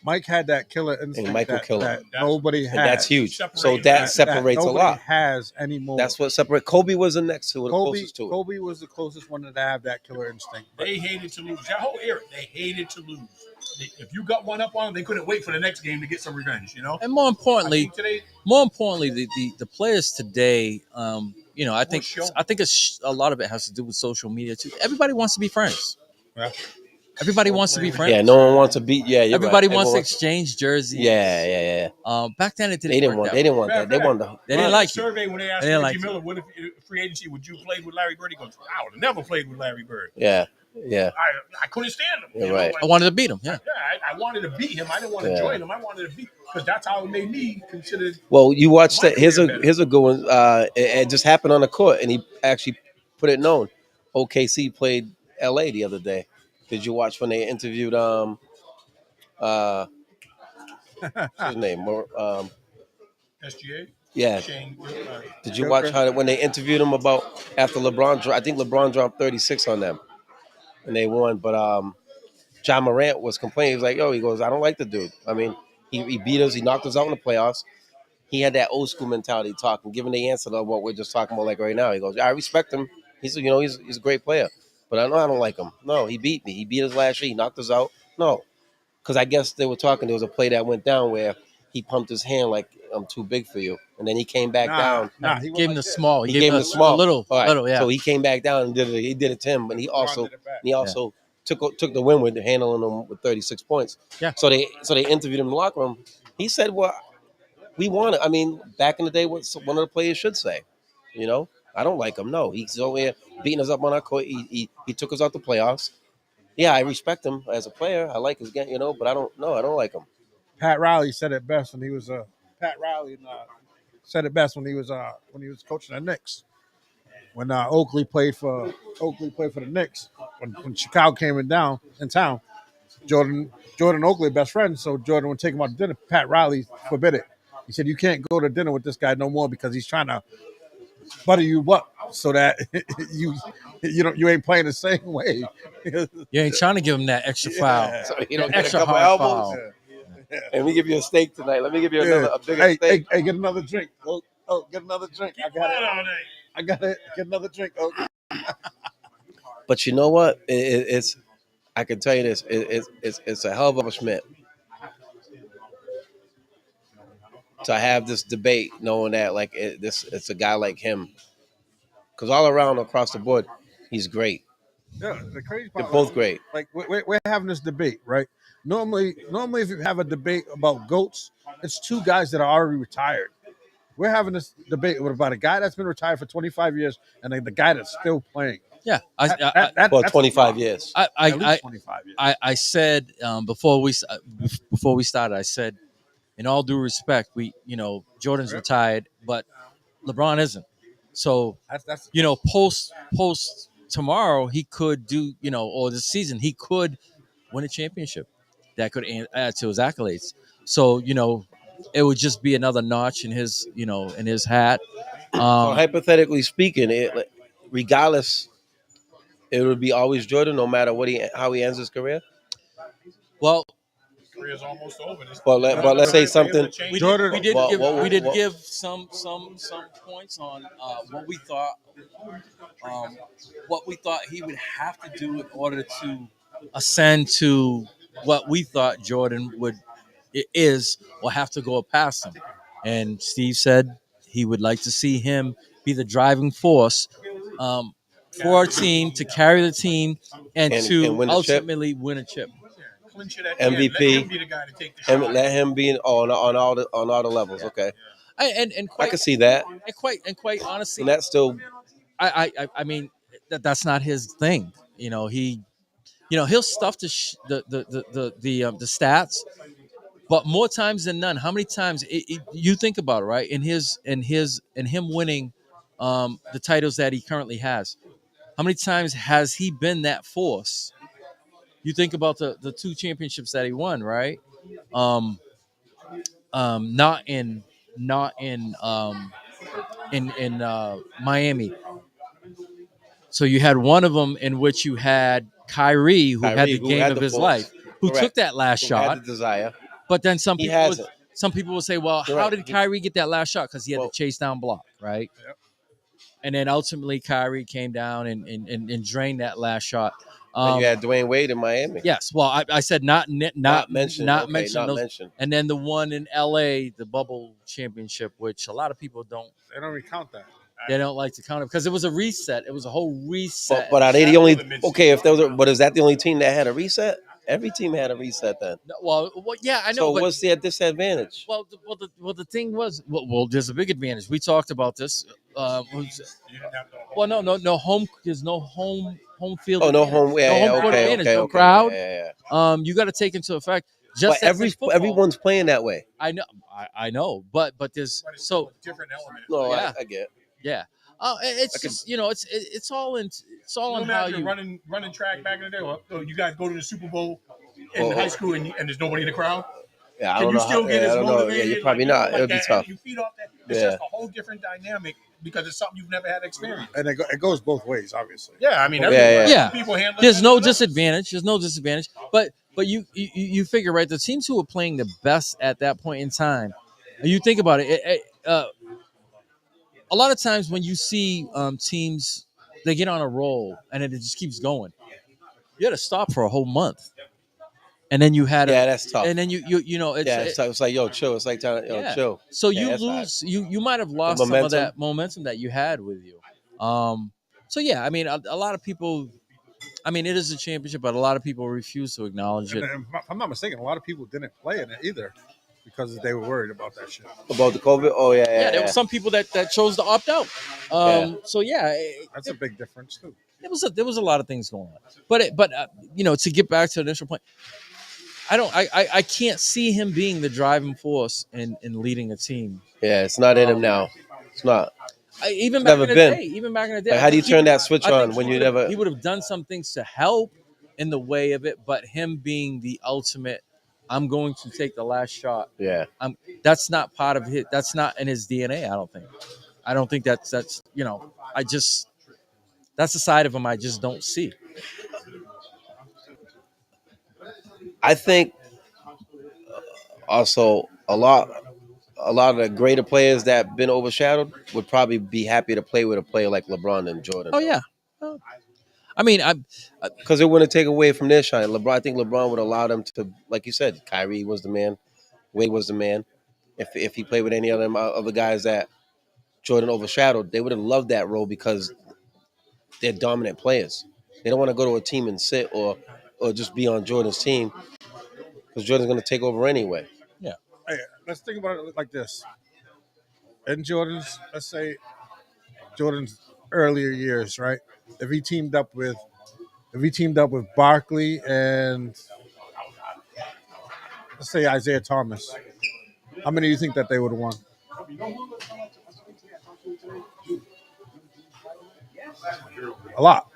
Mike had that killer instinct. And Mike will kill him. Nobody has. And that's huge. So that separates a lot. Has anymore. That's what separates. Kobe was the next to it. Closest to it. Kobe was the closest one to have that killer instinct. They hated to lose. That whole era, they hated to lose. If you got one up on them, they couldn't wait for the next game to get some revenge. And more importantly, the players today. I think a lot of it has to do with social media too. Everybody wants to be friends. Yeah. Everybody wants to be friends. Yeah, no one wants to beat. Yeah, everybody wants to exchange jerseys. Yeah. Back then it didn't. They didn't want that. They wanted. They didn't like survey when they asked Reggie Miller, "What if free agency? Would you play with Larry Bird?" He goes, "I would have never played with Larry Bird." Yeah. Yeah. I couldn't stand him. You're right. I wanted to beat him. Yeah. I wanted to beat him. I didn't want to join him. I wanted to beat because that's how it made me consider. Well, you watched my that. Here's career a good one. It just happened on the court, and he actually put it known. OKC played LA the other day. Did you watch when they interviewed what's his name? SGA. Yeah. Shane, Did you watch how when they interviewed him about after LeBron? I think LeBron dropped 36 on them, and they won. But John Morant was complaining. He was like, "Yo," he goes, "I don't like the dude. I mean, he beat us. He knocked us out in the playoffs. He had that old school mentality talking, giving the answer to what we're just talking about like right now. He goes, I respect him. He's he's a great player, but I know I don't like him. No, he beat me. He beat us last year. He knocked us out. No, because I guess they were talking. There was a play that went down where he pumped his hand like I'm too big for you, and then he came back down. He gave him the small. He gave him the small. A little. All right. Little. Yeah. So he came back down and did it. He did it to him, but he also took the win with handling him with 36 points. Yeah. So they interviewed him in the locker room. He said, "Well, we won it. I mean, back in the day, what one of the players should say, I don't like him. No, he's over here beating us up on our court. He took us out the playoffs. Yeah, I respect him as a player. I like his game, but I don't like him." Pat Riley said it best when he was Pat Riley said it best when he was coaching the Knicks. When Oakley played for the Knicks, when Chicago came in town, Jordan Oakley best friend, so Jordan would take him out to dinner. Pat Riley forbid it. He said, "You can't go to dinner with this guy no more because he's trying to butter you up so that you ain't playing the same way." You ain't trying to give him that extra foul. So you don't get a extra couple hard elbows. foul. And we give you a steak tonight. Let me give you a bigger steak. Hey, get another drink. Oh, get another drink. I got it. Get another drink. Oh. But you know what? It's I can tell you this. It's a hell of a Schmidt to have this debate, knowing that it's a guy like him, because all around across the board, he's great. Yeah, the crazy part, They're both great. Like we're having this debate, right? Normally, if you have a debate about GOATs, it's two guys that are already retired. We're having this debate about a guy that's been retired for 25 years and the guy that's still playing. Yeah, for 25 years. At least 25 years. I said before we started, I said, in all due respect, Jordan's retired, but LeBron isn't. So that's post tomorrow he could do, or this season he could win a championship that could add to his accolades. So it would just be another notch in his hat. So hypothetically speaking, regardless, it would be always Jordan, no matter how he ends his career. Well, career's almost over. But let's say something. We did give some points on what we thought he would have to do in order to ascend to what we thought Jordan is or have to go past him. And Steve said he would like to see him be the driving force for our team, to carry the team, and to win ultimately win a chip. MVP, let him be on all the levels. Yeah. Okay, and quite, I can see that. And quite honestly, and that's still. I mean that's not his thing. He'll stuff the stats, but more times than none, how many times you think about it, right? In him winning the titles that he currently has, how many times has he been that force? You think about the two championships that he won, right? Not in Miami. So you had one of them in which you had Kyrie, who had the game of his life, who took that last shot. Had the desire. But then some people will say, well, how did Kyrie get that last shot? Because he had the chase down block, right? Yep. And then ultimately Kyrie came down and drained that last shot. And you had Dwayne Wade in Miami. Yes. Well, I said not mentioned. Mentioned. And then the one in LA, the bubble championship, which a lot of people don't. They don't recount that. They don't like to count it because it was a reset. It was a whole reset. But are they the only? Okay, if there was, but is that the only team that had a reset? Every team had a reset then. Well, yeah, I know. So what's the disadvantage? Well, the thing was, there's a big advantage. We talked about this. No home. There's no home home field. Oh, no advantage. home. Yeah, no yeah, home court okay, advantage. okay, No okay. crowd. Yeah. You got to take into effect But just as in football. everyone's playing that way. I know, I know, but there's so different element. No, Yeah. I get. yeah. It's just it's all in You how imagine you running track back in the day. Well, you guys go to the Super Bowl in Oh, high school and there's nobody in the crowd. Yeah, I Can don't you know. still get I as don't know. motivated? Yeah, you're probably like, not. like It would be that? tough. You feed off that. It's Yeah. just a whole different dynamic because it's something you've never had experience. And it goes both ways, obviously. Yeah, I mean, Yeah. people handle. There's no disadvantage. There's no disadvantage. But you figure, right, the teams who were playing the best at that point in time, you think about it, a lot of times when you see teams, they get on a roll and it just keeps going. You had to stop for a whole month, and then you had Yeah, that's tough. and then you know it's Yeah, it's like yo, chill. It's like chill. So Yeah, you that's lose, you might have lost some of that momentum that you had with you. So yeah, I mean, a lot of people. I mean, it is a championship, but a lot of people refuse to acknowledge it. And if I'm not mistaken, a lot of people didn't play in it either because they were worried about that shit. About the COVID? Oh yeah, yeah. There were some people that chose to opt out. So yeah, That's a big difference too. There was a lot of things going on, but to get back to the initial point, I can't see him being the driving force in leading a team. Yeah, it's not in him now. It's not. Even It's back never in the been. day, even back in the day. Like, how do you turn that switch on when you never? He would have done some things to help in the way of it, but him being the ultimate, I'm going to take the last shot. Yeah. That's not part of his. That's not in his DNA. I don't think that's that's a side of him I just don't see. I think also a lot of the greater players that have been overshadowed would probably be happy to play with a player like LeBron and Jordan. Oh yeah. I mean, because it wouldn't take away from their shine. I think LeBron would allow them to, like you said, Kyrie was the man, Wade was the man. If he played with any other of the guys that Jordan overshadowed, they would have loved that role because they're dominant players. They don't want to go to a team and sit or just be on Jordan's team because Jordan's going to take over anyway. Yeah. Hey, let's think about it like this. In Jordan's, let's say Jordan's earlier years, right? If he teamed up with Barkley and let's say Isaiah Thomas, how many do you think that they would have won? A lot.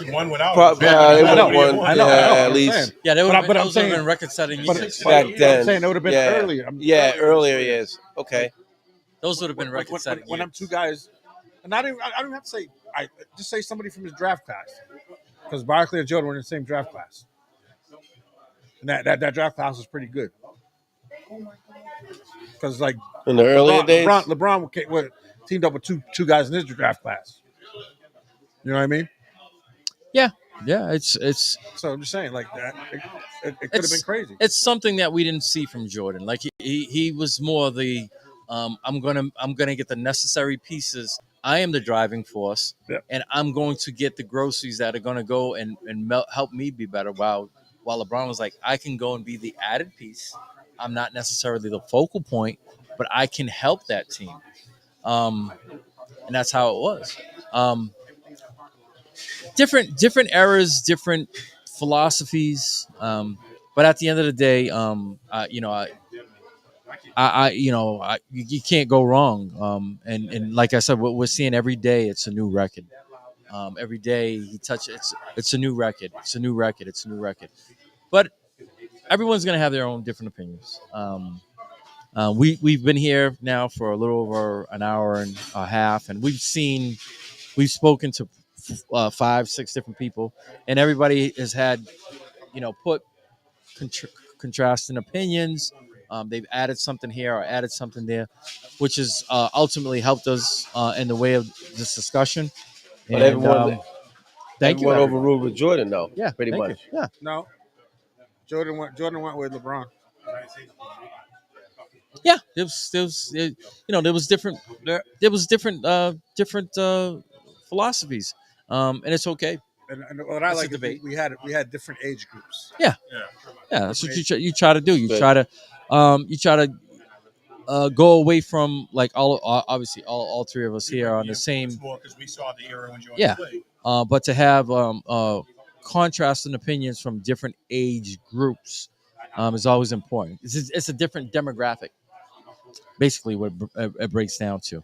One without. I know. At least. Yeah, they would have I'm saying been record-setting years. Back then, I'm saying it would have been earlier. Earlier years. Okay. Those would have been record-setting when years. I'm two guys, and I don't have to say. I just say somebody from his draft class, because Barkley and Jordan were in the same draft class, and that draft class was pretty good. Because like in the earlier days, LeBron teamed up with two guys in his draft class. You know what I mean? Yeah, it's. So I'm just saying, like that, it could have been crazy. It's something that we didn't see from Jordan. Like he was more the, I'm gonna get the necessary pieces. I am the driving force, and I'm going to get the groceries that are going to go and help me be better. While LeBron was like, I can go and be the added piece. I'm not necessarily the focal point, but I can help that team. And that's how it was. Different eras, different philosophies. But at the end of the day, you can't go wrong. And like I said, what we're seeing every day, it's a new record. Every day he touches, it's a new record. It's a new record. It's a new record. But everyone's gonna have their own different opinions. We've been here now for a little over an hour and a half, and we've spoken to 5-6 different people, and everybody has had, put contrasting opinions. They've added something here or added something there, which has ultimately helped us in the way of this discussion. But and everyone overruled with Jordan, though. Yeah, pretty much. You. Yeah. No, Jordan went with LeBron. Yeah, there was different philosophies, and it's okay. And what I like is we had different age groups. Yeah, that's what you try to do. You try to go away from like obviously all three of us here are on the same. Because we saw the era when Jordan Yeah, played. but to have contrasting opinions from different age groups is always important. It's a different demographic, basically what it breaks down to.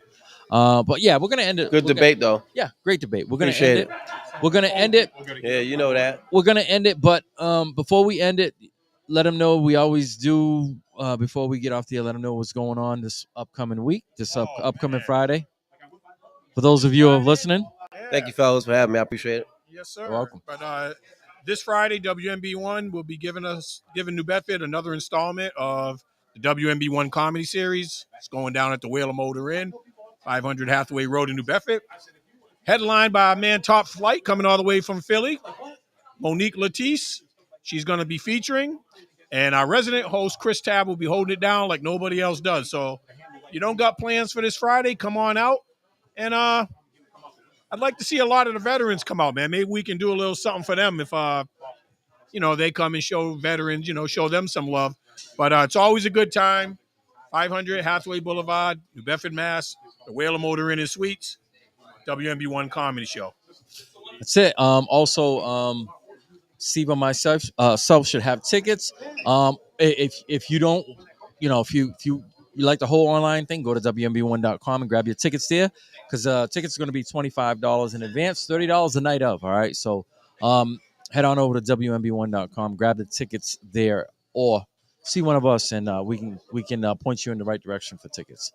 But yeah, we're gonna end it. Good debate, though. Yeah, great debate. We're gonna Appreciate end it. We're gonna end it. Yeah, you know that. We're gonna end it. But before we end it, let them know we always do. Before we get off the air, let them know what's going on this upcoming week, this upcoming Friday. For those of you who are listening, Thank you, fellas, for having me. I appreciate it. Yes, sir. You're welcome. But this Friday, WMB1 will be giving New Bedford another installment of the WMB1 comedy series. It's going down at the Whaler Motor Inn, 500 Hathaway Road in New Bedford. Headlined by our man Top Flight, coming all the way from Philly. Monique Latisse, she's going to be featuring. And our resident host, Chris Tab, will be holding it down like nobody else does. So you don't got plans for this Friday, come on out. And I'd like to see a lot of the veterans come out, man. Maybe we can do a little something for them if, they come and show veterans, show them some love. But it's always a good time. 500 Hathaway Boulevard, New Bedford, Mass. The Whaler Motor Inn and Suites. WMB1 Comedy Show. That's it. Also, Steve and myself self should have tickets. If you don't, if you like the whole online thing, go to WMB1.com and grab your tickets there, because tickets are going to be $25 in advance, $30 the night of. All right, so head on over to WMB1.com, grab the tickets there, or see one of us, and we can point you in the right direction for tickets.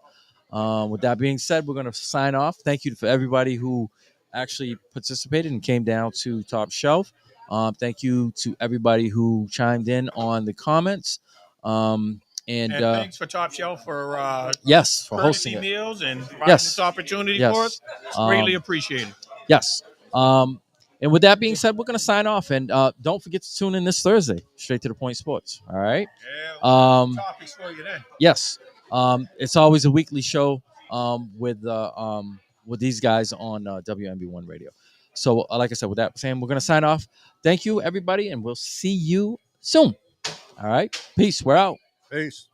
With that being said, we're going to sign off. Thank you for everybody who actually participated and came down to Top Shelf. Thank you to everybody who chimed in on the comments. And thanks for Top Shelf for for hosting meals and providing yes. this opportunity yes. for us. It's greatly appreciated. Yes. And with that being said, we're going to sign off. And don't forget to tune in this Thursday, Straight to the Point Sports. All right. Yeah, topics for you then. Yes. It's always a weekly show with these guys on WMB1 Radio. So, like I said, with that saying, we're going to sign off. Thank you, everybody, and we'll see you soon. All right. Peace. We're out. Peace.